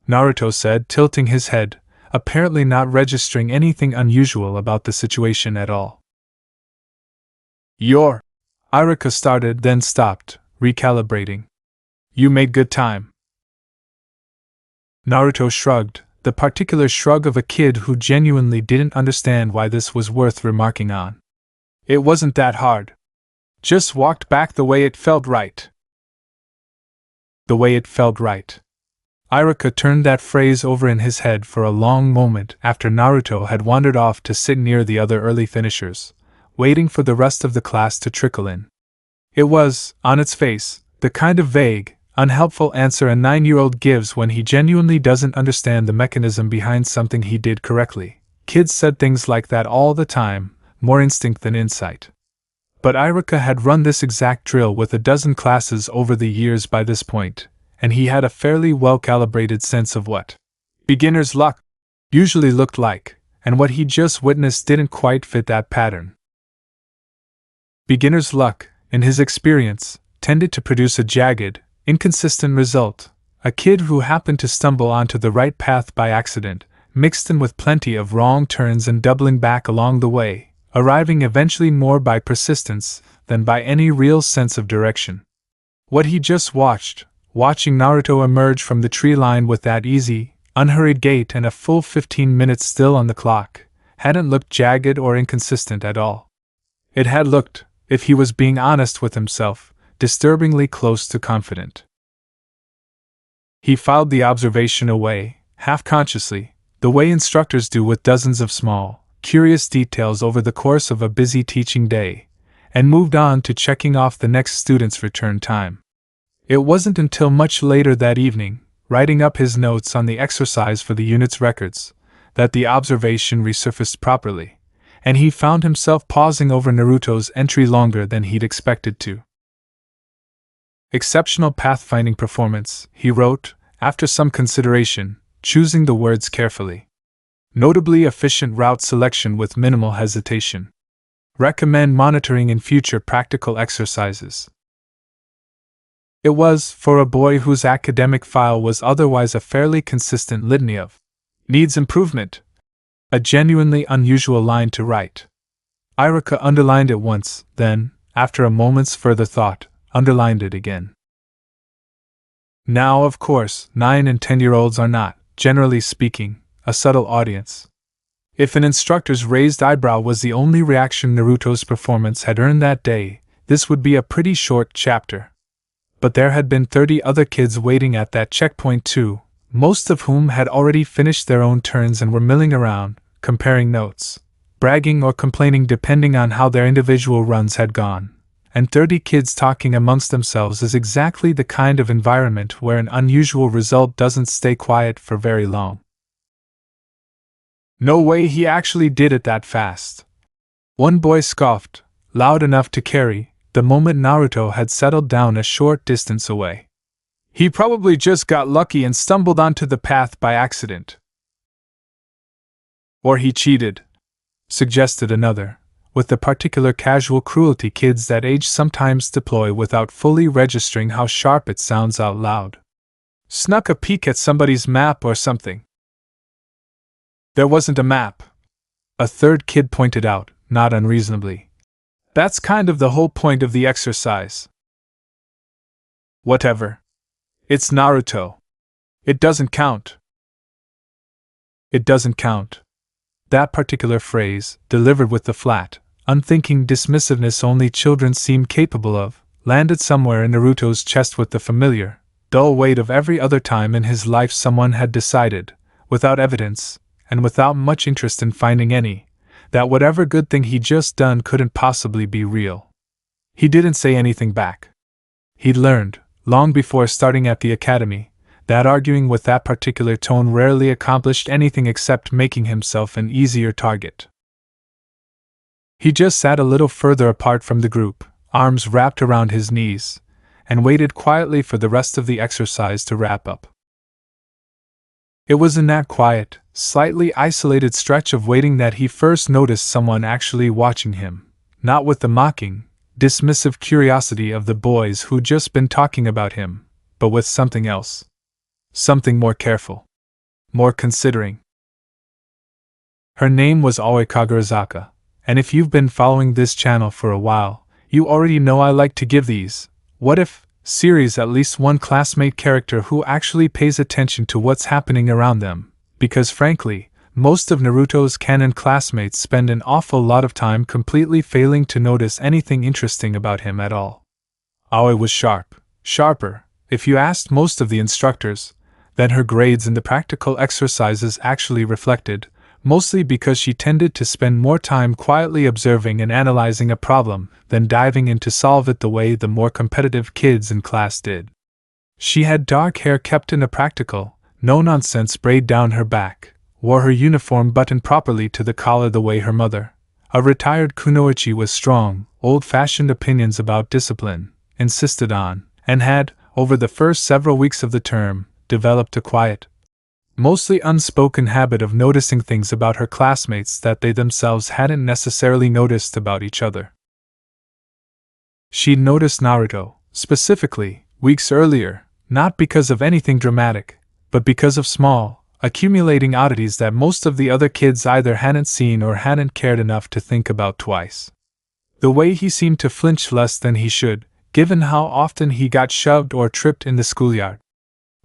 Naruto said, tilting his head, apparently not registering anything unusual about the situation at all. "You're..." Iruka started, then stopped, recalibrating. "You made good time." Naruto shrugged, the particular shrug of a kid who genuinely didn't understand why this was worth remarking on. "It wasn't that hard. Just walked back the way it felt right." The way it felt right. Iruka turned that phrase over in his head for a long moment after Naruto had wandered off to sit near the other early finishers, waiting for the rest of the class to trickle in. It was, on its face, the kind of vague, unhelpful answer a 9-year-old gives when he genuinely doesn't understand the mechanism behind something he did correctly. Kids said things like that all the time, more instinct than insight. But Iruka had run this exact drill with a dozen classes over the years by this point, and he had a fairly well-calibrated sense of what beginner's luck usually looked like, and what he just witnessed didn't quite fit that pattern. Beginner's luck, in his experience, tended to produce a jagged, inconsistent result, a kid who happened to stumble onto the right path by accident, mixed in with plenty of wrong turns and doubling back along the way, arriving eventually more by persistence than by any real sense of direction. What he just watching Naruto emerge from the tree line with that easy, unhurried gait and a full 15 minutes still on the clock, hadn't looked jagged or inconsistent at all. It had looked, if he was being honest with himself, disturbingly close to confident. He filed the observation away, half-consciously, the way instructors do with dozens of small, curious details over the course of a busy teaching day, and moved on to checking off the next student's return time. It wasn't until much later that evening, writing up his notes on the exercise for the unit's records, that the observation resurfaced properly, and he found himself pausing over Naruto's entry longer than he'd expected to. "Exceptional pathfinding performance," he wrote, after some consideration, choosing the words carefully. "Notably efficient route selection with minimal hesitation. Recommend monitoring in future practical exercises." It was, for a boy whose academic file was otherwise a fairly consistent litany of needs improvement, a genuinely unusual line to write. Iruka underlined it once, then, after a moment's further thought, underlined it again. Now, of course, 9 and 10-year-olds are not, generally speaking, a subtle audience. If an instructor's raised eyebrow was the only reaction Naruto's performance had earned that day, this would be a pretty short chapter. But there had been 30 other kids waiting at that checkpoint too, most of whom had already finished their own turns and were milling around, comparing notes, bragging or complaining depending on how their individual runs had gone. And 30 kids talking amongst themselves is exactly the kind of environment where an unusual result doesn't stay quiet for very long. "No way he actually did it that fast," one boy scoffed, loud enough to carry, the moment Naruto had settled down a short distance away. "He probably just got lucky and stumbled onto the path by accident." "Or he cheated," suggested another, with the particular casual cruelty kids that age sometimes deploy without fully registering how sharp it sounds out loud. Snuck a peek at somebody's map or something. There wasn't a map, a third kid pointed out, not unreasonably. That's kind of the whole point of the exercise. Whatever. It's Naruto. It doesn't count. It doesn't count. That particular phrase, delivered with the flat, unthinking dismissiveness only children seem capable of, landed somewhere in Naruto's chest with the familiar, dull weight of every other time in his life someone had decided, without evidence, and without much interest in finding any, that whatever good thing he'd just done couldn't possibly be real. He didn't say anything back. He'd learned, long before starting at the academy, that arguing with that particular tone rarely accomplished anything except making himself an easier target. He just sat a little further apart from the group, arms wrapped around his knees, and waited quietly for the rest of the exercise to wrap up. It was in that quiet, slightly isolated stretch of waiting that he first noticed someone actually watching him, not with the mocking, dismissive curiosity of the boys who'd just been talking about him, but with something else. Something more careful. More considering. Her name was Aoi Kagarazaka, and if you've been following this channel for a while, you already know I like to give these what if series at least one classmate character who actually pays attention to what's happening around them, because frankly, most of Naruto's canon classmates spend an awful lot of time completely failing to notice anything interesting about him at all. Aoi was sharper, if you asked most of the instructors, than her grades in the practical exercises actually reflected, mostly because she tended to spend more time quietly observing and analyzing a problem than diving in to solve it the way the more competitive kids in class did. She had dark hair kept in a practical, no-nonsense braid down her back, wore her uniform buttoned properly to the collar the way her mother, a retired kunoichi with strong, old-fashioned opinions about discipline, insisted on, and had, over the first several weeks of the term, developed a quiet, mostly unspoken habit of noticing things about her classmates that they themselves hadn't necessarily noticed about each other. She'd noticed Naruto, specifically, weeks earlier, not because of anything dramatic, but because of small, accumulating oddities that most of the other kids either hadn't seen or hadn't cared enough to think about twice. The way he seemed to flinch less than he should, given how often he got shoved or tripped in the schoolyard.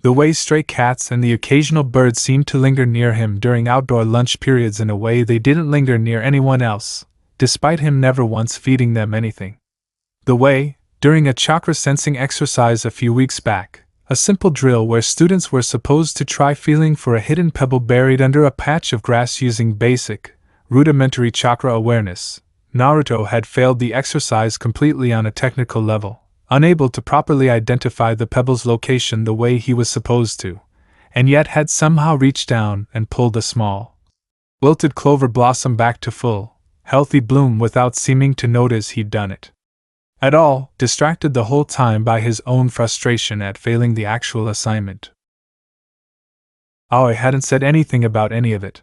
The way stray cats and the occasional bird seemed to linger near him during outdoor lunch periods in a way they didn't linger near anyone else, despite him never once feeding them anything. The way, during a chakra sensing exercise a few weeks back, a simple drill where students were supposed to try feeling for a hidden pebble buried under a patch of grass using basic, rudimentary chakra awareness, Naruto had failed the exercise completely on a technical level, unable to properly identify the pebble's location the way he was supposed to, and yet had somehow reached down and pulled a small, wilted clover blossom back to full, healthy bloom without seeming to notice he'd done it at all, distracted the whole time by his own frustration at failing the actual assignment. Aoi hadn't said anything about any of it.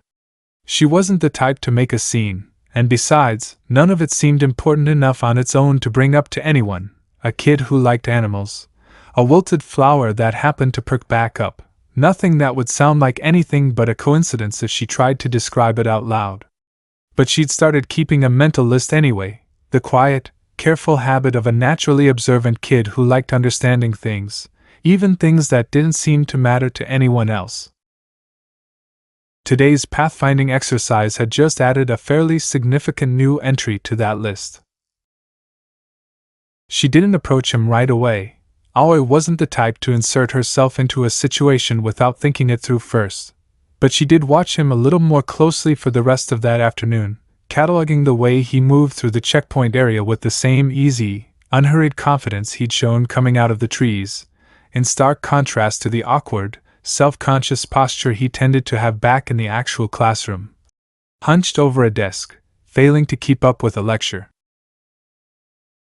She wasn't the type to make a scene, and besides, none of it seemed important enough on its own to bring up to anyone. A kid who liked animals, a wilted flower that happened to perk back up, nothing that would sound like anything but a coincidence if she tried to describe it out loud. But she'd started keeping a mental list anyway, the quiet, careful habit of a naturally observant kid who liked understanding things, even things that didn't seem to matter to anyone else. Today's pathfinding exercise had just added a fairly significant new entry to that list. She didn't approach him right away. Aoi wasn't the type to insert herself into a situation without thinking it through first, but she did watch him a little more closely for the rest of that afternoon, cataloging the way he moved through the checkpoint area with the same easy, unhurried confidence he'd shown coming out of the trees, in stark contrast to the awkward, self-conscious posture he tended to have back in the actual classroom, hunched over a desk, failing to keep up with a lecture.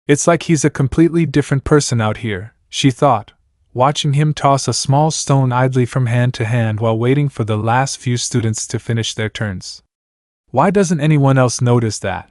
It's like he's a completely different person out here, she thought, watching him toss a small stone idly from hand to hand while waiting for the last few students to finish their turns. Why doesn't anyone else notice that?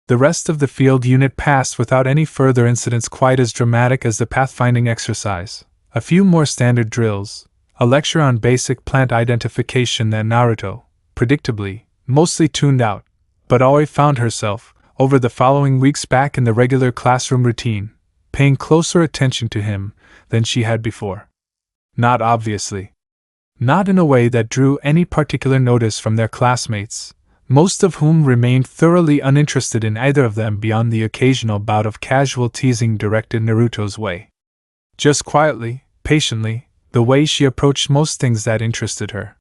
The rest of the field unit passed without any further incidents quite as dramatic as the pathfinding exercise. A few more standard drills, a lecture on basic plant identification that Naruto, predictably, mostly tuned out, but Aoi found herself, over the following weeks back in the regular classroom routine, paying closer attention to him than she had before. Not obviously. Not in a way that drew any particular notice from their classmates, most of whom remained thoroughly uninterested in either of them beyond the occasional bout of casual teasing directed Naruto's way. Just quietly, patiently, the way she approached most things that interested her.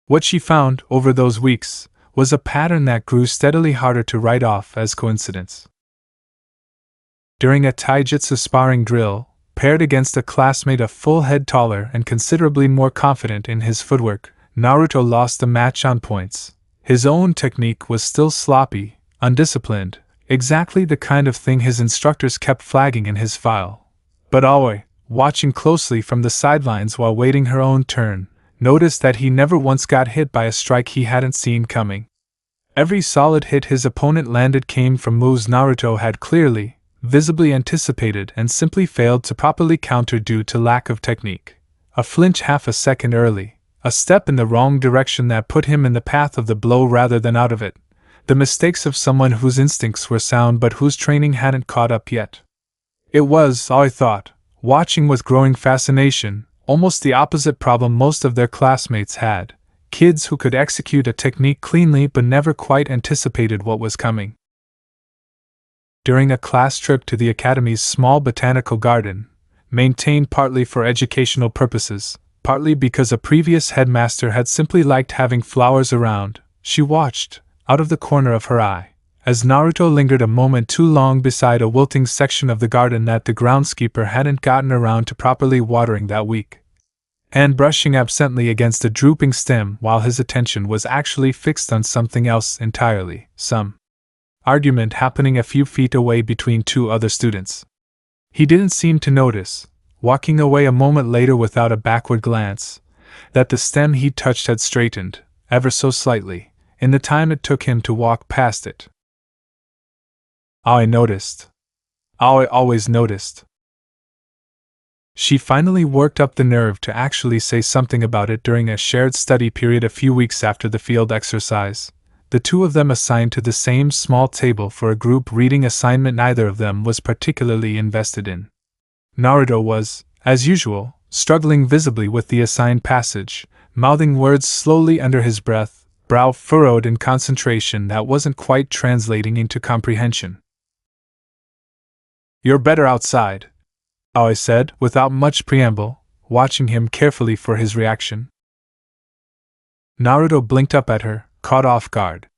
What she found, over those weeks, was a pattern that grew steadily harder to write off as coincidence. During a taijutsu sparring drill, paired against a classmate a full head taller and considerably more confident in his footwork, Naruto lost the match on points. His own technique was still sloppy, undisciplined, exactly the kind of thing his instructors kept flagging in his file. But Aoi, watching closely from the sidelines while waiting her own turn, noticed that he never once got hit by a strike he hadn't seen coming. Every solid hit his opponent landed came from moves Naruto had clearly, visibly anticipated and simply failed to properly counter due to lack of technique. A flinch half a second early, a step in the wrong direction that put him in the path of the blow rather than out of it, the mistakes of someone whose instincts were sound but whose training hadn't caught up yet. It was, I thought, watching with growing fascination, almost the opposite problem most of their classmates had, kids who could execute a technique cleanly but never quite anticipated what was coming. During a class trip to the academy's small botanical garden, maintained partly for educational purposes, partly because a previous headmaster had simply liked having flowers around, she watched, out of the corner of her eye, as Naruto lingered a moment too long beside a wilting section of the garden that the groundskeeper hadn't gotten around to properly watering that week, and brushing absently against a drooping stem while his attention was actually fixed on something else entirely, some argument happening a few feet away between two other students. He didn't seem to notice, walking away a moment later without a backward glance, that the stem he'd touched had straightened, ever so slightly, in the time it took him to walk past it. Aoi noticed. Aoi always noticed. She finally worked up the nerve to actually say something about it during a shared study period a few weeks after the field exercise, the two of them assigned to the same small table for a group reading assignment neither of them was particularly invested in. Naruto was, as usual, struggling visibly with the assigned passage, mouthing words slowly under his breath, brow furrowed in concentration that wasn't quite translating into comprehension. "You're better outside," Aoi said, without much preamble, watching him carefully for his reaction. Naruto blinked up at her, caught off guard.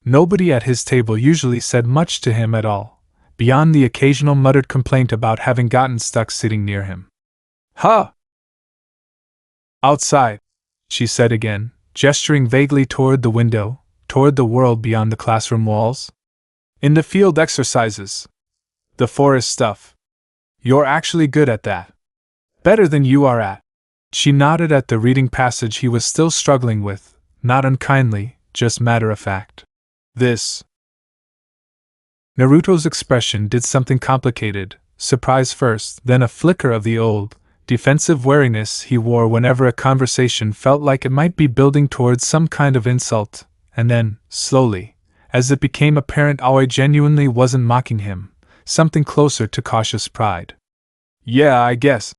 Nobody at his table usually said much to him at all, beyond the occasional muttered complaint about having gotten stuck sitting near him. "Huh! Outside," she said again, gesturing vaguely toward the window, toward the world beyond the classroom walls. "In the field exercises. The forest stuff. You're actually good at that. Better than you are at." She nodded at the reading passage he was still struggling with, not unkindly, just matter of fact. "This." Naruto's expression did something complicated, surprise first, then a flicker of the old, defensive wariness he wore whenever a conversation felt like it might be building towards some kind of insult, and then, slowly, as it became apparent Aoi genuinely wasn't mocking him, something closer to cautious pride. "Yeah, I guess,"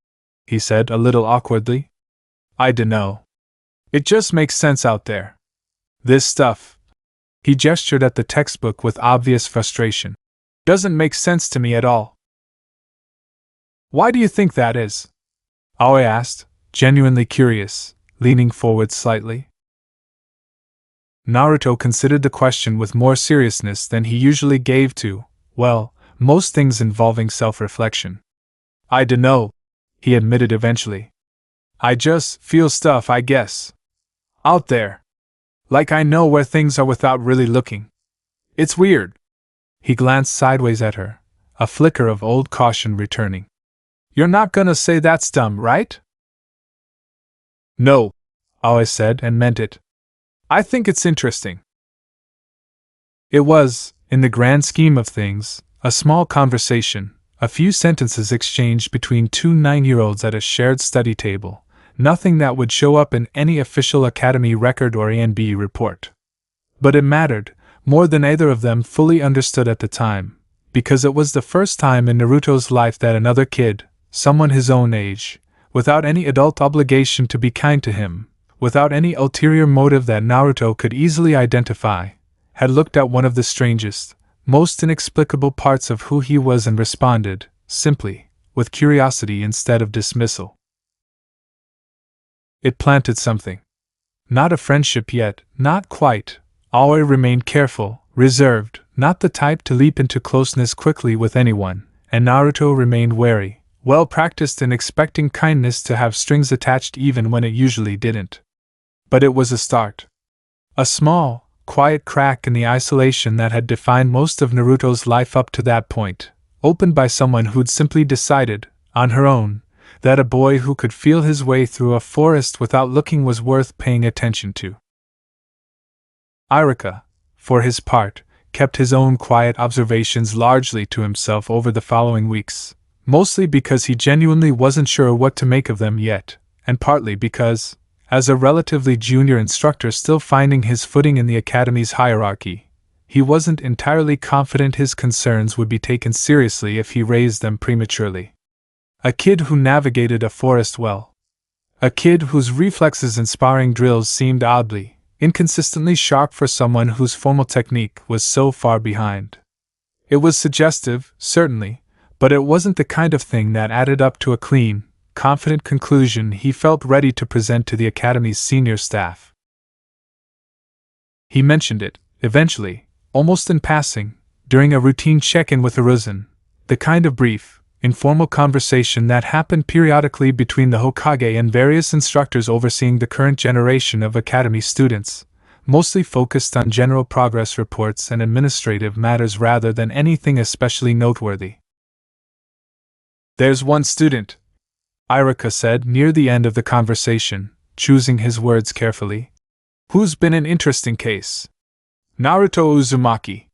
he said a little awkwardly. "I dunno. It just makes sense out there. This stuff." He gestured at the textbook with obvious frustration. "Doesn't make sense to me at all." "Why do you think that is?" Aoi asked, genuinely curious, leaning forward slightly. Naruto considered the question with more seriousness than he usually gave to, well, most things involving self-reflection. "I dunno," he admitted eventually. "I just feel stuff, I guess. Out there. Like I know where things are without really looking. It's weird." He glanced sideways at her, a flicker of old caution returning. "You're not gonna say that's dumb, right?" "No," Aoi said and meant it. "I think it's interesting." It was, in the grand scheme of things, a small conversation, a few sentences exchanged between two 9-year-olds at a shared study table, nothing that would show up in any official Academy record or A&B report. But it mattered, more than either of them fully understood at the time, because it was the first time in Naruto's life that another kid, someone his own age, without any adult obligation to be kind to him, without any ulterior motive that Naruto could easily identify, had looked at one of the strangest, most inexplicable parts of who he was and responded, simply, with curiosity instead of dismissal. It planted something. Not a friendship yet, not quite. Aoi remained careful, reserved, not the type to leap into closeness quickly with anyone, and Naruto remained wary, well practiced in expecting kindness to have strings attached even when it usually didn't. But it was a start. A small, quiet crack in the isolation that had defined most of Naruto's life up to that point, opened by someone who'd simply decided, on her own, that a boy who could feel his way through a forest without looking was worth paying attention to. Irika, for his part, kept his own quiet observations largely to himself over the following weeks, mostly because he genuinely wasn't sure what to make of them yet, and partly because, as a relatively junior instructor still finding his footing in the Academy's hierarchy, he wasn't entirely confident his concerns would be taken seriously if he raised them prematurely. A kid who navigated a forest well. A kid whose reflexes in sparring drills seemed oddly, inconsistently sharp for someone whose formal technique was so far behind. It was suggestive, certainly, but it wasn't the kind of thing that added up to a clean, confident conclusion he felt ready to present to the Academy's senior staff. He mentioned it, eventually, almost in passing, during a routine check-in with Hiruzen, the kind of brief, informal conversation that happened periodically between the Hokage and various instructors overseeing the current generation of Academy students, mostly focused on general progress reports and administrative matters rather than anything especially noteworthy. "There's one student," Irika said near the end of the conversation, choosing his words carefully, "who's been an interesting case. Naruto Uzumaki.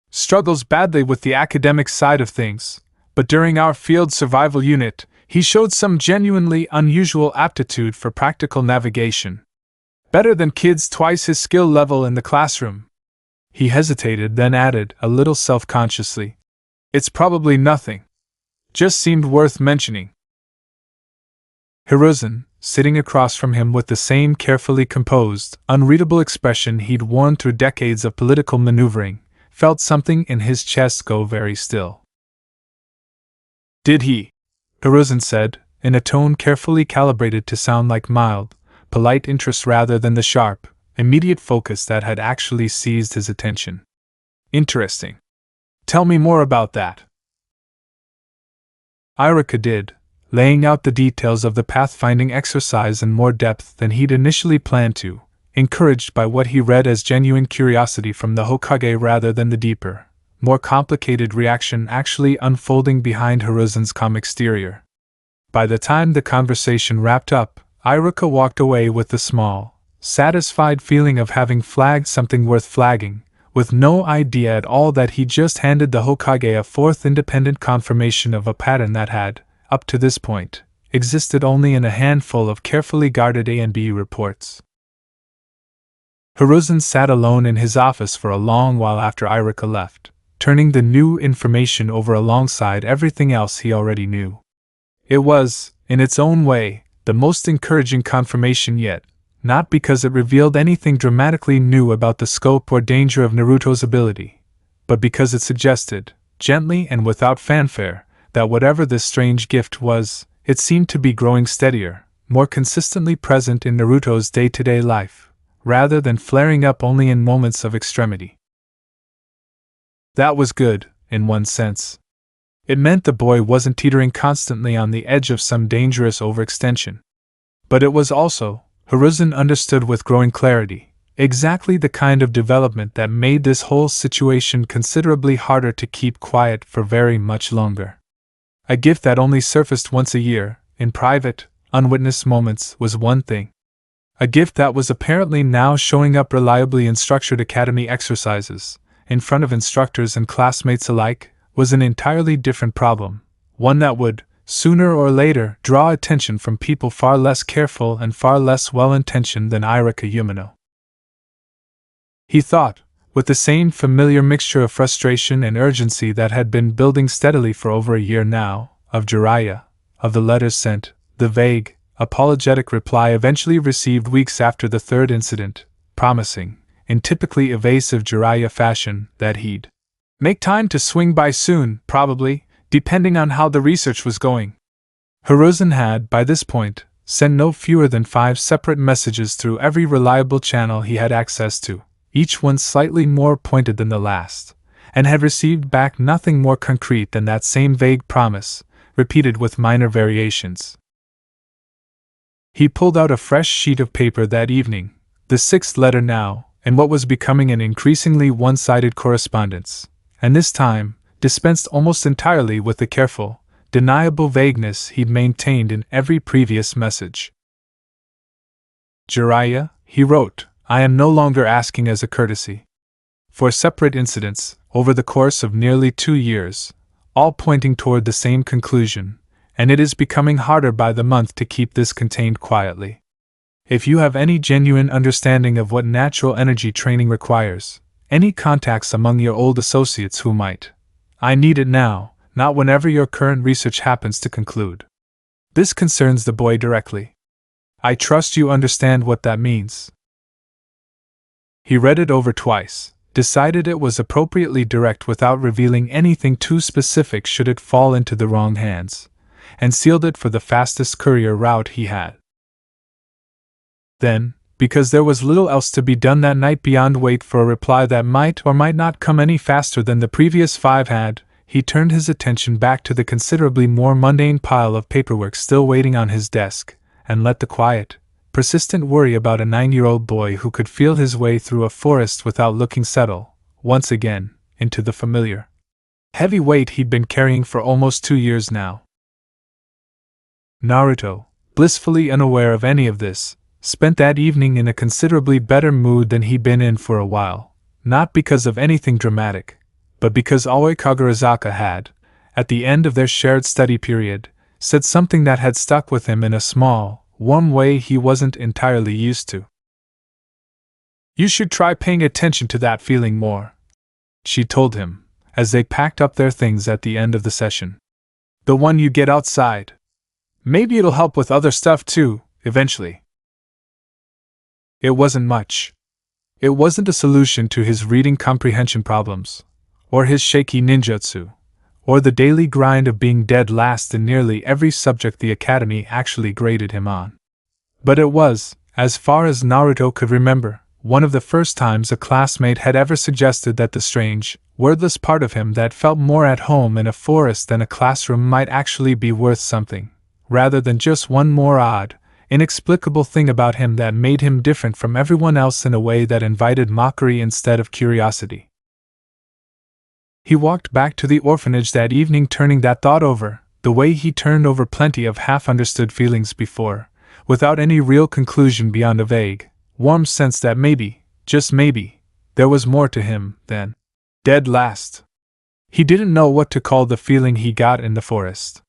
Struggles badly with the academic side of things, but during our field survival unit, he showed some genuinely unusual aptitude for practical navigation. Better than kids twice his skill level in the classroom." He hesitated, then added, a little self-consciously, "It's probably nothing. Just seemed worth mentioning." Hiruzen, sitting across from him with the same carefully composed, unreadable expression he'd worn through decades of political maneuvering, felt something in his chest go very still. "Did he?" Hiruzen said, in a tone carefully calibrated to sound like mild, polite interest rather than the sharp, immediate focus that had actually seized his attention. "Interesting. Tell me more about that." Irika did, laying out the details of the pathfinding exercise in more depth than he'd initially planned to, encouraged by what he read as genuine curiosity from the Hokage rather than the deeper, more complicated reaction actually unfolding behind Hiruzen's calm exterior. By the time the conversation wrapped up, Irika walked away with the small, satisfied feeling of having flagged something worth flagging, with no idea at all that he just handed the Hokage a fourth independent confirmation of a pattern that had, up to this point, existed only in a handful of carefully guarded A&B reports. Hiruzen sat alone in his office for a long while after Irika left, turning the new information over alongside everything else he already knew. It was, in its own way, the most encouraging confirmation yet, not because it revealed anything dramatically new about the scope or danger of Naruto's ability, but because it suggested, gently and without fanfare, that whatever this strange gift was, it seemed to be growing steadier, more consistently present in Naruto's day-to-day life, rather than flaring up only in moments of extremity. That was good, in one sense. It meant the boy wasn't teetering constantly on the edge of some dangerous overextension. But it was also, Hiruzen understood with growing clarity, exactly the kind of development that made this whole situation considerably harder to keep quiet for very much longer. A gift that only surfaced once a year, in private, unwitnessed moments, was one thing. A gift that was apparently now showing up reliably in structured academy exercises, in front of instructors and classmates alike, was an entirely different problem, one that would, sooner or later, draw attention from people far less careful and far less well-intentioned than Irika Yumino. He thought, with the same familiar mixture of frustration and urgency that had been building steadily for over a year now, of Jiraiya, of the letters sent, the vague, apologetic reply eventually received weeks after the third incident, promising, in typically evasive Jiraiya fashion, that he'd make time to swing by soon, probably, depending on how the research was going. Hiruzen had, by this point, sent no fewer than 5 separate messages through every reliable channel he had access to, each one slightly more pointed than the last, and had received back nothing more concrete than that same vague promise, repeated with minor variations. He pulled out a fresh sheet of paper that evening, the 6th letter now, in what was becoming an increasingly one-sided correspondence, and this time, dispensed almost entirely with the careful, deniable vagueness he'd maintained in every previous message. Jiraiya, he wrote, I am no longer asking as a courtesy. For separate incidents, over the course of nearly 2 years, all pointing toward the same conclusion, and it is becoming harder by the month to keep this contained quietly. If you have any genuine understanding of what natural energy training requires, any contacts among your old associates who might, I need it now, not whenever your current research happens to conclude. This concerns the boy directly. I trust you understand what that means. He read it over twice, decided it was appropriately direct without revealing anything too specific should it fall into the wrong hands, and sealed it for the fastest courier route he had. Then, because there was little else to be done that night beyond wait for a reply that might or might not come any faster than the previous 5 had, he turned his attention back to the considerably more mundane pile of paperwork still waiting on his desk, and let the quiet, persistent worry about a 9-year-old boy who could feel his way through a forest without looking settle, once again, into the familiar, heavy weight he'd been carrying for almost 2 years now. Naruto, blissfully unaware of any of this, spent that evening in a considerably better mood than he'd been in for a while, not because of anything dramatic, but because Aoi Kagarazaka had, at the end of their shared study period, said something that had stuck with him in a small, warm way he wasn't entirely used to. You should try paying attention to that feeling more, she told him, as they packed up their things at the end of the session. The one you get outside. Maybe it'll help with other stuff too, eventually. It wasn't much. It wasn't a solution to his reading comprehension problems, or his shaky ninjutsu, or the daily grind of being dead last in nearly every subject the Academy actually graded him on. But it was, as far as Naruto could remember, one of the first times a classmate had ever suggested that the strange, wordless part of him that felt more at home in a forest than a classroom might actually be worth something, rather than just one more odd, inexplicable thing about him that made him different from everyone else in a way that invited mockery instead of curiosity. He walked back to the orphanage that evening turning that thought over, the way he turned over plenty of half-understood feelings before, without any real conclusion beyond a vague, warm sense that maybe, just maybe, there was more to him than dead last. He didn't know what to call the feeling he got in the forest.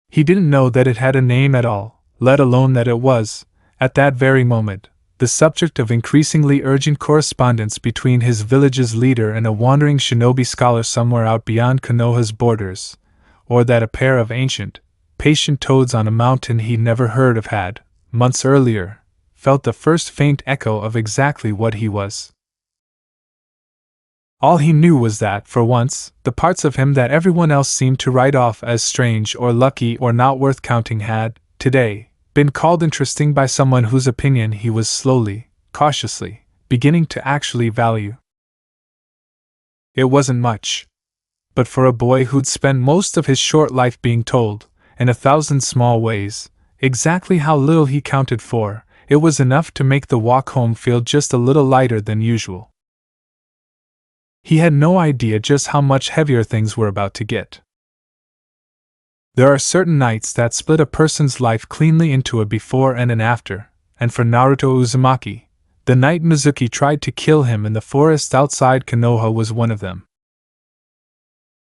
He didn't know that it had a name at all, let alone that it was, at that very moment, the subject of increasingly urgent correspondence between his village's leader and a wandering shinobi scholar somewhere out beyond Konoha's borders, or that a pair of ancient, patient toads on a mountain he'd never heard of had, months earlier, felt the first faint echo of exactly what he was. All he knew was that, for once, the parts of him that everyone else seemed to write off as strange or lucky or not worth counting had, today, been called interesting by someone whose opinion he was slowly, cautiously, beginning to actually value. It wasn't much. But for a boy who'd spent most of his short life being told, in 1,000 small ways, exactly how little he counted for, it was enough to make the walk home feel just a little lighter than usual. He had no idea just how much heavier things were about to get. There are certain nights that split a person's life cleanly into a before and an after, and for Naruto Uzumaki, The night Mizuki tried to kill him in the forest outside Konoha was one of them.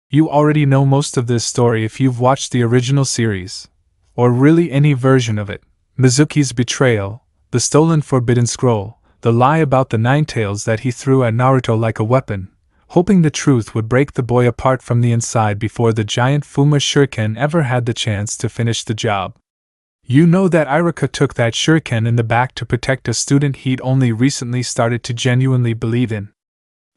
You already know most of this story if you've watched the original series, or really any version of it. Mizuki's betrayal, the stolen Forbidden Scroll, the lie about the Nine Tails that he threw at Naruto like a weapon, hoping the truth would break the boy apart from the inside before the giant Fuma shuriken ever had the chance to finish the job. You know that Iruka took that shuriken in the back to protect a student he'd only recently started to genuinely believe in.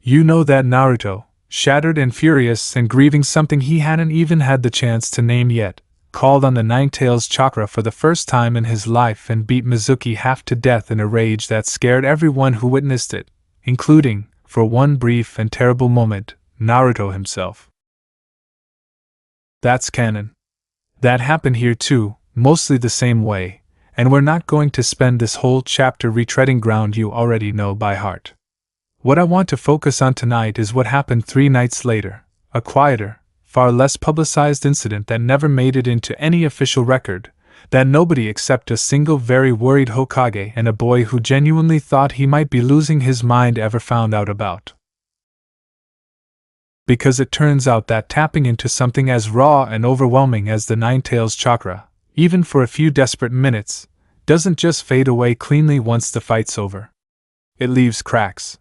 You know that Naruto, shattered and furious and grieving something he hadn't even had the chance to name yet, called on the Nine Tails chakra for the first time in his life and beat Mizuki half to death in a rage that scared everyone who witnessed it, including, for one brief and terrible moment, Naruto himself. That's canon. That happened here too, mostly the same way, and we're not going to spend this whole chapter retreading ground you already know by heart. What I want to focus on tonight is what happened 3 nights later, a quieter, far less publicized incident that never made it into any official record, that nobody except a single very worried Hokage and a boy who genuinely thought he might be losing his mind ever found out about. Because it turns out that tapping into something as raw and overwhelming as the Nine Tails chakra, even for a few desperate minutes, doesn't just fade away cleanly once the fight's over. It leaves cracks.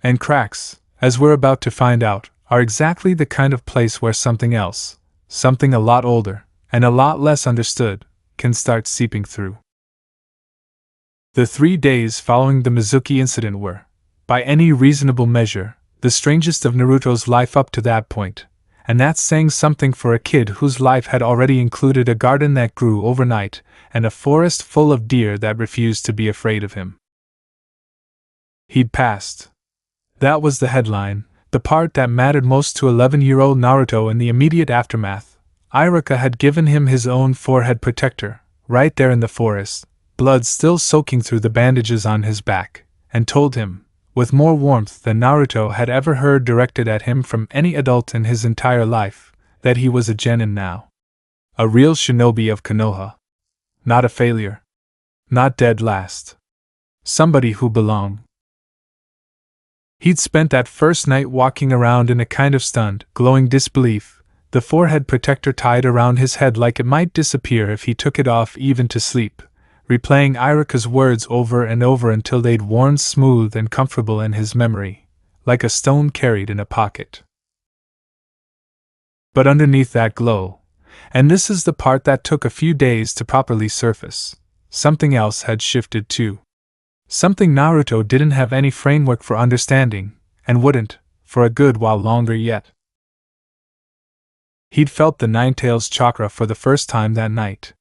And cracks, as we're about to find out, are exactly the kind of place where something else, something a lot older, and a lot less understood, can start seeping through. The 3 days following the Mizuki incident were, by any reasonable measure, the strangest of Naruto's life up to that point, and that's saying something for a kid whose life had already included a garden that grew overnight and a forest full of deer that refused to be afraid of him. He'd passed. That was the headline, the part that mattered most to 11-year-old Naruto in the immediate aftermath. Iruka had given him his own forehead protector, right there in the forest, blood still soaking through the bandages on his back, and told him, with more warmth than Naruto had ever heard directed at him from any adult in his entire life, that he was a genin now. A real shinobi of Konoha. Not a failure. Not dead last. Somebody who belonged. He'd spent that first night walking around in a kind of stunned, glowing disbelief, the forehead protector tied around his head like it might disappear if he took it off even to sleep, replaying Iruka's words over and over until they'd worn smooth and comfortable in his memory, like a stone carried in a pocket. But underneath that glow, and this is the part that took a few days to properly surface, something else had shifted too. Something Naruto didn't have any framework for understanding, and wouldn't, for a good while longer yet. He'd felt the Nine Tails chakra for the first time that night.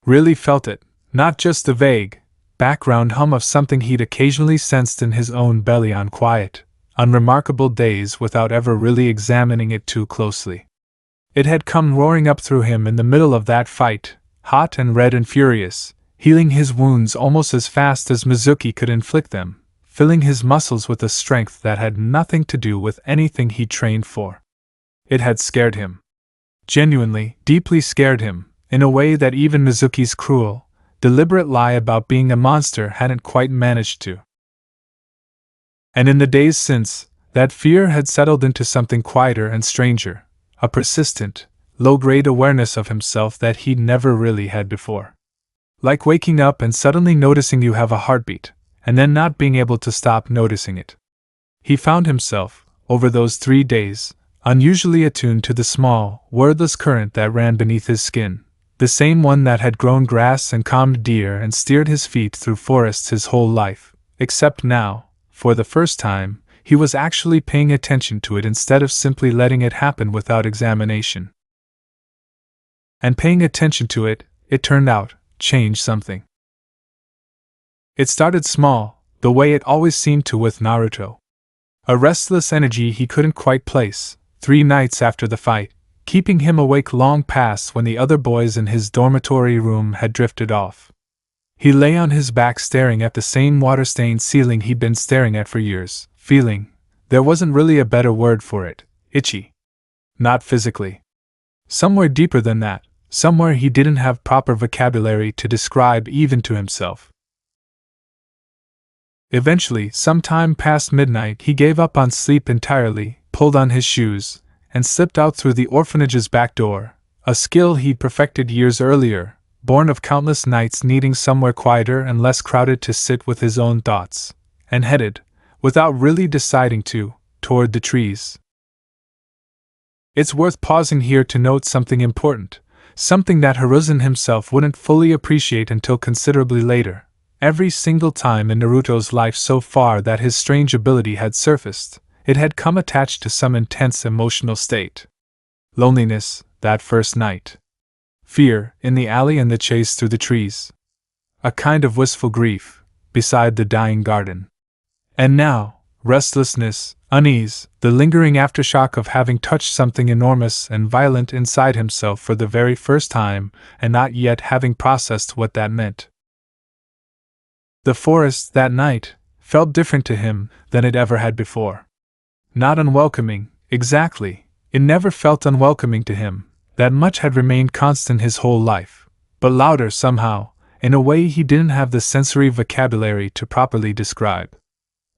Really felt it, not just the vague, background hum of something he'd occasionally sensed in his own belly on quiet, unremarkable days without ever really examining it too closely. It had come roaring up through him in the middle of that fight, hot and red and furious, healing his wounds almost as fast as Mizuki could inflict them, filling his muscles with a strength that had nothing to do with anything he trained for. It had scared him. Genuinely, deeply scared him, in a way that even Mizuki's cruel, deliberate lie about being a monster hadn't quite managed to. And in the days since, that fear had settled into something quieter and stranger, a persistent, low-grade awareness of himself that he'd never really had before. Like waking up and suddenly noticing you have a heartbeat, and then not being able to stop noticing it. He found himself, over those 3 days, unusually attuned to the small, wordless current that ran beneath his skin, the same one that had grown grass and calmed deer and steered his feet through forests his whole life, except now, for the first time, he was actually paying attention to it instead of simply letting it happen without examination. And paying attention to it, it turned out, changed something. It started small, the way it always seemed to with Naruto. A restless energy he couldn't quite place, 3 nights after the fight, keeping him awake long past when the other boys in his dormitory room had drifted off. He lay on his back staring at the same water-stained ceiling he'd been staring at for years, feeling, there wasn't really a better word for it, itchy. Not physically. Somewhere deeper than that, somewhere he didn't have proper vocabulary to describe even to himself. Eventually, sometime past midnight, he gave up on sleep entirely, pulled on his shoes, and slipped out through the orphanage's back door, a skill he'd perfected years earlier, born of countless nights needing somewhere quieter and less crowded to sit with his own thoughts, and headed, without really deciding to, toward the trees. It's worth pausing here to note something important, something that Hiruzen himself wouldn't fully appreciate until considerably later. Every single time in Naruto's life so far that his strange ability had surfaced, it had come attached to some intense emotional state. Loneliness, that first night. Fear, in the alley and the chase through the trees. A kind of wistful grief, beside the dying garden. And now, restlessness, unease, the lingering aftershock of having touched something enormous and violent inside himself for the very first time, and not yet having processed what that meant. The forest, that night, felt different to him than it ever had before. Not unwelcoming, exactly, it never felt unwelcoming to him, that much had remained constant his whole life, but louder somehow, in a way he didn't have the sensory vocabulary to properly describe.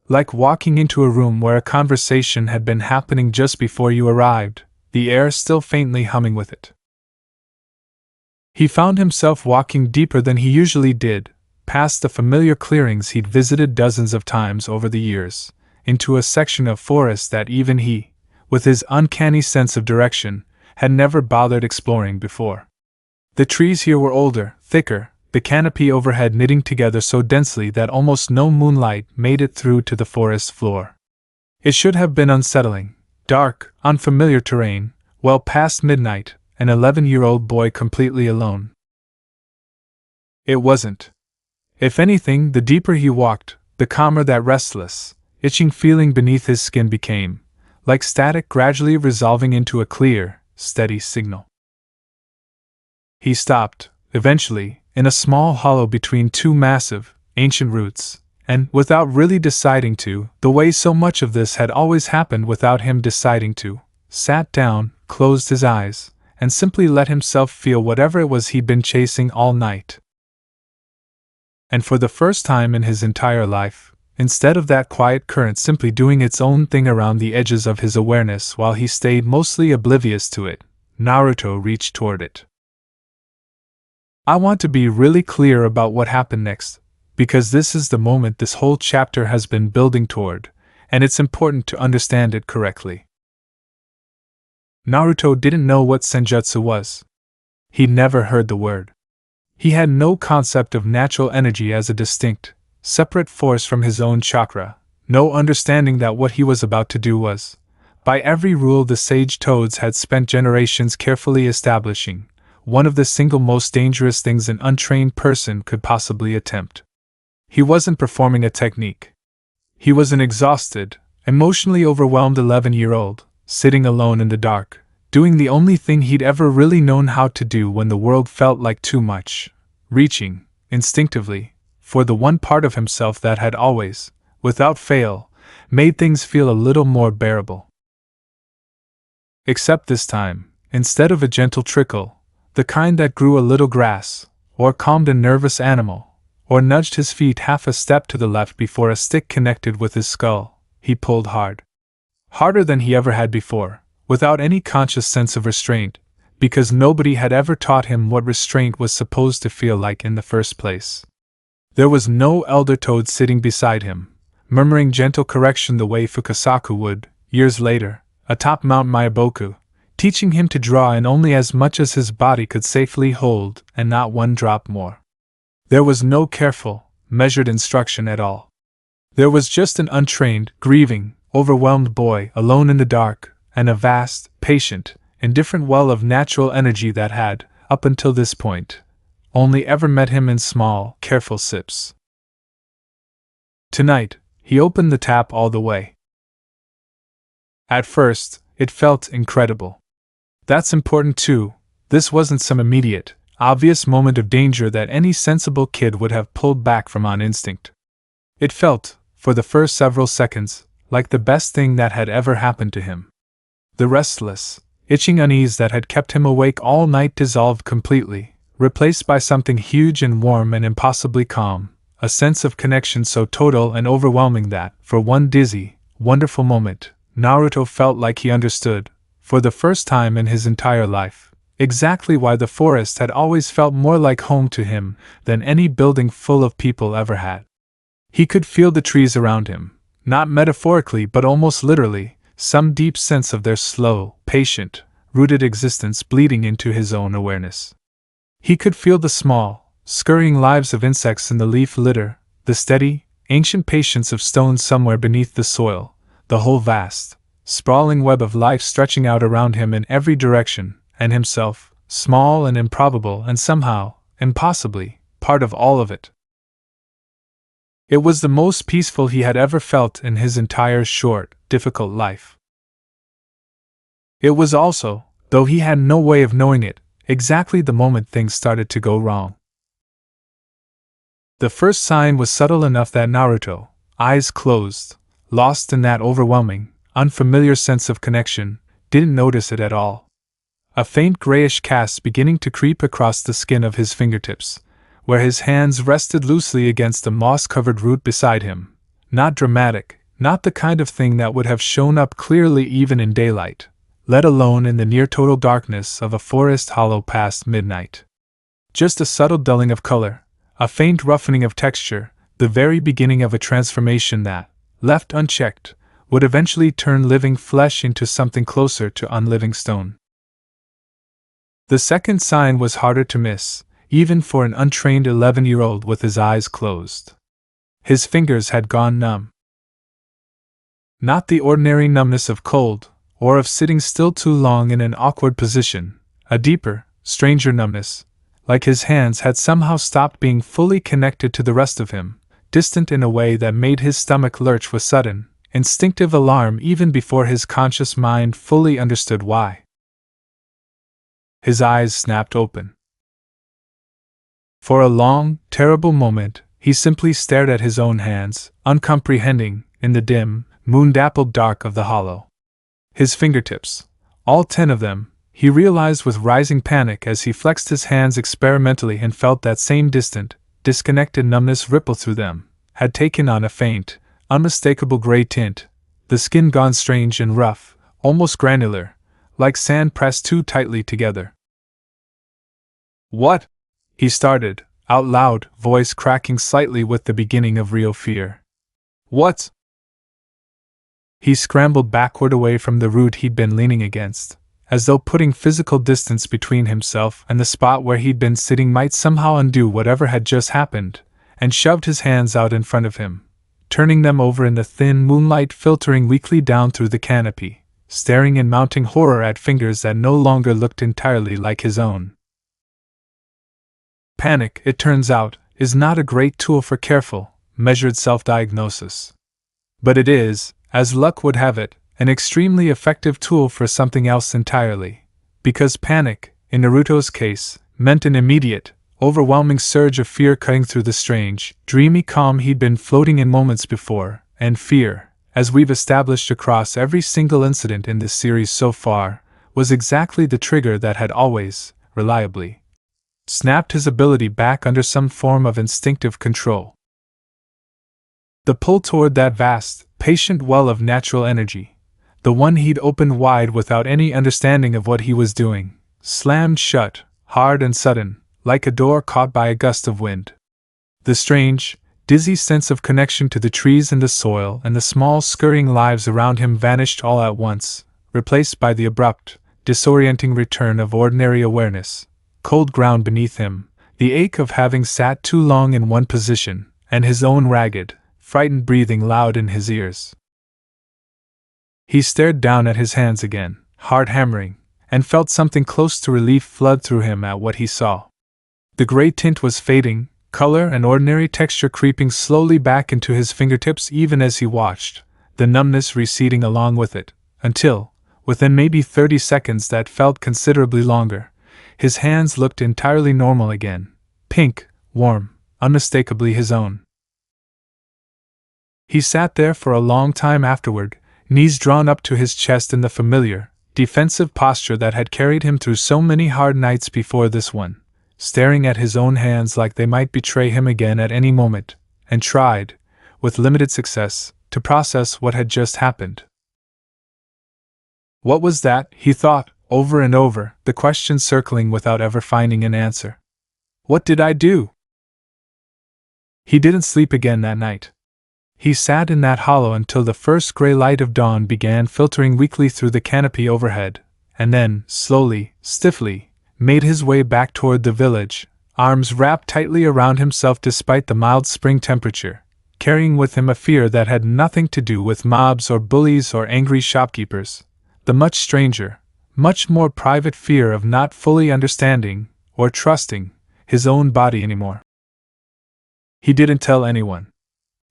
Like walking into a room where a conversation had been happening just before you arrived, the air still faintly humming with it. He found himself walking deeper than he usually did, past the familiar clearings he'd visited dozens of times over the years, into a section of forest that even he, with his uncanny sense of direction, had never bothered exploring before. The trees here were older, thicker, the canopy overhead knitting together so densely that almost no moonlight made it through to the forest floor. It should have been unsettling, dark, unfamiliar terrain, well past midnight, an 11-year-old boy completely alone. It wasn't. If anything, the deeper he walked, the calmer that restless, itching feeling beneath his skin became, like static gradually resolving into a clear, steady signal. He stopped, eventually, in a small hollow between two massive, ancient roots, and, without really deciding to, the way so much of this had always happened without him deciding to, sat down, closed his eyes, and simply let himself feel whatever it was he'd been chasing all night. And for the first time in his entire life, instead of that quiet current simply doing its own thing around the edges of his awareness while he stayed mostly oblivious to it, Naruto reached toward it. I want to be really clear about what happened next, because this is the moment this whole chapter has been building toward, and it's important to understand it correctly. Naruto didn't know what senjutsu was. He'd never heard the word. He had no concept of natural energy as a distinct, separate force from his own chakra, no understanding that what he was about to do was, by every rule the sage toads had spent generations carefully establishing, one of the single most dangerous things an untrained person could possibly attempt. He wasn't performing a technique. He was an exhausted, emotionally overwhelmed 11-year-old, sitting alone in the dark, doing the only thing he'd ever really known how to do when the world felt like too much, reaching, instinctively, for the one part of himself that had always, without fail, made things feel a little more bearable. Except this time, instead of a gentle trickle, the kind that grew a little grass, or calmed a nervous animal, or nudged his feet half a step to the left before a stick connected with his skull, he pulled hard. Harder than he ever had before, without any conscious sense of restraint, because nobody had ever taught him what restraint was supposed to feel like in the first place. There was no elder toad sitting beside him, murmuring gentle correction the way Fukasaku would, years later, atop Mount Myōboku, teaching him to draw in only as much as his body could safely hold and not one drop more. There was no careful, measured instruction at all. There was just an untrained, grieving, overwhelmed boy alone in the dark, and a vast, patient, indifferent well of natural energy that had, up until this point, only ever met him in small, careful sips. Tonight, he opened the tap all the way. At first, it felt incredible. That's important too. This wasn't some immediate, obvious moment of danger that any sensible kid would have pulled back from on instinct. It felt, for the first several seconds, like the best thing that had ever happened to him. The restless, itching unease that had kept him awake all night dissolved completely, replaced by something huge and warm and impossibly calm, a sense of connection so total and overwhelming that, for one dizzy, wonderful moment, Naruto felt like he understood, for the first time in his entire life, exactly why the forest had always felt more like home to him than any building full of people ever had. He could feel the trees around him, not metaphorically but almost literally, some deep sense of their slow, patient, rooted existence bleeding into his own awareness. He could feel the small, scurrying lives of insects in the leaf litter, the steady, ancient patience of stones somewhere beneath the soil, the whole vast, sprawling web of life stretching out around him in every direction, and himself, small and improbable and somehow, impossibly, part of all of it. It was the most peaceful he had ever felt in his entire short, difficult life. It was also, though he had no way of knowing it, exactly the moment things started to go wrong. The first sign was subtle enough that Naruto, eyes closed, lost in that overwhelming, unfamiliar sense of connection, didn't notice it at all. A faint grayish cast beginning to creep across the skin of his fingertips, where his hands rested loosely against the moss-covered root beside him. Not dramatic, not the kind of thing that would have shown up clearly even in daylight, let alone in the near-total darkness of a forest hollow past midnight. Just a subtle dulling of color, a faint roughening of texture, the very beginning of a transformation that, left unchecked, would eventually turn living flesh into something closer to unliving stone. The second sign was harder to miss, even for an untrained 11-year-old with his eyes closed. His fingers had gone numb. Not the ordinary numbness of cold, or of sitting still too long in an awkward position, a deeper, stranger numbness, like his hands had somehow stopped being fully connected to the rest of him, distant in a way that made his stomach lurch with sudden, instinctive alarm even before his conscious mind fully understood why. His eyes snapped open. For a long, terrible moment, he simply stared at his own hands, uncomprehending, in the dim, moon-dappled dark of the hollow. His fingertips, all 10 of them, he realized with rising panic as he flexed his hands experimentally and felt that same distant, disconnected numbness ripple through them, had taken on a faint, unmistakable gray tint, the skin gone strange and rough, almost granular, like sand pressed too tightly together. "What?" he started, out loud, voice cracking slightly with the beginning of real fear. "What?" He scrambled backward away from the root he'd been leaning against, as though putting physical distance between himself and the spot where he'd been sitting might somehow undo whatever had just happened, and shoved his hands out in front of him, turning them over in the thin moonlight filtering weakly down through the canopy, staring in mounting horror at fingers that no longer looked entirely like his own. Panic, it turns out, is not a great tool for careful, measured self-diagnosis. But it is, as luck would have it, an extremely effective tool for something else entirely, because panic, in Naruto's case, meant an immediate, overwhelming surge of fear cutting through the strange, dreamy calm he'd been floating in moments before, and fear, as we've established across every single incident in this series so far, was exactly the trigger that had always, reliably, snapped his ability back under some form of instinctive control. The pull toward that vast, patient well of natural energy, the one he'd opened wide without any understanding of what he was doing, slammed shut, hard and sudden, like a door caught by a gust of wind. The strange, dizzy sense of connection to the trees and the soil and the small scurrying lives around him vanished all at once, replaced by the abrupt, disorienting return of ordinary awareness, cold ground beneath him, the ache of having sat too long in one position, and his own ragged, frightened breathing loud in his ears. He stared down at his hands again, hard hammering, and felt something close to relief flood through him at what he saw. The gray tint was fading, color and ordinary texture creeping slowly back into his fingertips even as he watched, the numbness receding along with it, until, within maybe 30 seconds that felt considerably longer, his hands looked entirely normal again, pink, warm, unmistakably his own. He sat there for a long time afterward, knees drawn up to his chest in the familiar, defensive posture that had carried him through so many hard nights before this one, staring at his own hands like they might betray him again at any moment, and tried, with limited success, to process what had just happened. What was that? He thought, over and over, the question circling without ever finding an answer. What did I do? He didn't sleep again that night. He sat in that hollow until the first gray light of dawn began filtering weakly through the canopy overhead, and then, slowly, stiffly, made his way back toward the village, arms wrapped tightly around himself despite the mild spring temperature, carrying with him a fear that had nothing to do with mobs or bullies or angry shopkeepers, the much stranger, much more private fear of not fully understanding, or trusting, his own body anymore. He didn't tell anyone.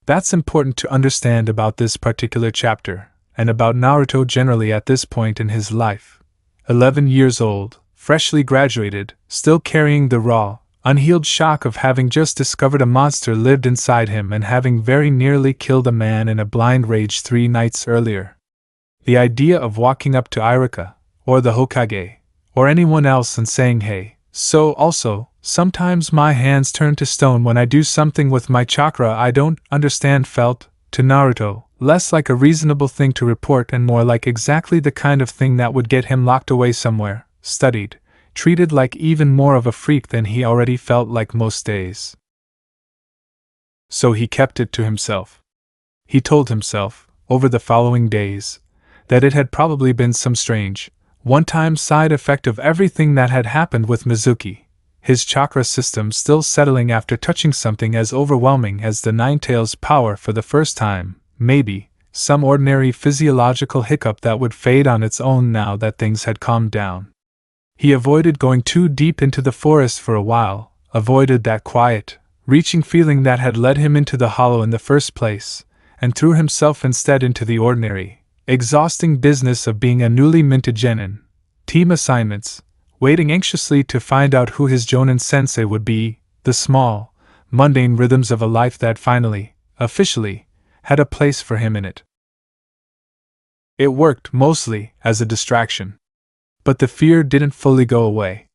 That's important to understand about this particular chapter, and about Naruto generally at this point in his life. 11 years old, freshly graduated, still carrying the raw, unhealed shock of having just discovered a monster lived inside him and having very nearly killed a man in a blind rage 3 nights earlier. The idea of walking up to Irika, or the Hokage, or anyone else and saying, "Hey, so also, sometimes my hands turn to stone when I do something with my chakra I don't understand," felt, to Naruto, less like a reasonable thing to report and more like exactly the kind of thing that would get him locked away somewhere, studied, treated like even more of a freak than he already felt like most days. So he kept it to himself. He told himself, over the following days, that it had probably been some strange, one-time side effect of everything that had happened with Mizuki, his chakra system still settling after touching something as overwhelming as the Ninetales' power for the first time, maybe, some ordinary physiological hiccup that would fade on its own now that things had calmed down. He avoided going too deep into the forest for a while, avoided that quiet, reaching feeling that had led him into the hollow in the first place, and threw himself instead into the ordinary, exhausting business of being a newly minted genin, team assignments, waiting anxiously to find out who his Jonin sensei would be, the small, mundane rhythms of a life that finally, officially, had a place for him in it. It worked, mostly, as a distraction. But the fear didn't fully go away.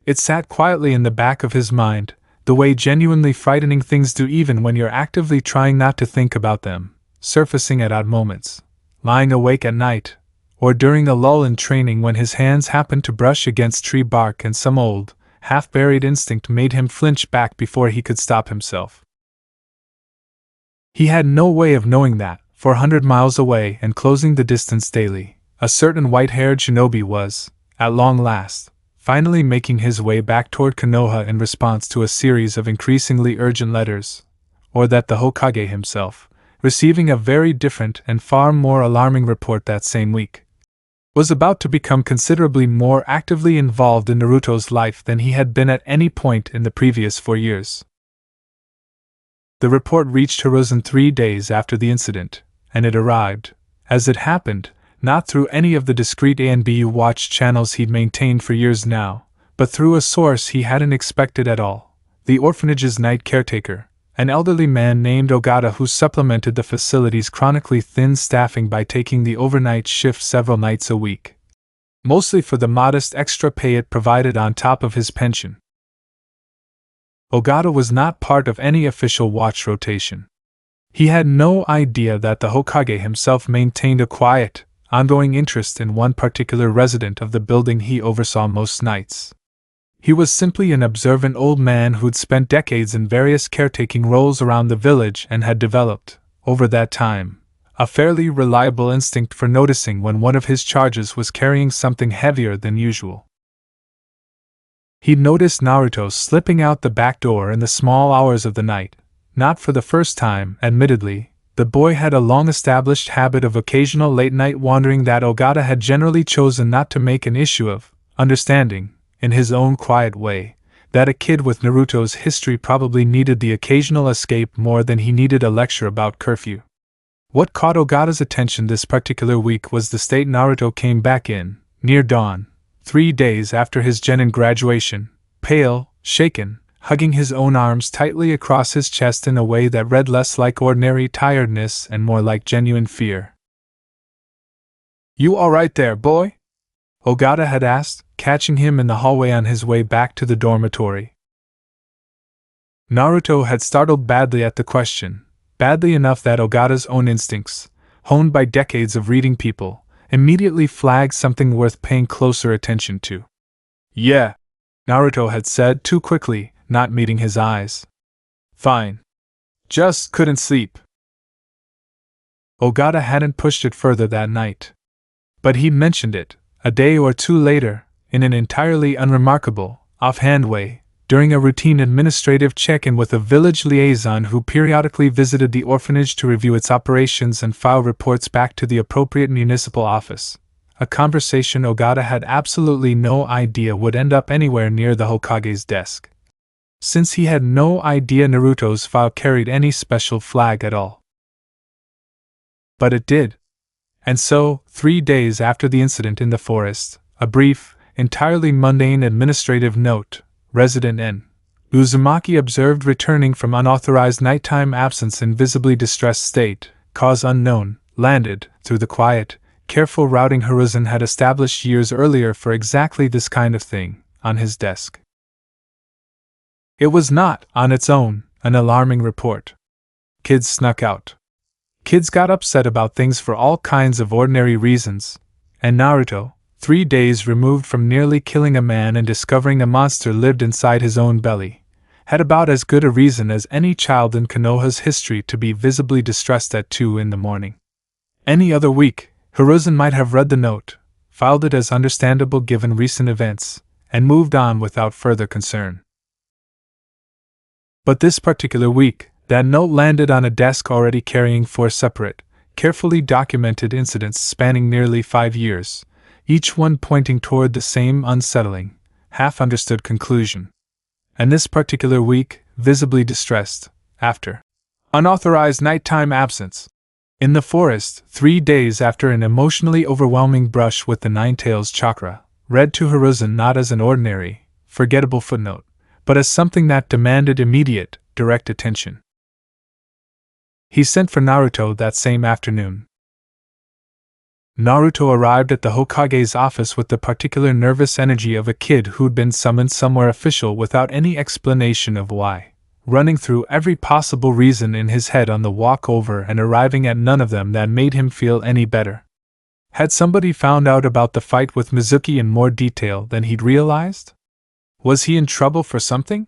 It sat quietly in the back of his mind, the way genuinely frightening things do even when you're actively trying not to think about them, surfacing at odd moments, lying awake at night, or during a lull in training when his hands happened to brush against tree bark and some old, half-buried instinct made him flinch back before he could stop himself. He had no way of knowing that, 400 miles away and closing the distance daily, a certain white-haired shinobi was, at long last, finally making his way back toward Konoha in response to a series of increasingly urgent letters, or that the Hokage himself, receiving a very different and far more alarming report that same week, was about to become considerably more actively involved in Naruto's life than he had been at any point in the previous 4 years. The report reached Hiruzen 3 days after the incident, and it arrived, as it happened, not through any of the discreet ANBU watch channels he'd maintained for years now, but through a source he hadn't expected at all, the orphanage's night caretaker, an elderly man named Ogata who supplemented the facility's chronically thin staffing by taking the overnight shift several nights a week, mostly for the modest extra pay it provided on top of his pension. Ogata was not part of any official watch rotation. He had no idea that the Hokage himself maintained a quiet, ongoing interest in one particular resident of the building he oversaw most nights. He was simply an observant old man who'd spent decades in various caretaking roles around the village and had developed, over that time, a fairly reliable instinct for noticing when one of his charges was carrying something heavier than usual. He'd noticed Naruto slipping out the back door in the small hours of the night. Not for the first time, admittedly. The boy had a long-established habit of occasional late-night wandering that Ogata had generally chosen not to make an issue of, understanding, in his own quiet way, that a kid with Naruto's history probably needed the occasional escape more than he needed a lecture about curfew. What caught Ogata's attention this particular week was the state Naruto came back in, near dawn, 3 days after his genin graduation, pale, shaken, hugging his own arms tightly across his chest in a way that read less like ordinary tiredness and more like genuine fear. "You all right there, boy?" Ogata had asked, catching him in the hallway on his way back to the dormitory. Naruto had startled badly at the question, badly enough that Ogata's own instincts, honed by decades of reading people, immediately flagged something worth paying closer attention to. Yeah, Naruto had said too quickly, not meeting his eyes. Fine. Just couldn't sleep. Ogata hadn't pushed it further that night. But he mentioned it, a day or two later, in an entirely unremarkable, offhand way, during a routine administrative check-in with a village liaison who periodically visited the orphanage to review its operations and file reports back to the appropriate municipal office. A conversation Ogata had absolutely no idea would end up anywhere near the Hokage's desk, since he had no idea Naruto's file carried any special flag at all. But it did. And so, 3 days after the incident in the forest, a brief, entirely mundane administrative note, Resident N. Uzumaki observed returning from unauthorized nighttime absence in visibly distressed state, cause unknown, landed, through the quiet, careful routing Hiruzen had established years earlier for exactly this kind of thing, on his desk. It was not, on its own, an alarming report. Kids snuck out. Kids got upset about things for all kinds of ordinary reasons, and Naruto, 3 days removed from nearly killing a man and discovering a monster lived inside his own belly, had about as good a reason as any child in Konoha's history to be visibly distressed at 2 in the morning. Any other week, Hiruzen might have read the note, filed it as understandable given recent events, and moved on without further concern. But this particular week, that note landed on a desk already carrying 4 separate, carefully documented incidents spanning nearly 5 years, each one pointing toward the same unsettling, half-understood conclusion. And this particular week, visibly distressed, after unauthorized nighttime absence in the forest, 3 days after an emotionally overwhelming brush with the Nine-Tails chakra, read to Hiruzen not as an ordinary, forgettable footnote, but as something that demanded immediate, direct attention. He sent for Naruto that same afternoon. Naruto arrived at the Hokage's office with the particular nervous energy of a kid who'd been summoned somewhere official without any explanation of why, running through every possible reason in his head on the walk over and arriving at none of them that made him feel any better. Had somebody found out about the fight with Mizuki in more detail than he'd realized? Was he in trouble for something?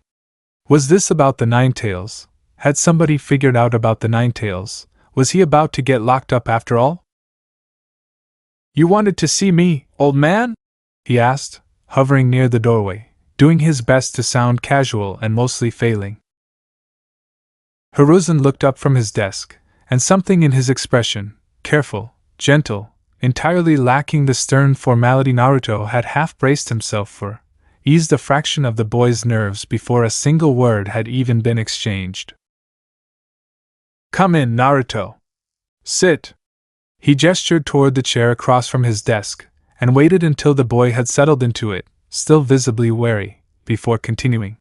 Was this about the Nine-Tails? Had somebody figured out about the Nine-Tails? Was he about to get locked up after all? "You wanted to see me, old man?" he asked, hovering near the doorway, doing his best to sound casual and mostly failing. Hiruzen looked up from his desk, and something in his expression, careful, gentle, entirely lacking the stern formality Naruto had half braced himself for, eased a fraction of the boy's nerves before a single word had even been exchanged. "Come in, Naruto. Sit." He gestured toward the chair across from his desk, and waited until the boy had settled into it, still visibly wary, before continuing.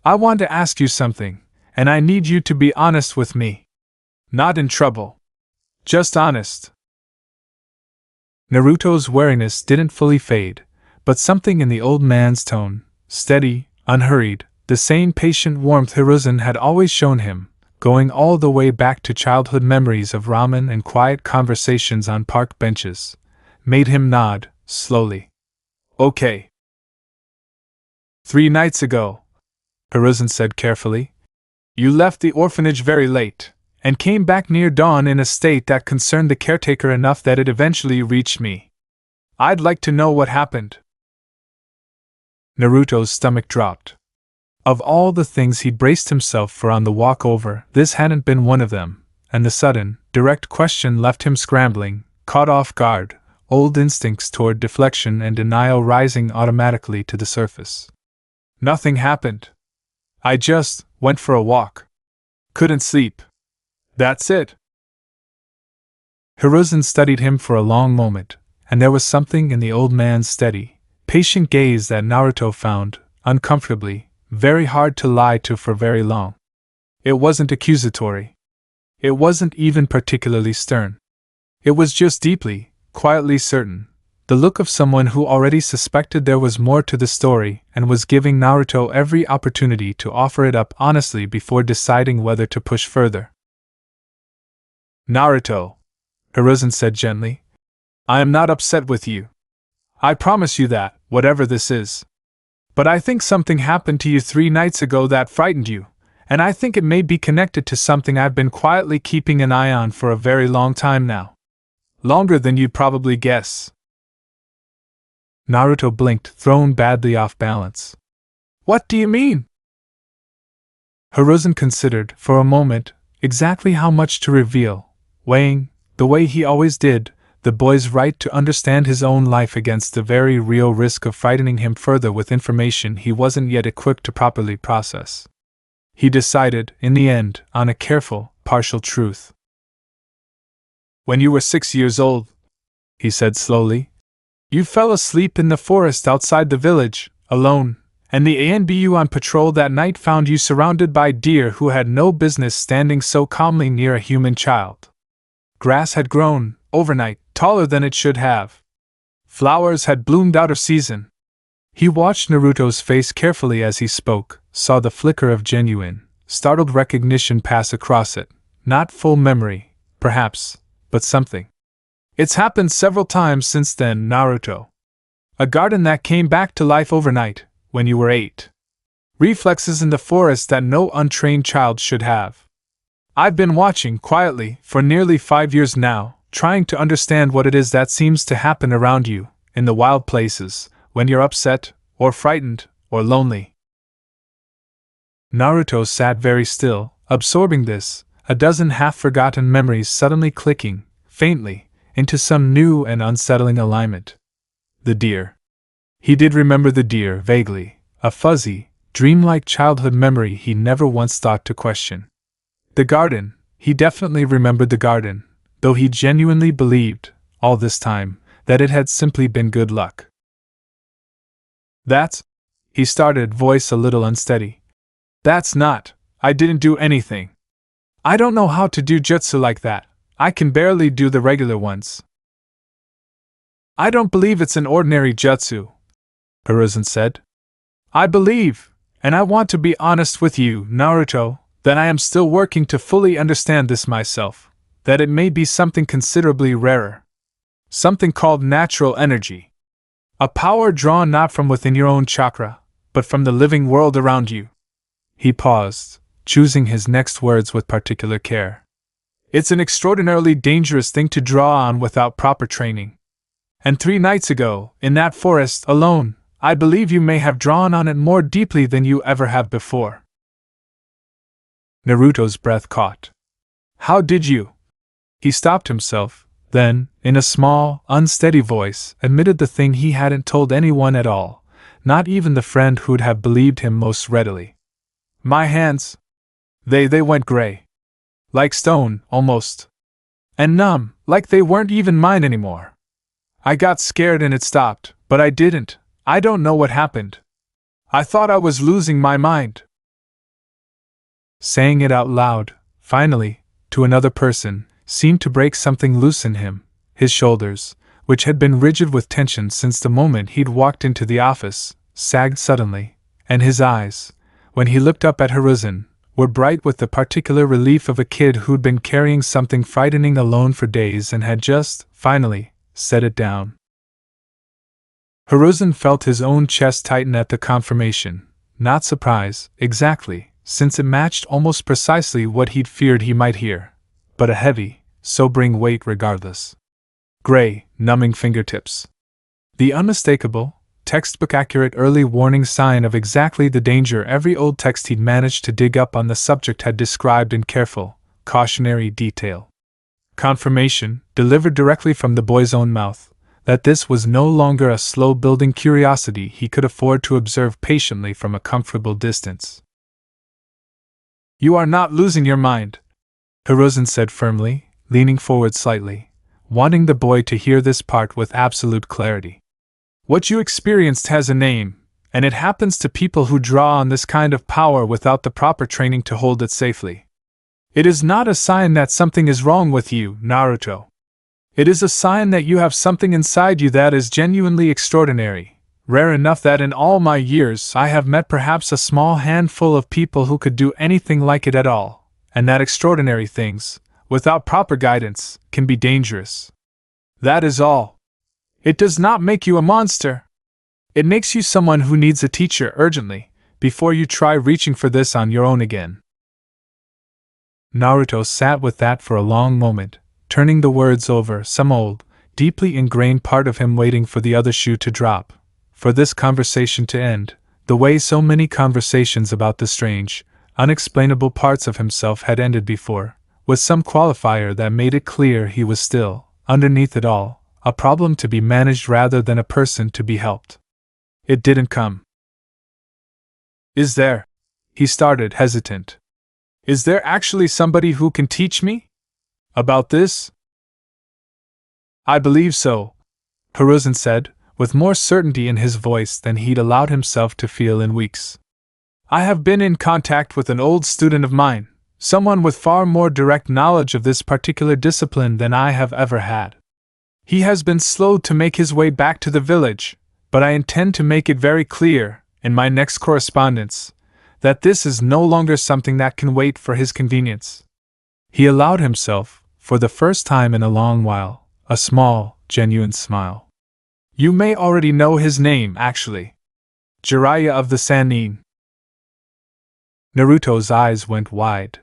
"I want to ask you something, and I need you to be honest with me. Not in trouble. Just honest." Naruto's wariness didn't fully fade, but something in the old man's tone, steady, unhurried, the same patient warmth Hiruzen had always shown him, going all the way back to childhood memories of ramen and quiet conversations on park benches, made him nod, slowly. "Okay. 3 nights ago," Hiruzen said carefully, "you left the orphanage very late, and came back near dawn in a state that concerned the caretaker enough that it eventually reached me. I'd like to know what happened." Naruto's stomach dropped. Of all the things he'd braced himself for on the walk over, this hadn't been one of them, and the sudden, direct question left him scrambling, caught off guard, old instincts toward deflection and denial rising automatically to the surface. "Nothing happened. I just went for a walk. Couldn't sleep. That's it." Hiruzen studied him for a long moment, and there was something in the old man's steady, patient gaze that Naruto found, uncomfortably, very hard to lie to for very long. It wasn't accusatory. It wasn't even particularly stern. It was just deeply, quietly certain, the look of someone who already suspected there was more to the story and was giving Naruto every opportunity to offer it up honestly before deciding whether to push further. "Naruto," Hiruzen said gently, "I am not upset with you. I promise you that, whatever this is. But I think something happened to you 3 nights ago that frightened you, and I think it may be connected to something I've been quietly keeping an eye on for a very long time now. Longer than you'd probably guess." Naruto blinked, thrown badly off balance. "What do you mean?" Hiruzen considered, for a moment, exactly how much to reveal, weighing, the way he always did, the boy's right to understand his own life against the very real risk of frightening him further with information he wasn't yet equipped to properly process. He decided, in the end, on a careful, partial truth. "When you were 6 years old," he said slowly, "you fell asleep in the forest outside the village, alone, and the ANBU on patrol that night found you surrounded by deer who had no business standing so calmly near a human child. Grass had grown, overnight, taller than it should have. Flowers had bloomed out of season." He watched Naruto's face carefully as he spoke, saw the flicker of genuine, startled recognition pass across it. Not full memory, perhaps, but something. "It's happened several times since then, Naruto. A garden that came back to life overnight, when you were 8. Reflexes in the forest that no untrained child should have. I've been watching, quietly, for nearly 5 years now, trying to understand what it is that seems to happen around you, in the wild places, when you're upset, or frightened, or lonely." Naruto sat very still, absorbing this, a dozen half-forgotten memories suddenly clicking, faintly, into some new and unsettling alignment. The deer. He did remember the deer, vaguely, a fuzzy, dreamlike childhood memory he never once thought to question. The garden, he definitely remembered the garden, though he genuinely believed, all this time, that it had simply been good luck. "That's," he started, voice a little unsteady. "That's not, I didn't do anything. I don't know how to do jutsu like that. I can barely do the regular ones." "I don't believe it's an ordinary jutsu," Hiruzen said. "I believe, and I want to be honest with you, Naruto, that I am still working to fully understand this myself, that it may be something considerably rarer. Something called natural energy. A power drawn not from within your own chakra, but from the living world around you." He paused, choosing his next words with particular care. "It's an extraordinarily dangerous thing to draw on without proper training. And 3 nights ago, in that forest, alone, I believe you may have drawn on it more deeply than you ever have before." Naruto's breath caught. "How did you?" He stopped himself, then, in a small, unsteady voice, admitted the thing he hadn't told anyone at all, not even the friend who'd have believed him most readily. "My hands. They went gray. Like stone, almost. And numb, like they weren't even mine anymore. I got scared and it stopped, but I didn't. I don't know what happened. I thought I was losing my mind." Saying it out loud, finally, to another person, seemed to break something loose in him. His shoulders, which had been rigid with tension since the moment he'd walked into the office, sagged suddenly, and his eyes, when he looked up at Hiruzen, were bright with the particular relief of a kid who'd been carrying something frightening alone for days and had just, finally, set it down. Hiruzen felt his own chest tighten at the confirmation, not surprise, exactly, since it matched almost precisely what he'd feared he might hear, but a heavy, sobering weight regardless. Gray, numbing fingertips. The unmistakable, textbook-accurate early warning sign of exactly the danger every old text he'd managed to dig up on the subject had described in careful, cautionary detail. Confirmation, delivered directly from the boy's own mouth, that this was no longer a slow-building curiosity he could afford to observe patiently from a comfortable distance. "You are not losing your mind," Hiruzen said firmly, leaning forward slightly, wanting the boy to hear this part with absolute clarity. "What you experienced has a name, and it happens to people who draw on this kind of power without the proper training to hold it safely. It is not a sign that something is wrong with you, Naruto. It is a sign that you have something inside you that is genuinely extraordinary, rare enough that in all my years I have met perhaps a small handful of people who could do anything like it at all, and that extraordinary things, without proper guidance, can be dangerous. That is all. It does not make you a monster. It makes you someone who needs a teacher urgently, before you try reaching for this on your own again. Naruto sat with that for a long moment, turning the words over, some old, deeply ingrained part of him waiting for the other shoe to drop, for this conversation to end, the way so many conversations about the strange, unexplainable parts of himself had ended before, with some qualifier that made it clear he was still, underneath it all, a problem to be managed rather than a person to be helped. It didn't come. Is there? He started, hesitant. Is there actually somebody who can teach me? About this? I believe so, Hiruzen said, with more certainty in his voice than he'd allowed himself to feel in weeks. I have been in contact with an old student of mine, someone with far more direct knowledge of this particular discipline than I have ever had. He has been slow to make his way back to the village, but I intend to make it very clear, in my next correspondence, that this is no longer something that can wait for his convenience. He allowed himself, for the first time in a long while, a small, genuine smile. You may already know his name, actually. Jiraiya of the Sannin. Naruto's eyes went wide.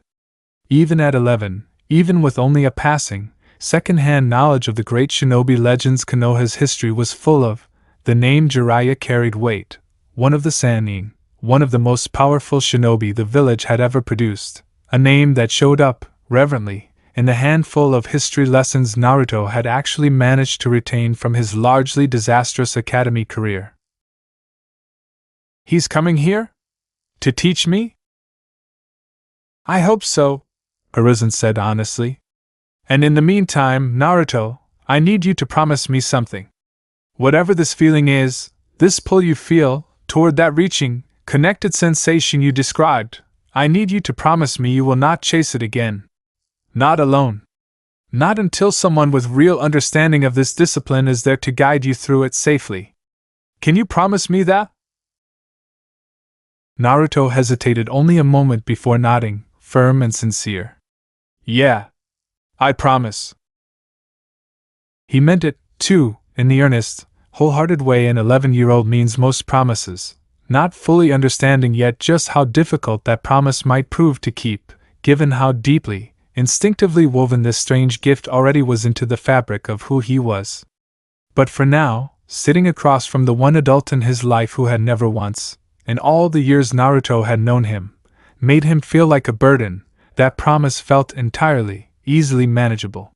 Even at 11, even with only a passing, second-hand knowledge of the great shinobi legends Konoha's history was full of, the name Jiraiya carried weight, one of the Sannin, one of the most powerful shinobi the village had ever produced, a name that showed up, reverently, in the handful of history lessons Naruto had actually managed to retain from his largely disastrous academy career. He's coming here? To teach me? I hope so, Hiruzen said honestly. And in the meantime, Naruto, I need you to promise me something. Whatever this feeling is, this pull you feel, toward that reaching, connected sensation you described, I need you to promise me you will not chase it again. Not alone. Not until someone with real understanding of this discipline is there to guide you through it safely. Can you promise me that? Naruto hesitated only a moment before nodding, firm and sincere. Yeah. I promise. He meant it, too, in the earnest, wholehearted way an 11-year-old means most promises, not fully understanding yet just how difficult that promise might prove to keep, given how deeply, instinctively woven this strange gift already was into the fabric of who he was. But for now, sitting across from the one adult in his life who had never once, in all the years Naruto had known him, made him feel like a burden, that promise felt entirely, easily manageable.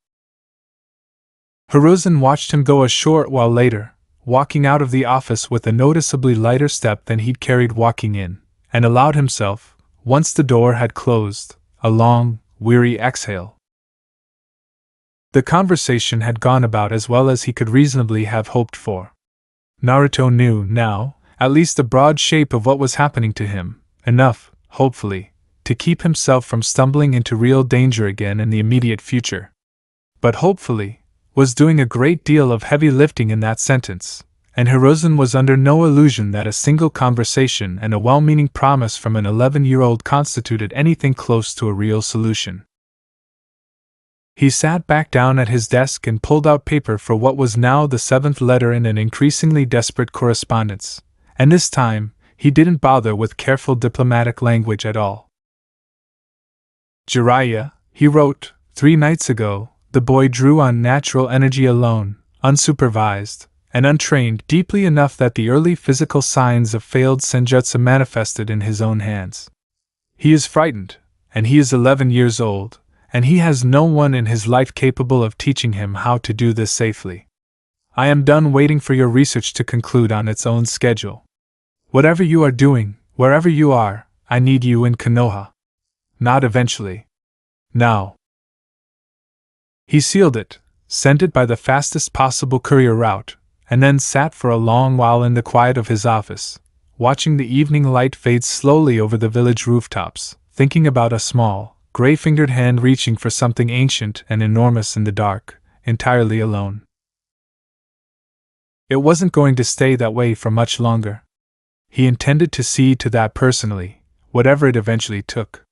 Hiruzen watched him go a short while later, walking out of the office with a noticeably lighter step than he'd carried walking in, and allowed himself, once the door had closed, a long, weary exhale. The conversation had gone about as well as he could reasonably have hoped for. Naruto knew, now, at least the broad shape of what was happening to him, enough, hopefully, to keep himself from stumbling into real danger again in the immediate future. But hopefully, was doing a great deal of heavy lifting in that sentence, and Hiruzen was under no illusion that a single conversation and a well-meaning promise from an 11-year-old constituted anything close to a real solution. He sat back down at his desk and pulled out paper for what was now the 7th letter in an increasingly desperate correspondence, and this time, he didn't bother with careful diplomatic language at all. Jiraiya, he wrote, 3 nights ago, the boy drew on natural energy alone, unsupervised, and untrained deeply enough that the early physical signs of failed senjutsu manifested in his own hands. He is frightened, and he is 11 years old, and he has no one in his life capable of teaching him how to do this safely. I am done waiting for your research to conclude on its own schedule. Whatever you are doing, wherever you are, I need you in Konoha. Not eventually. Now. He sealed it, sent it by the fastest possible courier route, and then sat for a long while in the quiet of his office, watching the evening light fade slowly over the village rooftops, thinking about a small, gray-fingered hand reaching for something ancient and enormous in the dark, entirely alone. It wasn't going to stay that way for much longer. He intended to see to that personally, whatever it eventually took.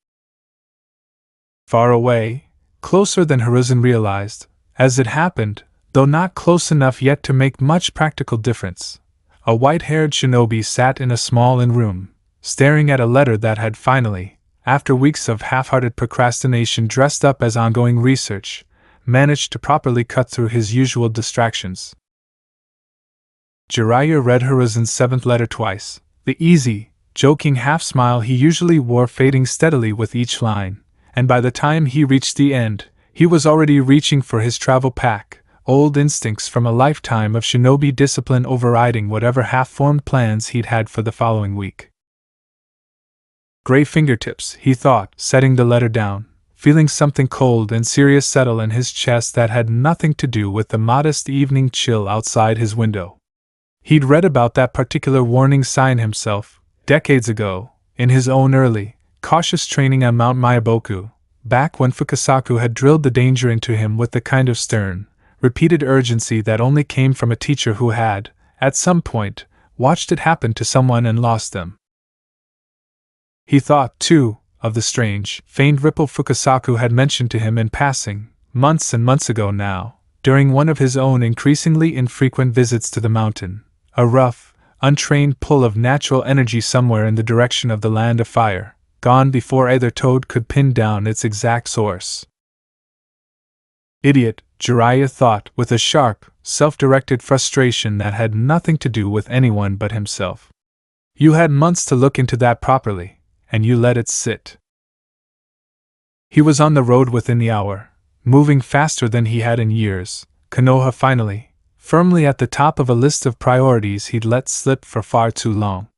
Far away, closer than Hiruzen realized, as it happened, though not close enough yet to make much practical difference, a white-haired shinobi sat in a small inn room, staring at a letter that had finally, after weeks of half-hearted procrastination dressed up as ongoing research, managed to properly cut through his usual distractions. Jiraiya read Hiruzen's 7th letter twice, the easy, joking half-smile he usually wore fading steadily with each line, and by the time he reached the end, he was already reaching for his travel pack, old instincts from a lifetime of shinobi discipline overriding whatever half-formed plans he'd had for the following week. Gray fingertips, he thought, setting the letter down, feeling something cold and serious settle in his chest that had nothing to do with the modest evening chill outside his window. He'd read about that particular warning sign himself, decades ago, in his own early, cautious training on Mount Myōboku, back when Fukasaku had drilled the danger into him with the kind of stern, repeated urgency that only came from a teacher who had, at some point, watched it happen to someone and lost them. He thought, too, of the strange, faint ripple Fukasaku had mentioned to him in passing, months and months ago now, during one of his own increasingly infrequent visits to the mountain, a rough, untrained pull of natural energy somewhere in the direction of the land of fire, gone before either toad could pin down its exact source. Idiot, Jiraiya thought with a sharp, self-directed frustration that had nothing to do with anyone but himself. You had months to look into that properly, and you let it sit. He was on the road within the hour, moving faster than he had in years, Konoha finally, firmly at the top of a list of priorities he'd let slip for far too long.